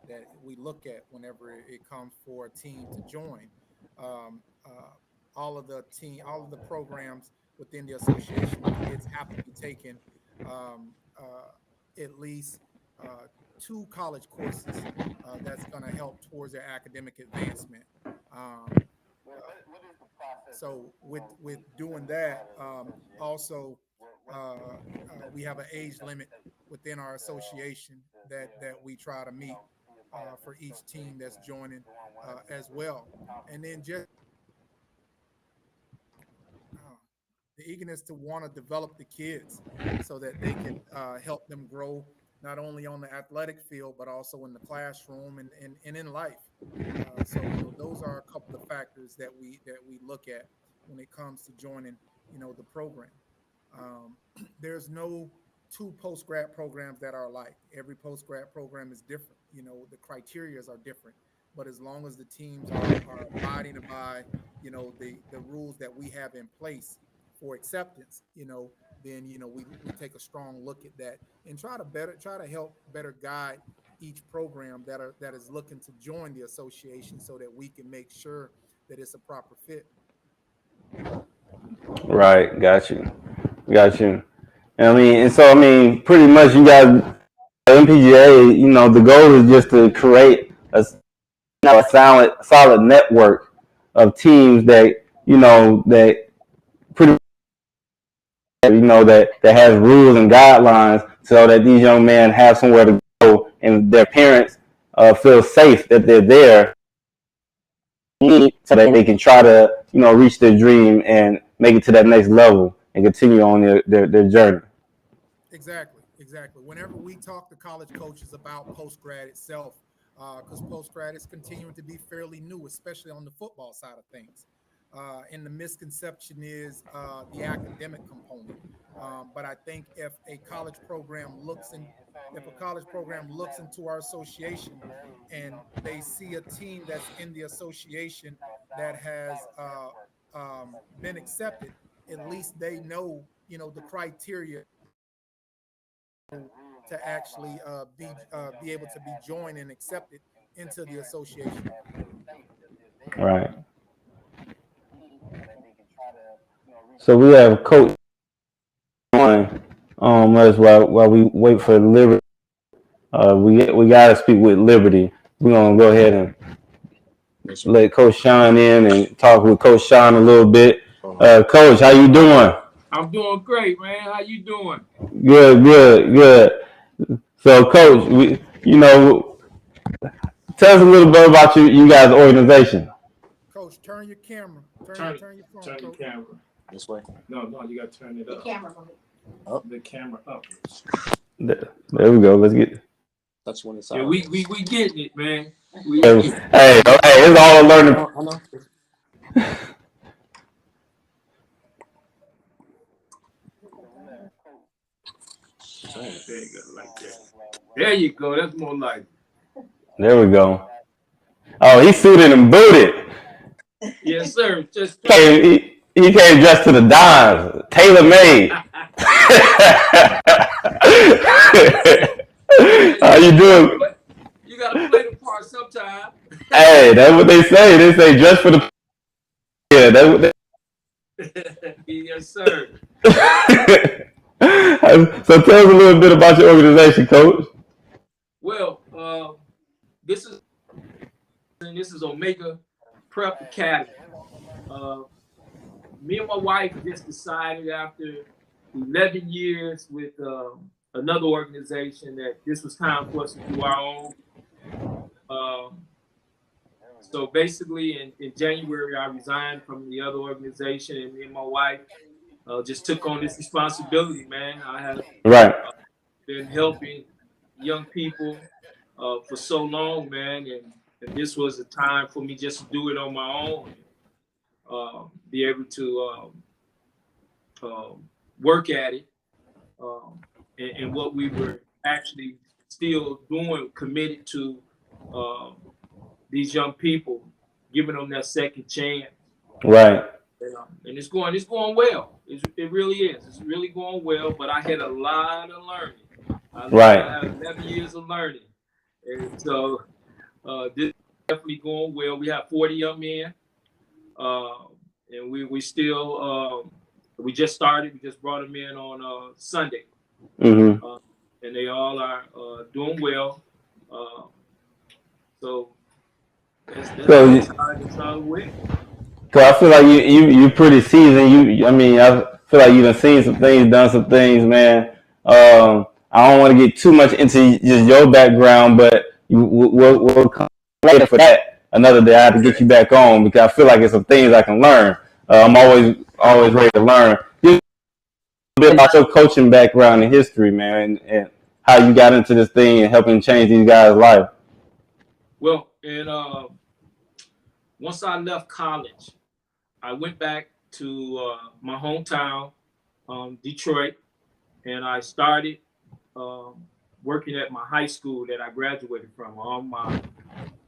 that we look at whenever it comes for a team to join. All of the programs within the association, kids have to be taking at least 2 college courses that's going to help towards their academic advancement. So with doing that, also we have an age limit within our association that we try to meet for each team that's joining as well, and then just the eagerness to want to develop the kids so that they can help them grow not only on the athletic field but also in the classroom and in life. So those are a couple of factors that we look at when it comes to joining the program. There's no 2 post-grad programs that are alike. Every post-grad program is different. The criterias are different, but as long as the teams are abiding by the rules that we have in place for acceptance, then we take a strong look at that and try to help better guide each program that is looking to join the association so that we can make sure that it's a proper fit. Right, got you. I mean, and so I mean, pretty much you guys, MPGA, you know, the goal is just to create a solid network of teams that that pretty that has rules and guidelines, so that these young men have somewhere to go and their parents feel safe that they're there, so that they can try to reach their dream and make it to that next level and continue on their journey. Exactly. Whenever we talk to college coaches about post grad itself, because post grad is continuing to be fairly new, especially on the football side of things. And the misconception is the academic component. But I think if a college program looks into our association and they see a team that's in the association that has been accepted, at least they know the criteria to actually be able to be joined and accepted into the association. Right. So we have Coach on as while we wait for Liberty. We gotta speak with Liberty. We're gonna go ahead and let Coach Sean in and talk with Coach Sean a little bit. Coach, how you doing? I'm doing great, man. How you doing? Good. So, Coach, tell us a little bit about you guys' organization. Coach, turn your camera. Turn your phone. Turn your camera. This way. No, you gotta turn it up. The camera up. The camera up. There we go. Let's get. That's when it's Yeah, out. we getting it, man. Hey, it's all a learning. I know. There you go, like that. There you go. That's more like. There we go. Oh, he's suited and booted. Yes, sir. Just he came dressed to the dimes, tailor made. How you doing? You gotta play the part sometime. Hey, that's what they say. They say dress for the. Yeah, that's what they. Yes, sir. So tell us a little bit about your organization, Coach. Well, this is Npgaa Prep Academy. Me and my wife just decided after 11 years with another organization that this was time for us to do our own. So basically, in January, I resigned from the other organization, and me and my wife just took on this responsibility, man. I have been helping young people for so long, man, and this was a time for me just to do it on my own, be able to work at it, and what we were actually still doing, committed to these young people, giving them that second chance. Right. And it's going well. It really is. It's really going well. But I had a lot of learning. I had 11 years of learning, and so this is definitely going well. We have 40 young men, and we still we just started. We just brought them in on Sunday, and they all are doing well. So that's how it went. Cause I feel like you pretty seasoned. I mean, I feel like you've seen some things, done some things, man. I don't want to get too much into just your background, but we'll come later for that. Another day I have to get you back on because I feel like it's some things I can learn. I'm always ready to learn. Just a bit about your coaching background and history, man, and how you got into this thing and helping change these guys' life. Well, and once I left college, I went back to my hometown, Detroit, and I started working at my high school that I graduated from.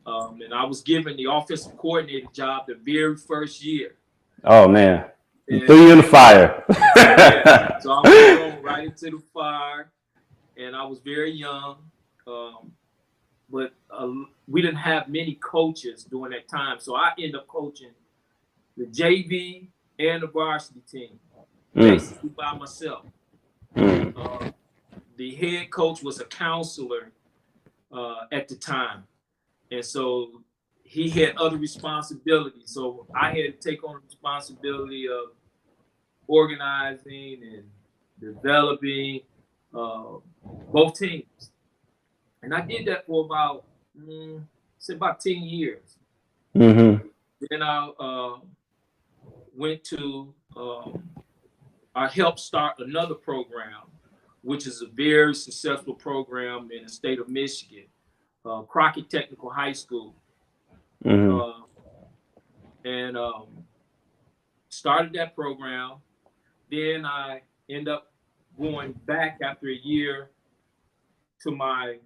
And I was given the offensive coordinator job the very first year. Oh man, threw you in the fire. Yeah, so I was thrown right into the fire, and I was very young. But we didn't have many coaches during that time, so I ended up coaching the JV and the varsity team, basically by myself. The head coach was a counselor at the time, and so he had other responsibilities. So I had to take on the responsibility of organizing and developing both teams, and I did that for about about 10 years. Then I went to I helped start another program, which is a very successful program in the state of Michigan, Crockett Technical High School, and started that program. Then I ended up going back after a year to my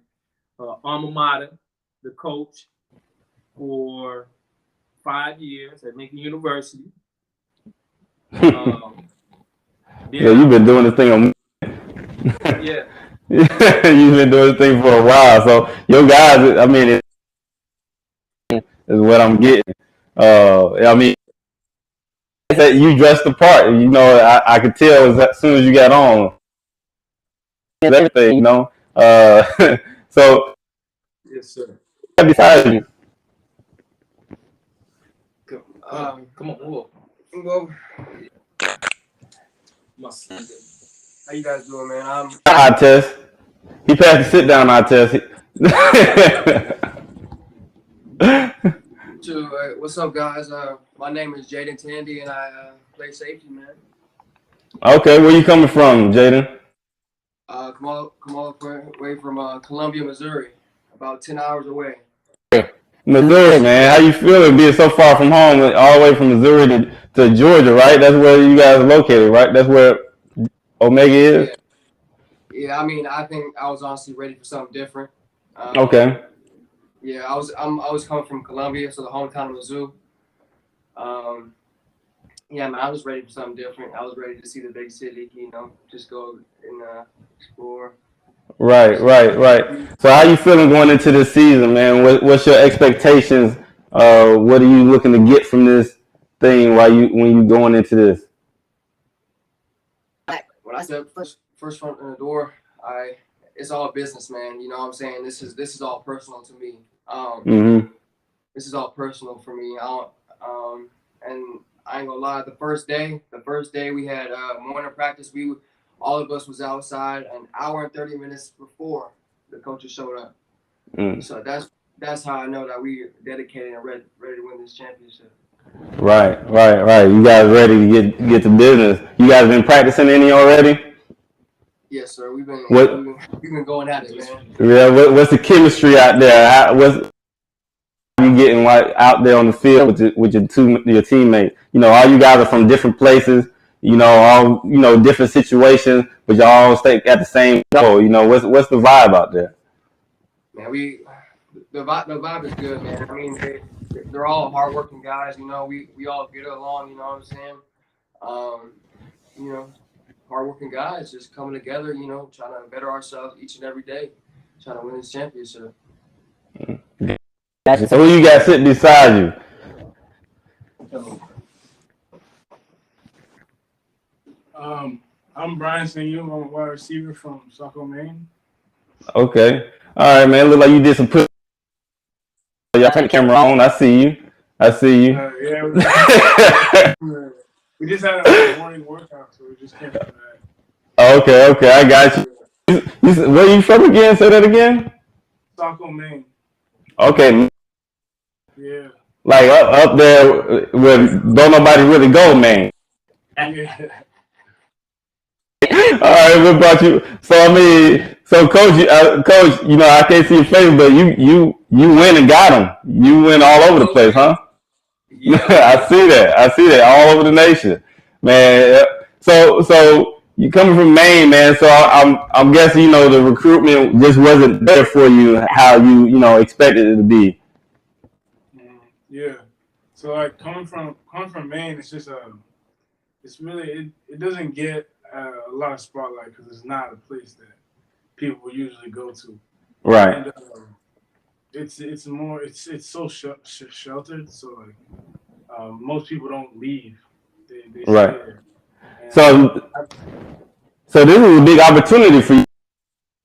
alma mater, the coach, for 5 years at Lincoln University. Yeah, you've been doing this thing on. Yeah. You've been doing this thing for a while, so your guys, I mean, is what I'm getting. I mean, that you dressed the part. You know, I could tell as soon as you got on. Everything, you know. So. Yes, sir. Beside you. Come on, move over. How you guys doing, man? Eye test. He passed the sit down eye test. What's up, guys? My name is Jaden Tandy, and I play safety, man. Okay, where you coming from, Jaden? Come all the way from Columbia, Missouri, about 10 hours away. Missouri, man. How you feeling being so far from home, all the way from Missouri to Georgia, right? That's where you guys are located, right? That's where Omega is? Yeah, I mean, I think I was honestly ready for something different. Okay. Yeah, I was coming from Columbia, so the hometown of Mizzou. Yeah, man, I was ready for something different. I was ready to see the big city, you know, just go and explore. Right. So how you feeling going into this season, man? What's your expectations? What are you looking to get from this thing when you going into this? When I stepped first front in the door, it's all business, man. You know what I'm saying? This is all personal to me. This is all personal for me. And I ain't gonna lie. The first day we had morning practice. All of us was outside an hour and 30 minutes before the coaches showed up. So that's how I know that we dedicated and ready to win this championship. Right. You guys ready to get to business? You guys been practicing any already? Yes, sir. We've been going at it, man. Yeah. What's the chemistry out there? What's you getting out there on the field with your teammates? You know, all you guys are from different places. You know, all different situations, but y'all all stay at the same goal. You know, what's the vibe out there? Man, the vibe is good, man. I mean, they're all hardworking guys. You know, we all get along. You know what I'm saying? You know, hardworking guys just coming together. You know, trying to better ourselves each and every day, trying to win this championship. So who you got sitting beside you? I'm Brian St. I'm a wide receiver from Saco, Maine. Okay. All right, man. Look like you did some push. Y'all turn the camera on. I see you. Yeah, we just had a morning workout, so we just came from that. Okay. I got you. Where are you from again? Say that again. Saco, Maine. Okay. Yeah. Like up there where don't nobody really go, man. Yeah. All right, what about you? So I mean, coach, you know I can't see your face, but you went and got them. You went all over the place, huh? Yeah. I see that all over the nation, man. So you coming from Maine, man. So I'm guessing the recruitment just wasn't there for you how you expected it to be. Yeah. So like coming from Maine, it's just it's really it doesn't get a lot of spotlight because it's not a place that people usually go to. Right. And it's more it's so sheltered. So like most people don't leave. They right. Stay there. So this is a big opportunity for you.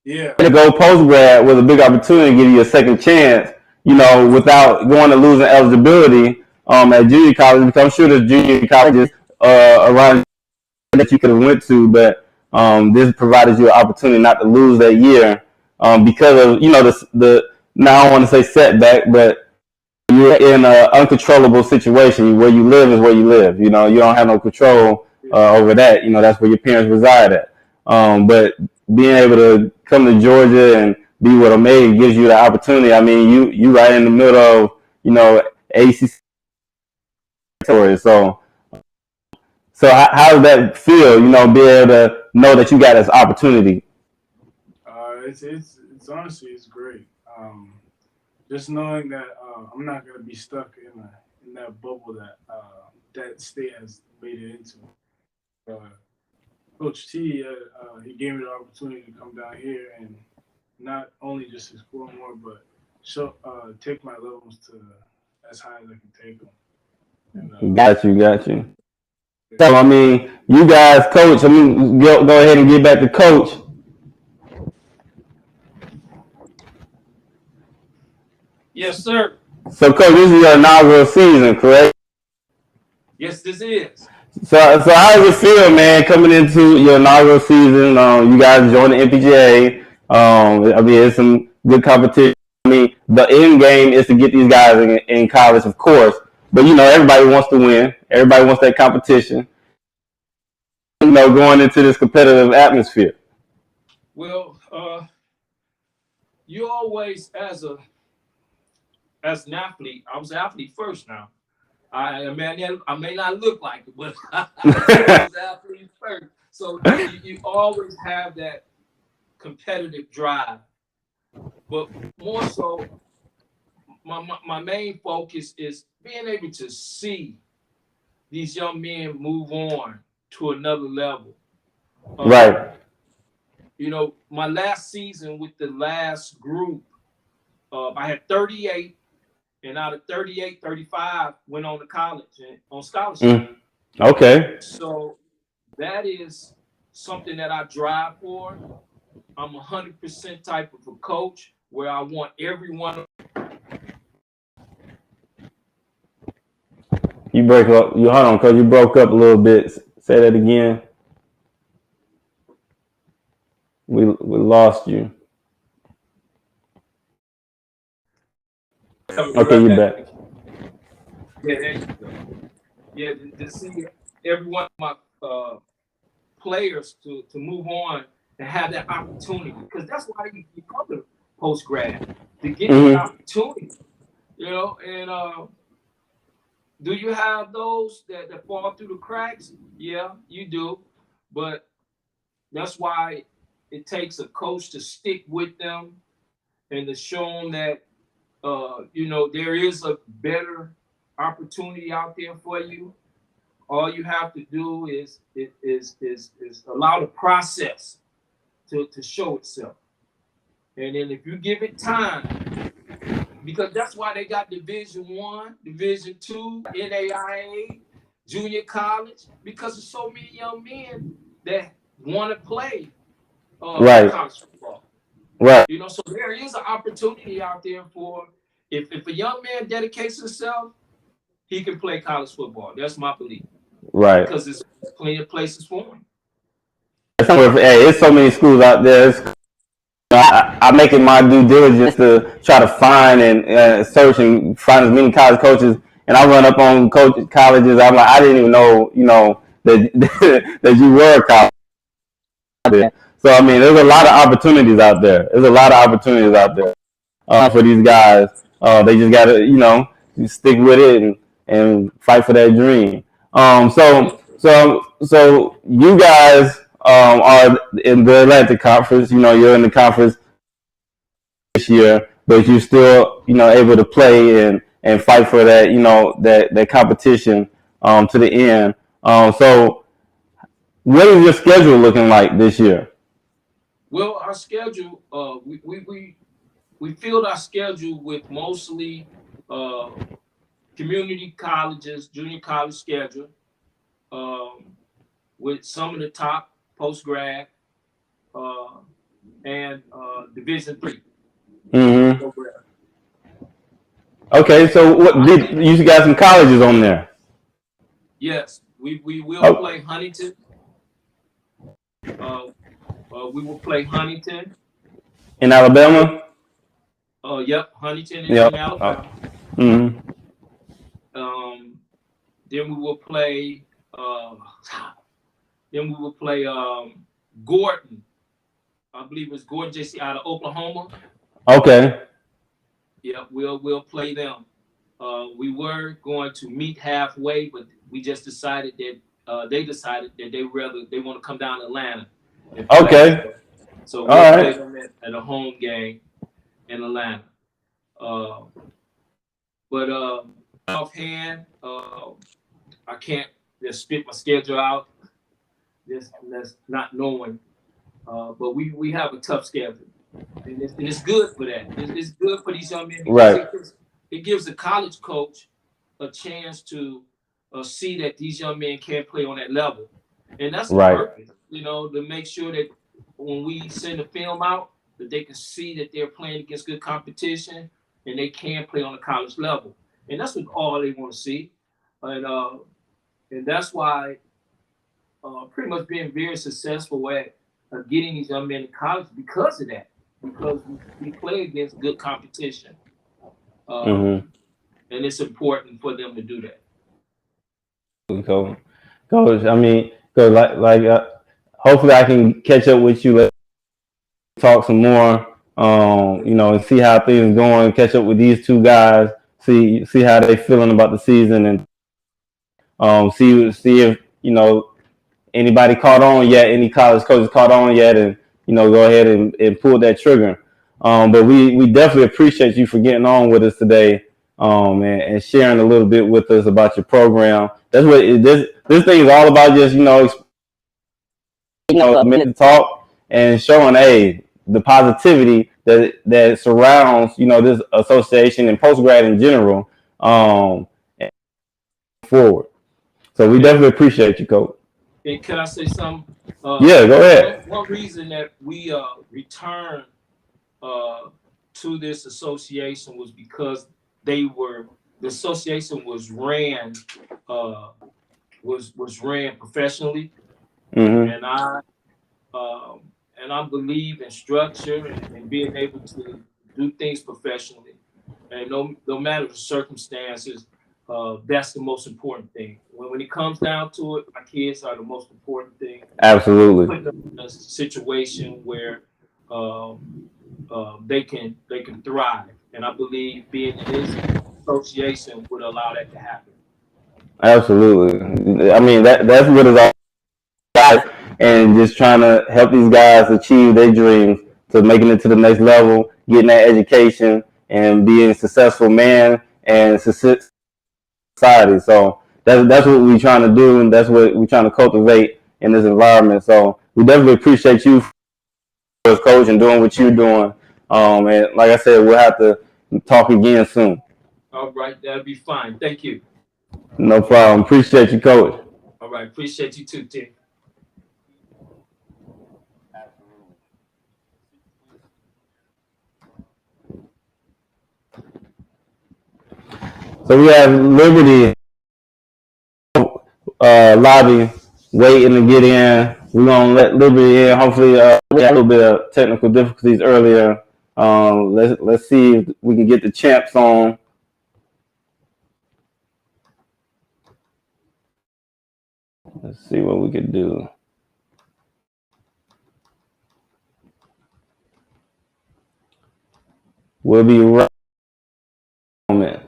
Yeah. To go post grad was a big opportunity to give you a second chance, you know, without going to losing eligibility at junior college, because I'm sure there's junior colleges around that you could have went to, but this provided you an opportunity not to lose that year because of, you know, the now I don't want to say setback, but you're in an uncontrollable situation. Where you live is where you live. You know, you don't have no control over that. You know, that's where your parents reside at. But being able to come to Georgia and be with Omega gives you the opportunity. I mean, you right in the middle of, you know, ACC territory. So how does that feel? You know, be able to know that you got this opportunity. It's honestly it's great. Just knowing that I'm not gonna be stuck in that bubble that state has made it into. Coach T, he gave me the opportunity to come down here and not only just explore more, but take my levels to as high as I can take them. And, Got you. So I mean, you guys, coach. I mean, go ahead and get back to coach. Yes, sir. So, coach, this is your inaugural season, correct? Yes, this is. So how does it feel, man, coming into your inaugural season? You guys joined the NPGA. I mean, it's some good competition. I mean, the end game is to get these guys in college, of course. But, you know, everybody wants to win. Everybody wants that competition. You know, going into this competitive atmosphere. Well, you always, as an athlete, I was an athlete first now. I may not look like it, but I was an athlete first. So you always have that competitive drive. But more so, my main focus is being able to see these young men move on to another level. Right. You know, my last season with the last group, I had 38, and out of 38, 35 went on to college and on scholarship. Okay. So that is something that I drive for. I'm 100% type of a coach where I want everyone. You break up. Hold on, because you broke up a little bit. Say that again. We lost you. Okay, you back. Yeah, there you go. Yeah, to see every one of my players to move on and have that opportunity, because that's why you come to post grad, to get the opportunity, you know. And do you have those that fall through the cracks? Yeah, you do, but that's why it takes a coach to stick with them and to show them that you know, there is a better opportunity out there for you. All you have to do is allow the process to show itself. And then if you give it time, because that's why they got Division I, Division II, NAIA, junior college, because there's so many young men that want to play Right. college football. Right. You know, so there is an opportunity out there for if a young man dedicates himself, he can play college football. That's my belief. Right. Because there's plenty of places for him. Hey, it's so many schools out there. I make it my due diligence to try to find and search and find as many college coaches. And I run up on colleges. I'm like, I didn't even know, you know, that that you were a college. So I mean, there's a lot of opportunities out there. For these guys. They just gotta, you know, stick with it and fight for that dream. So you guys are in the Atlantic Conference. You know, you're in the conference this year, but you're still, you know, able to play and fight for that, you know, that competition to the end. So what is your schedule looking like this year? Well, our schedule, we filled our schedule with mostly community colleges, junior college schedule, with some of the top post grad and Division III. Mm-hmm. Okay, so you got some colleges on there? Yes, we will play Huntington. We will play Huntington. In Alabama? Yep, Huntington in Yep. Alabama. Mm-hmm. Then we will play. Gordon. I believe it's Gordon JC out of Oklahoma. Okay. Yeah, we'll play them. We were going to meet halfway, but we just decided that they decided that they want to come down to Atlanta. Okay. So we'll play them at a home game in Atlanta. But offhand, I can't just spit my schedule out. That's not knowing. But we have a tough schedule, and it's good for that. It's good for these young men because it gives the college coach a chance to see that these young men can play on that level, and that's the purpose. To make sure that when we send the film out, that they can see that they're playing against good competition and they can play on the college level, and that's what all they want to see, and that's why pretty much being very successful at getting these young men to college because of that, because we play against good competition, and it's important for them to do that. Coach, I mean, because hopefully I can catch up with you, talk some more, and see how things going. Catch up with these two guys, see how they feeling about the season, and see if anybody caught on yet, any college coaches caught on yet, and go ahead and pull that trigger. But we definitely appreciate you for getting on with us today, and sharing a little bit with us about your program. That's what this thing is all about. Just a minute to talk and showing the positivity that surrounds this association and post grad in general, and forward. So we definitely appreciate you, Coach. And can I say something? Yeah, go ahead. One reason that we returned to this association was because the association was ran professionally, and I believe in structure and being able to do things professionally, and no matter the circumstances. That's the most important thing. When it comes down to it, my kids are the most important thing. Absolutely. Put them in a situation where they can thrive, and I believe being in this association would allow that to happen. Absolutely. I mean that's what it's all about, and just trying to help these guys achieve their dreams, to making it to the next level, getting that education, and being a successful man and society. So that's what we're trying to do, and that's what we're trying to cultivate in this environment. So we definitely appreciate you as coach and doing what you're doing. And like I said, we'll have to talk again soon. All right, that'll be fine. Thank you. No problem. Appreciate you, Coach. All right, appreciate you too, Tim. So we have Liberty lobby waiting to get in. We're gonna let Liberty in. Hopefully, we had a little bit of technical difficulties earlier. Let's see if we can get the champs on. Let's see what we could do. We'll be right in a moment.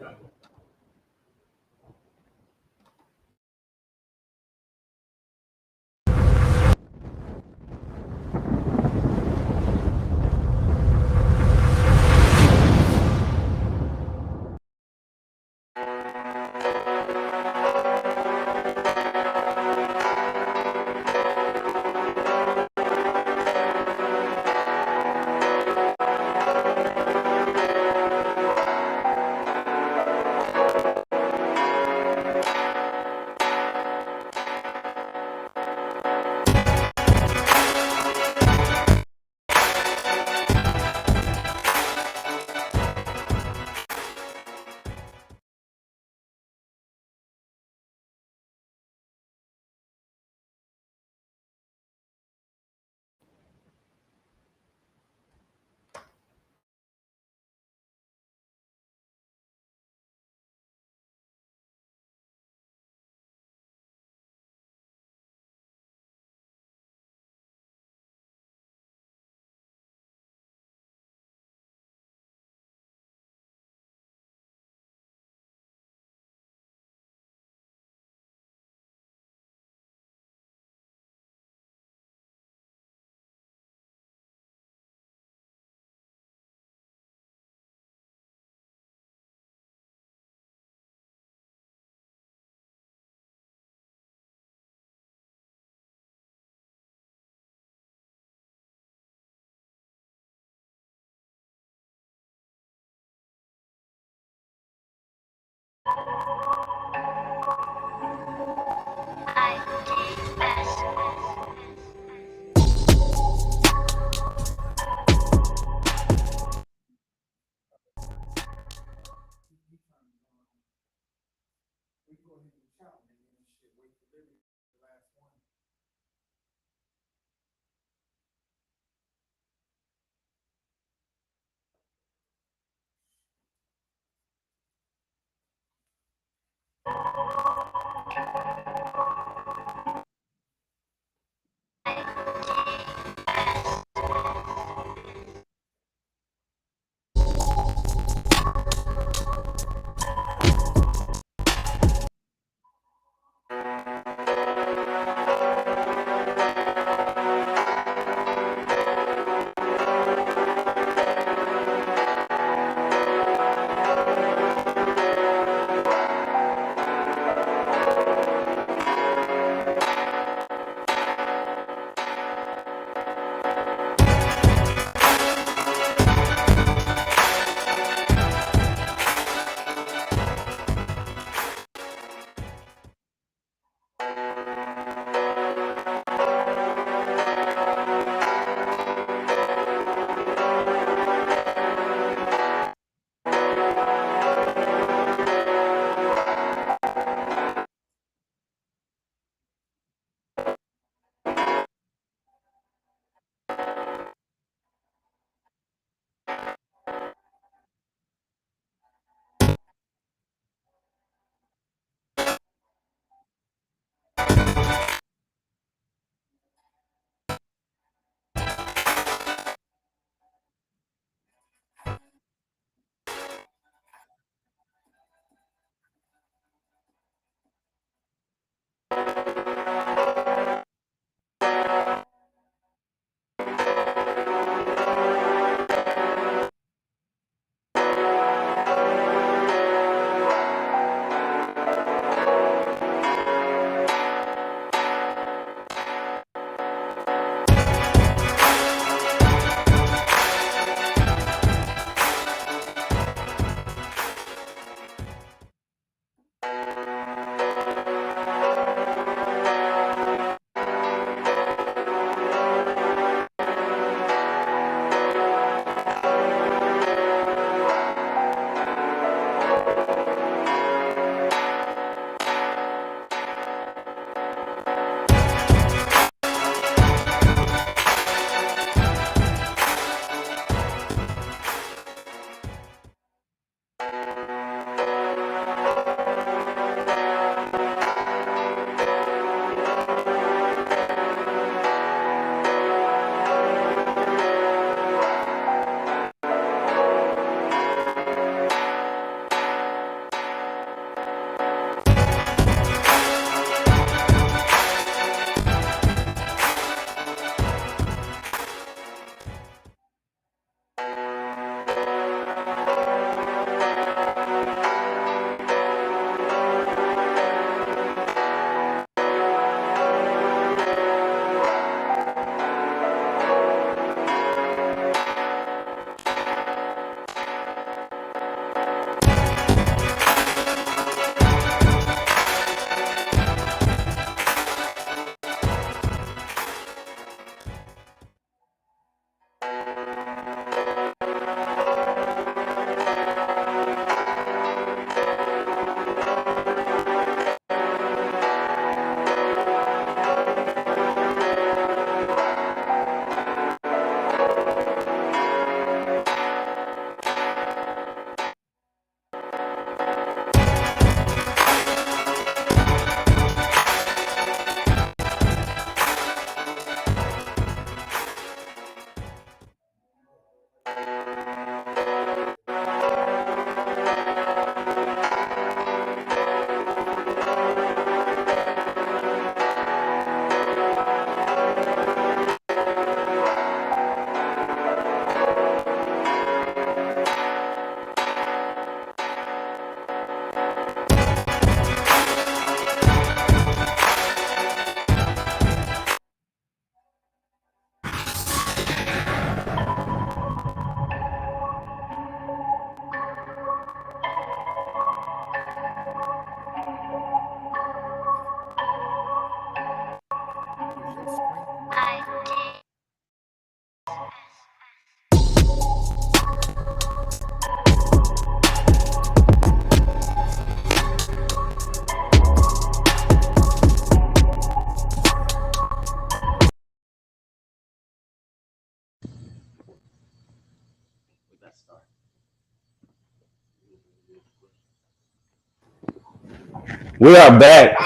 We are back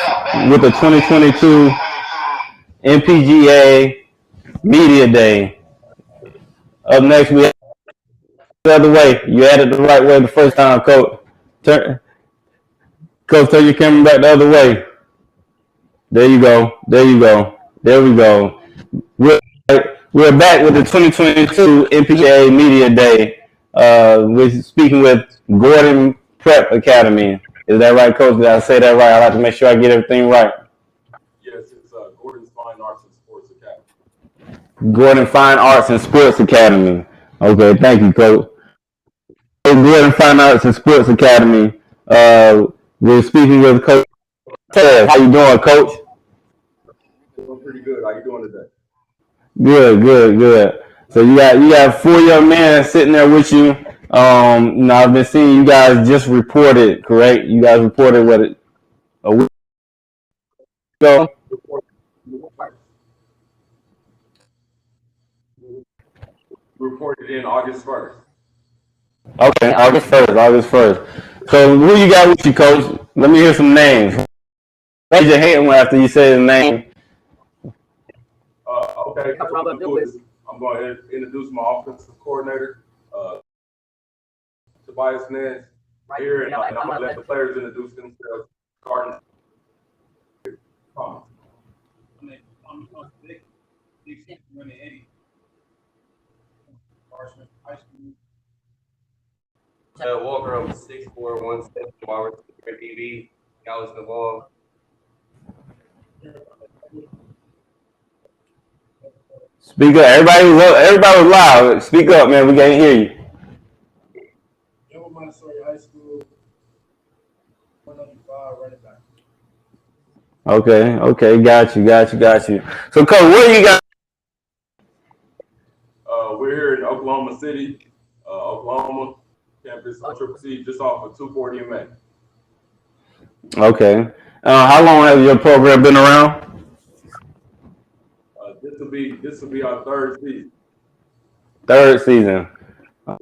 with the 2022 Npgaa Media Day. Up next, we have the other way. You had it the right way the first time, Coach. Turn your camera back the other way. There you go. There you go. There we go. We're back with the 2022 Npgaa Media Day. We're speaking with Gordon Prep Academy. Is that right, Coach? Did I say that right? I like to make sure I get everything right. Yes, it's Gordon's Fine Arts and Sports Academy. Gordon Fine Arts and Sports Academy. Okay, thank you, Coach. Gordon Fine Arts and Sports Academy. We're speaking with Coach Ted. How you doing, Coach? Doing pretty good. How you doing today? Good, good, good. So you got 4 young men sitting there with you. I've been seeing you guys just reported, correct? You guys reported a week ago? Reported in August 1st. Okay, August 1st. So who you got with you, Coach? Let me hear some names. Raise your hand after you say the name. Okay, I'm going to introduce my offensive coordinator, Tobias Nance, here, and I'm going to let the players introduce themselves. Garden. Walker, I'm 6'4", 170, wide receiver, DB, Galveston Ball. Speak up. Everybody was loud. Speak up, man. We can't hear you. High School, 195 running back. Okay. Got you. So, Coach, where you got? We're here in Oklahoma City, Oklahoma campus, Triple C, just off of 240 and Main. Okay. How long has your program been around? This will be our third season. Third season. I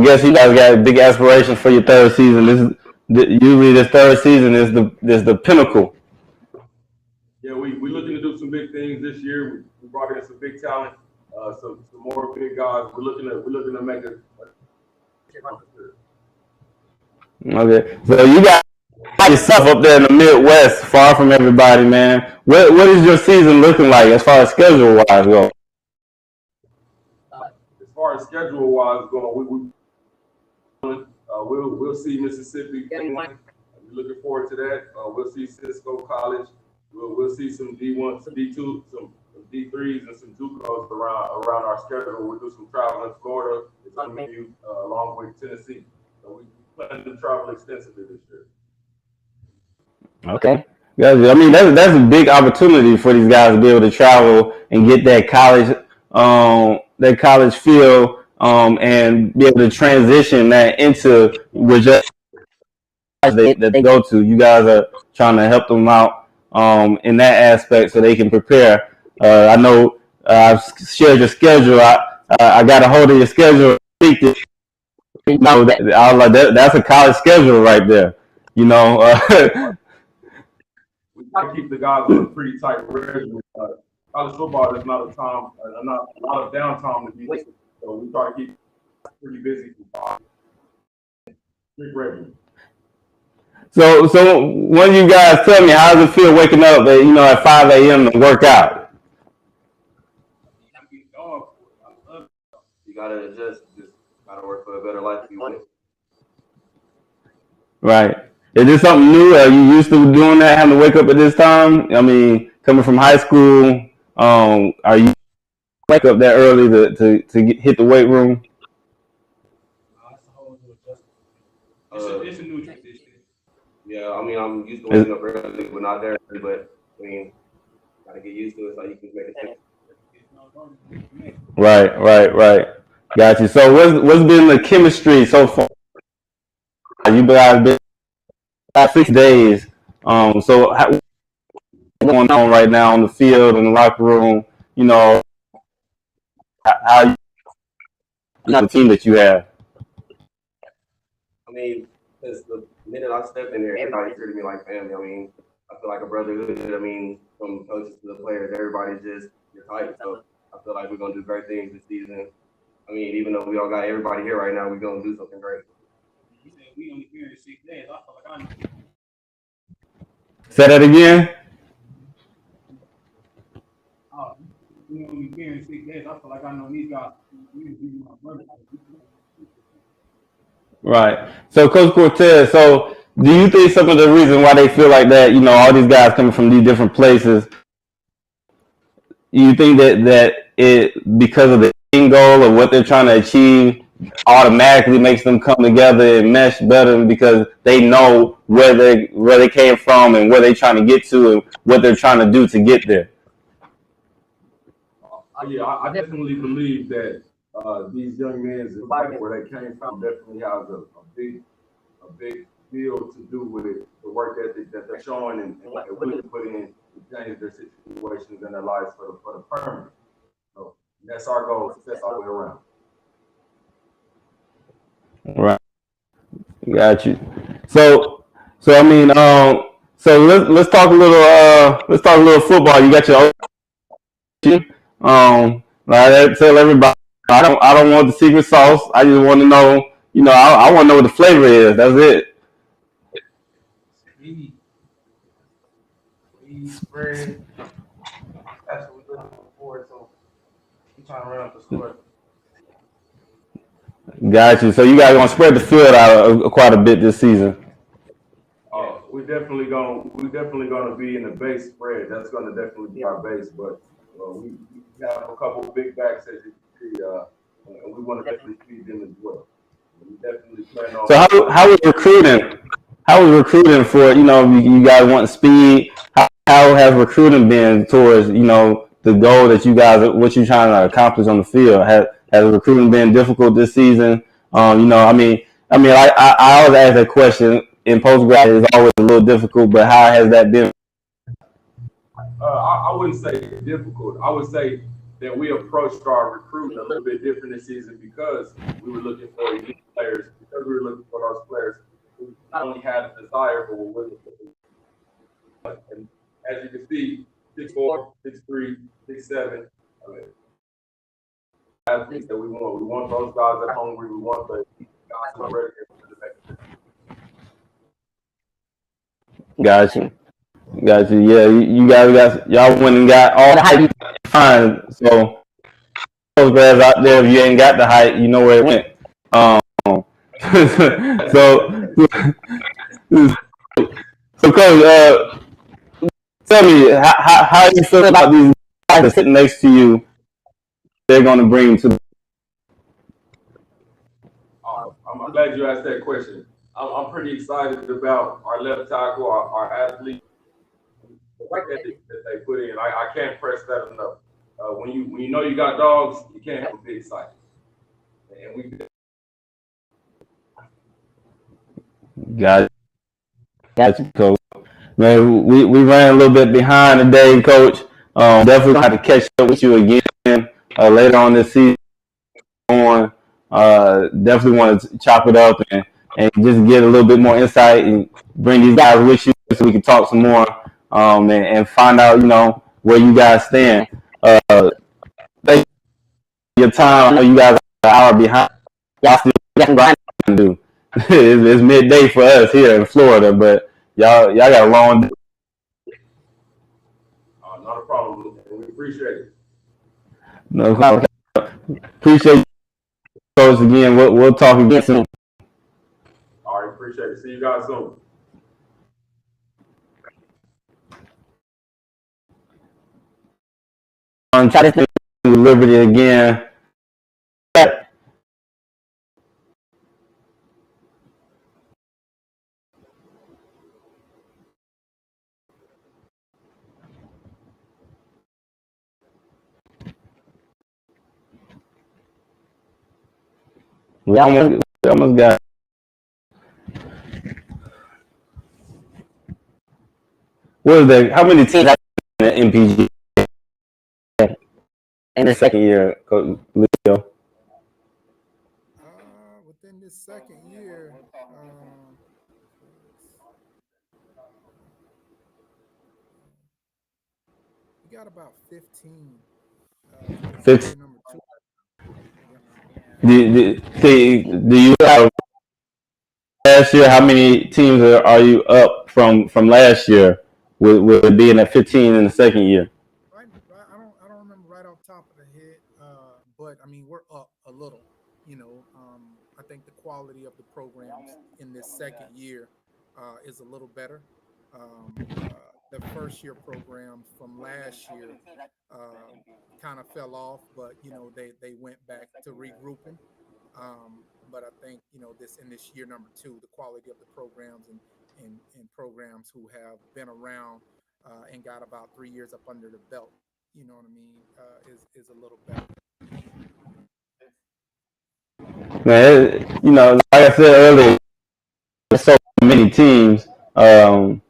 guess you guys got big aspirations for your third season. Usually this third season is the pinnacle. Yeah, we're looking to do some big things this year. We brought in some big talent, some more big guys. We're looking to make it. Okay, so you got yourself up there in the Midwest, far from everybody, man. What is your season looking like as far as schedule wise go? As far as schedule wise going, we'll see Mississippi. We're looking forward to that. We'll see Cisco College. We'll see some D1, some D2, some D3s, and some JUCOs around our schedule. We'll do some travel in Florida. It's going to be along with Tennessee. So we plan to travel extensively this year. Okay. I mean, that's a big opportunity for these guys to be able to travel and get that college feel, and be able to transition that into whichever that they go to. You guys are trying to help them out in that aspect so they can prepare. I know I've shared your schedule. I got a hold of your schedule. No, I was like, that's a college schedule right there. You know. We try to keep the guys on a pretty tight regimen. College football is not a lot of downtime to be, so we try to keep pretty busy. Strict regimen. So when you guys tell me, how does it feel waking up at 5 a.m. to work out? You gotta adjust. Just gotta work for a better life. You win. Right. Is this something new? Are you used to doing that, having to wake up at this time? I mean, coming from high school, are you wake up that early to hit the weight room? It's a new tradition. Yeah, I mean, I'm used to waking up early, but not that early. But I mean, gotta get used to it so you can make it. Right. Got you. So what's been the chemistry so far? You guys been 6 days. So what's going on right now on the field, in the locker room? How the team that you have? mean, since the minute I stepped in there, everybody treated me like family. I mean, I feel like a brotherhood. I mean, from coaches to the players, everybody's just tight. So I feel like we're gonna do great things this season. I mean, even though we all got everybody here right now, we're gonna do something great. We only here in 6 days. I feel like I know. Say that again. We only here in 6 days. I feel like I know these guys. These my brothers. Right. So, Coach Cortez, so do you think some of the reason why they feel like that, you know, all these guys coming from these different places, you think that it, because of the end goal of what they're trying to achieve, automatically makes them come together and mesh better because they know where they came from and where they're trying to get to and what they're trying to do to get there? Yeah, I definitely believe that these young men, where they came from, definitely has a big deal to do with it, the work ethic that they're showing and what they're willing to put in to change their situations in their lives for the permanent. So that's our goal, success all the way around. Right. Got you. So I mean, so let's talk a little football. You got your like I tell everybody, I don't want the secret sauce. I just want to know, you know, I want to know what the flavor is. That's it. Spread. That's what we're looking forward to. We're trying to run up the score. Got you. So you guys gonna spread the field out quite a bit this season. We're definitely gonna be in the base spread. That's gonna definitely be our base, but we have a couple of big backs as you can see, and we want to definitely feed them as well. We definitely plan on. So how was recruiting? How was recruiting for, you know, you guys want speed? How has recruiting been towards, you know, the goal that you guys, what you're trying to accomplish on the field? Has recruiting been difficult this season? You know, I mean, I always ask that question in post grad. It's always a little difficult, but how has that been? I wouldn't say difficult. I would say that we approached our recruiting a little bit different this season because we were looking for elite players. Because we were looking for those players who not only had a desire but were willing to. And as you can see, 6'4", 6'3", 6'7". I mean, athletes that we want. We want those guys that are hungry. We want the guys who are ready to the next. Got you. Yeah, you guys y'all went and got all the hype you could find. So those guys out there, if you ain't got the hype, you know where it went. So Coach, tell me how you feel about these guys that are sitting next to you. They're going to bring to. I'm glad you asked that question. I'm pretty excited about our left tackle, our athlete, the work ethic that they put in. I can't press that enough. When you know you got dogs, you can't have a big site. And we Got you, Coach. Man, we ran a little bit behind today, Coach. Definitely have to catch up with you again later on this season. Definitely want to chop it up and just get a little bit more insight and bring these guys with you so we can talk some more and find out, you know, where you guys stand. Thank you for your time. I know you guys are an hour behind. Y'all still got some grinding to do. It's midday for us here in Florida, but y'all got a long day. not a problem. We appreciate it. No problem. Appreciate you, Coach, again. We'll talk again soon. All right, appreciate it. See you guys soon. Try this thing with Liberty again. We almost got. What is that? How many teams have in Npgaa in the second year, Coach Leo? Within this second year, we got about 15. This is year number 2. Do you have last year? How many teams are you up from last year with it being at 15 in the second year? Right. I don't remember right off the top of the head, but I mean we're up a little. I think the quality of the programs in this second year is a little better. The first year programs from last year kind of fell off, but they went back to regrouping. But I think this year number 2, the quality of the programs and programs who have been around and got about 3 years up under the belt, you know what I mean, is a little better. Man, like I said earlier, there's so many teams, and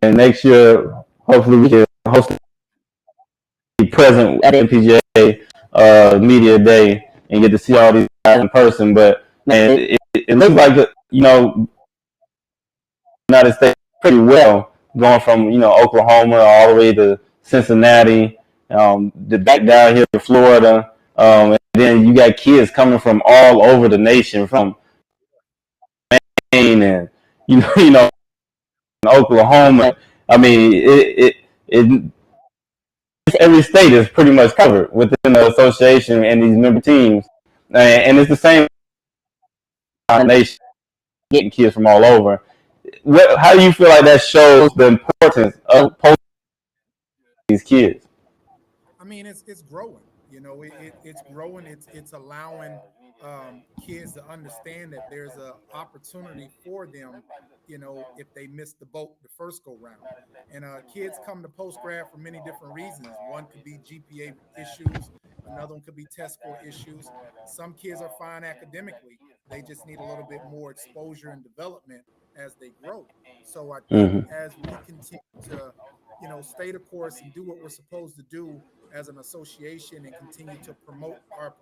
next year hopefully we can host be present at Npgaa Media Day and get to see all these guys in person. But man, it looks like United States pretty well, going from Oklahoma all the way to Cincinnati, back down here to Florida, and then you got kids coming from all over the nation, from Maine and Oklahoma. I mean, every state is pretty much covered within the association and these member teams, and it's the same nation getting kids from all over. How do you feel like that shows the importance of these kids? I mean, it's growing. It's growing. It's allowing kids to understand that there's an opportunity for them. If they miss the boat the first go round, and kids come to post grad for many different reasons. One could be GPA issues. Another one could be test score issues. Some kids are fine academically. They just need a little bit more exposure and development as they grow. So I think as we continue to stay the course and do what we're supposed to do as an association and continue to promote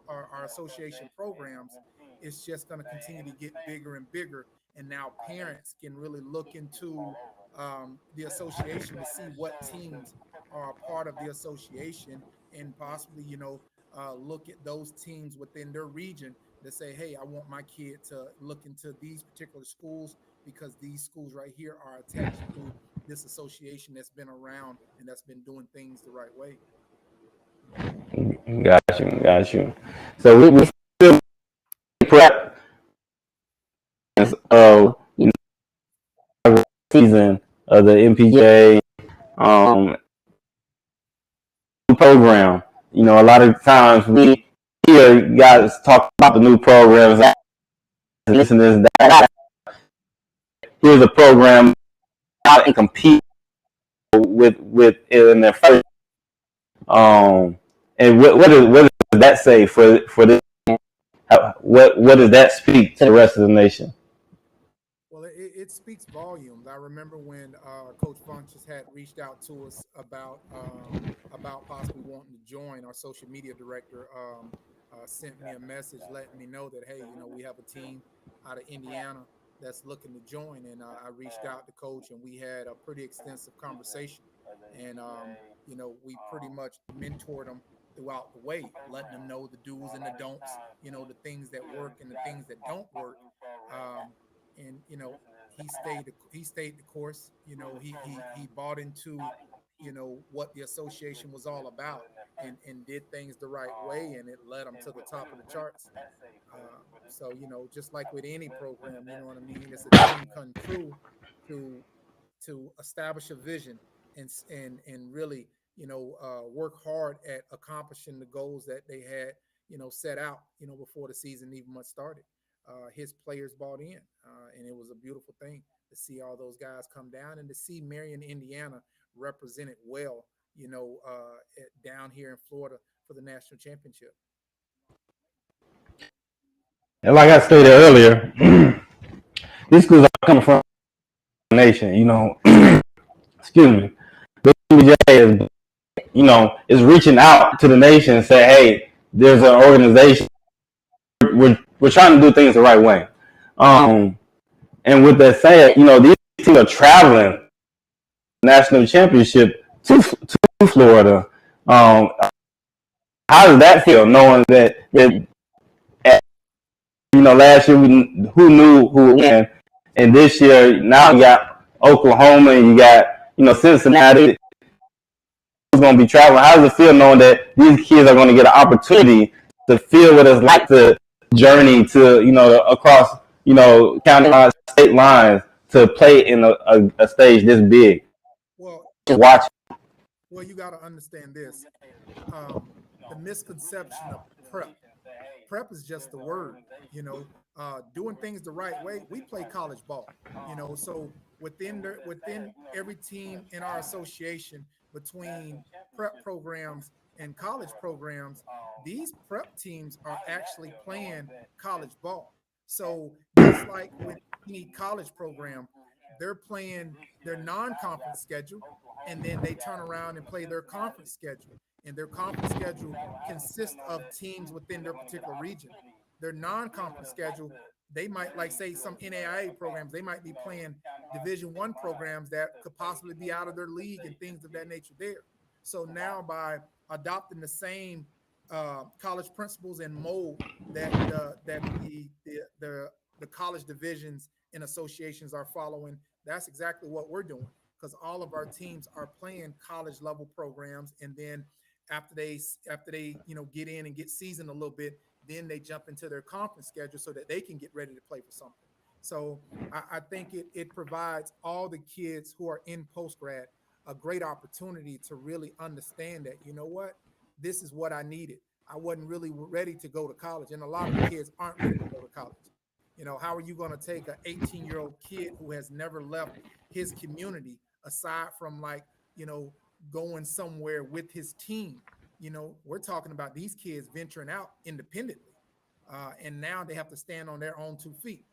our association programs, it's just going to continue to get bigger and bigger. And now parents can really look into the association to see what teams are a part of the association, and possibly look at those teams within their region to say, hey, I want my kid to look into these particular schools because these schools right here are attached to this association that's been around and that's been doing things the right way. Got you. So we still prep season of the Npgaa program. A lot of times we hear guys talk about the new programs, this and this, that. Here's a program out and compete with in their first. And what does that say for this? What does that speak to the rest of the nation? Well, it speaks volumes. I remember when Coach Funches had reached out to us about possibly wanting to join. Our social media director sent me a message letting me know that, hey, we have a team out of Indiana that's looking to join. And I reached out to Coach, and we had a pretty extensive conversation. And, we pretty much mentored them throughout the way, letting them know the do's and the don'ts, the things that work and the things that don't work. And he stayed the course. He bought into what the association was all about, and did things the right way, and it led him to the top of the charts. So just like with any program, what I mean, it's a dream come true to establish a vision and really work hard at accomplishing the goals that they had set out before the season even much started. His players bought in, and it was a beautiful thing to see all those guys come down and to see Marion, Indiana represented well, down here in Florida for the national championship. And like I stated earlier, these schools are coming from the nation, excuse me. The NBA is reaching out to the nation and say, hey, there's an organization we're trying to do things the right way. And with that said, these teams are traveling national championship to Florida. How does that feel, knowing that last year who knew who would win, and this year now you got Oklahoma and you got Cincinnati who's going to be traveling. How does it feel knowing that these kids are going to get an opportunity to feel what it's like to journey to across county lines, state lines to play in a stage this big? Well, Watch. Well, you got to understand this. The misconception of prep. Prep is just the word, doing things the right way. We play college ball, so within every team in our association, between prep programs and college programs, these prep teams are actually playing college ball. So just like with any college program, they're playing their non-conference schedule, and then they turn around and play their conference schedule. And their conference schedule consists of teams within their particular region. Their non-conference schedule, they might, like say some NAIA programs, they might be playing Division I programs that could possibly be out of their league and things of that nature there. So now by adopting the same college principles and mold that the college divisions and associations are following, that's exactly what we're doing, because all of our teams are playing college level programs, and then after they get in and get seasoned a little bit, then they jump into their conference schedule so that they can get ready to play for something. So I think it provides all the kids who are in post-grad a great opportunity to really understand that, this is what I needed. I wasn't really ready to go to college, and a lot of kids aren't ready to go to college. How are you going to take an 18-year-old kid who has never left his community, aside from going somewhere with his team? We're talking about these kids venturing out independently, and now they have to stand on their own 2 feet.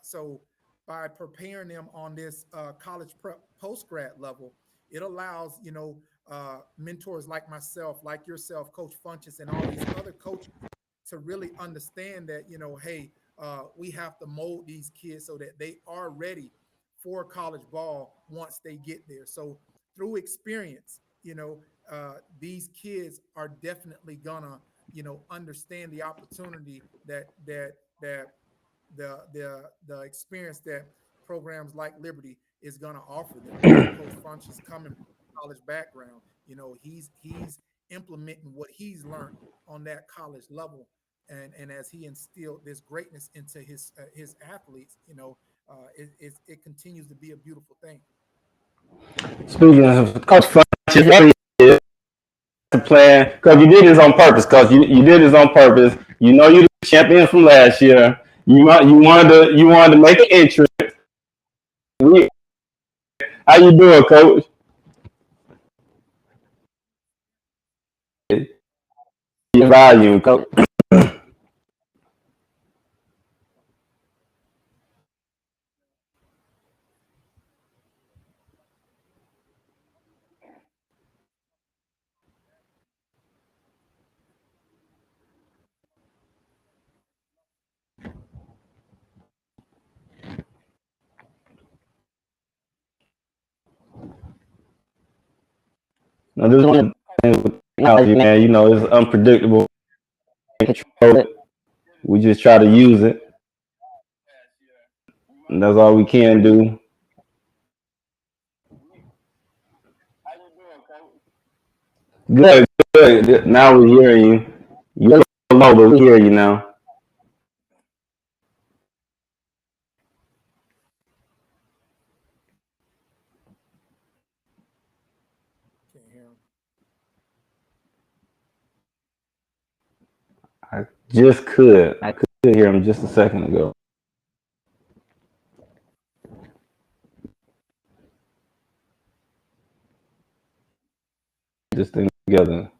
So by preparing them on this college prep post-grad level, it allows mentors like myself, like yourself, Coach Funches, and all these other coaches to really understand that hey, we have to mold these kids so that they are ready for college ball once they get there. So through experience, these kids are definitely gonna, understand the opportunity that the experience that programs like Liberty is gonna offer them. Coach Funch is coming from a college background. He's implementing what he's learned on that college level, and as he instilled this greatness into his athletes, it continues to be a beautiful thing. Speaking of Coach Funches, to plan, because you did this on purpose. Because you did this on purpose. You're the champion from last year. You wanted to make an entrance. How you doing, Coach? Your volume, Coach. Now, this one thing with technology, man, it's unpredictable. Control it. We just try to use it, and that's all we can do. Good, good. Now we're hearing you. You're low, but we hear you now. Can't hear him. I could hear him just a second ago. This thing together.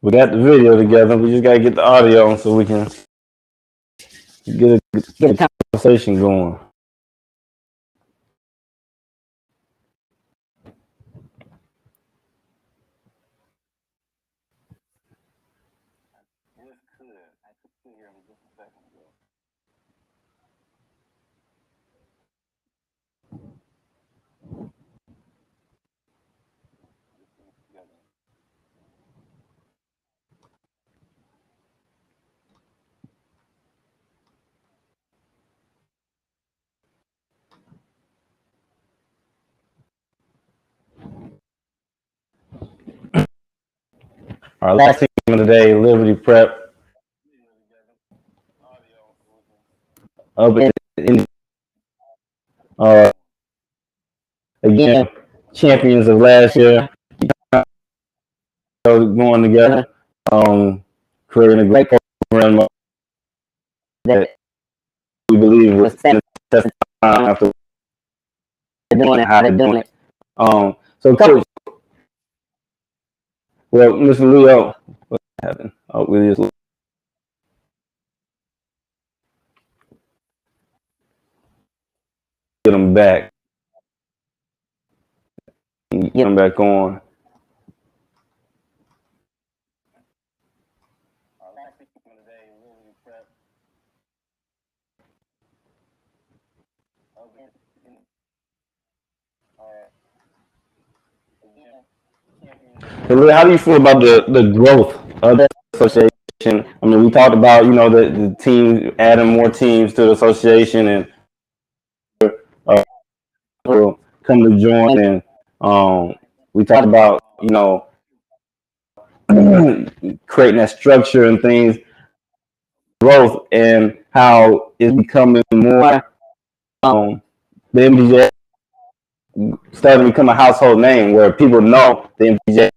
We got the video together. We just gotta get the audio on so we can get a conversation going. Our last team of the day, Liberty Prep. Up in again, champions of last year, going together, creating a great program that we believe will stand the test of time after doing it, how they're doing it. So, Coach, well, Mr. Leo, what happened? Oh, we just get them back. Get them back on. So, how do you feel about the growth of the association? I mean, we talked about, you know, the team, adding more teams to the association, and will come to join, and we talked about, you know, creating that structure and things, growth, and how it's becoming more, the MPJ starting to become a household name where people know the MPJ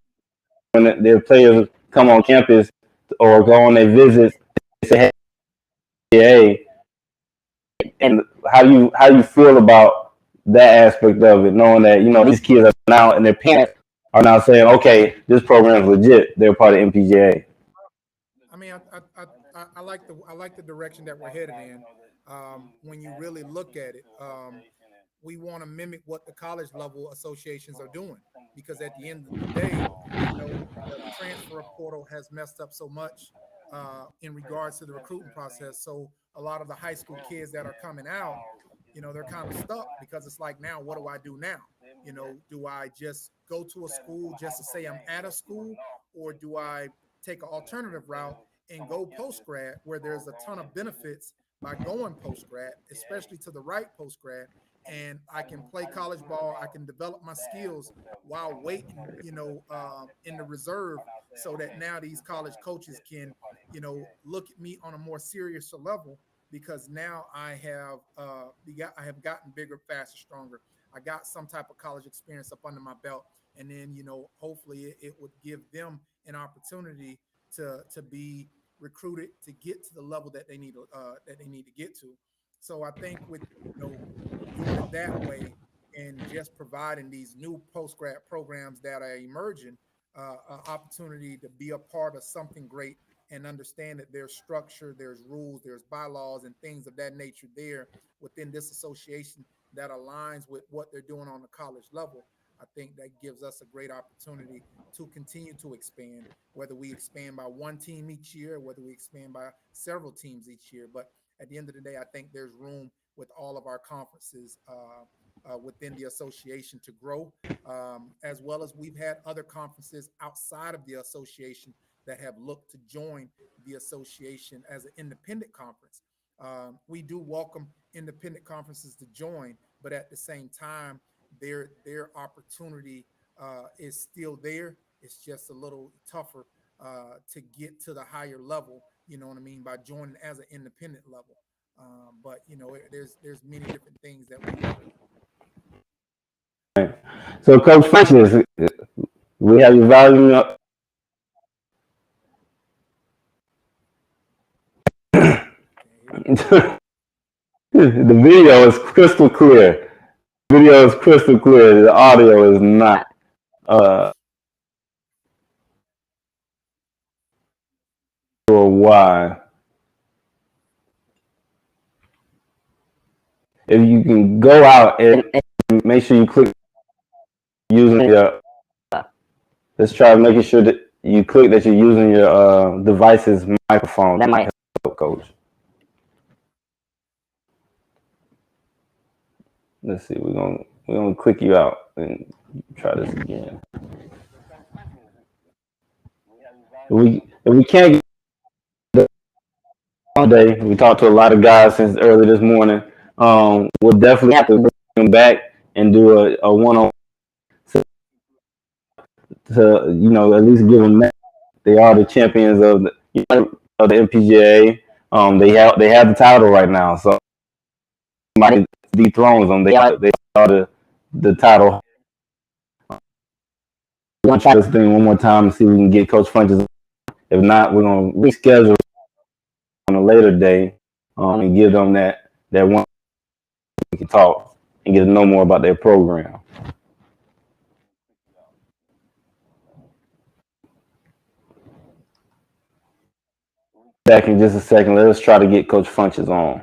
when their players come on campus or go on their visits. They say, "Hey," and how you feel about that aspect of it, knowing that, you know, these kids are now and their parents are now saying, "Okay, this program is legit. They're part of MPGA." I mean, I like the direction that we're headed in. When you really look at it, we want to mimic what the college level associations are doing, because at the end of the day, you know, the transfer portal has messed up so much in regards to the recruiting process. So a lot of the high school kids that are coming out, you know, they're kind of stuck, because it's like, now what do I do now? You know, do I just go to a school just to say I'm at a school, or do I take an alternative route and go post grad, where there's a ton of benefits by going post grad, especially to the right post grad, and I can play college ball, I can develop my skills while waiting, you know, in the reserve, so that now these college coaches can, you know, look at me on a more serious level, because now I have gotten bigger, faster, stronger. I got some type of college experience up under my belt, and then, you know, hopefully it would give them an opportunity to be recruited to get to the level that they need to get to. So I think with, you know, doing it that way and just providing these new post grad programs that are emerging, an opportunity to be a part of something great, and understand that there's structure, there's rules, there's bylaws and things of that nature there within this association that aligns with what they're doing on the college level. I think that gives us a great opportunity to continue to expand, whether we expand by one team each year, whether we expand by several teams each year. But at the end of the day, I think there's room with all of our conferences within the association to grow, as well as we've had other conferences outside of the association that have looked to join the association as an independent conference. We do welcome independent conferences to join, but at the same time, their opportunity is still there. It's just a little tougher to get to the higher level, you know what I mean, by joining as an independent level. But you know, there's many different things that we work on. So, Coach Francis, we have your volume up. The video is crystal clear. The audio is not. sure why. If you can go out and make sure you click using your, let's try making sure that you click that you're using your device's microphone. That might help, Coach. Let's see, we're gonna click you out and try this again. If we can't get all day, we talked to a lot of guys since early this morning. We'll definitely have to bring them back and do a one-on-one to at least give them that. They are the champions of the MPGA. They have the title right now, so somebody dethrones them. They are the title. We're gonna try this thing one more time and see if we can get Coach Funches. If not, we're gonna reschedule on a later day and give them that one we can talk and get to know more about their program. Back in just a second. Let us try to get Coach Funches on.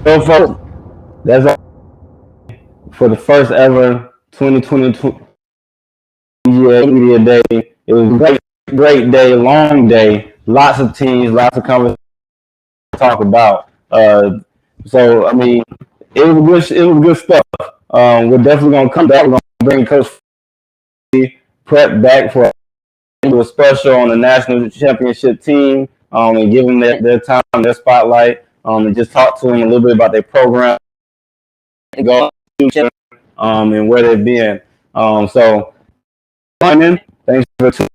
So folks, that's all for the first ever 2022 Media Day. It was a great day, long day, lots of teams, lots of conversations to talk about. So I mean, it was good stuff. We're definitely gonna come back. We're gonna bring Coach Prep back for a special on the national championship team, and give them their time, their spotlight, and just talk to them a little bit about their program, and where they've been. So, thanks for tuning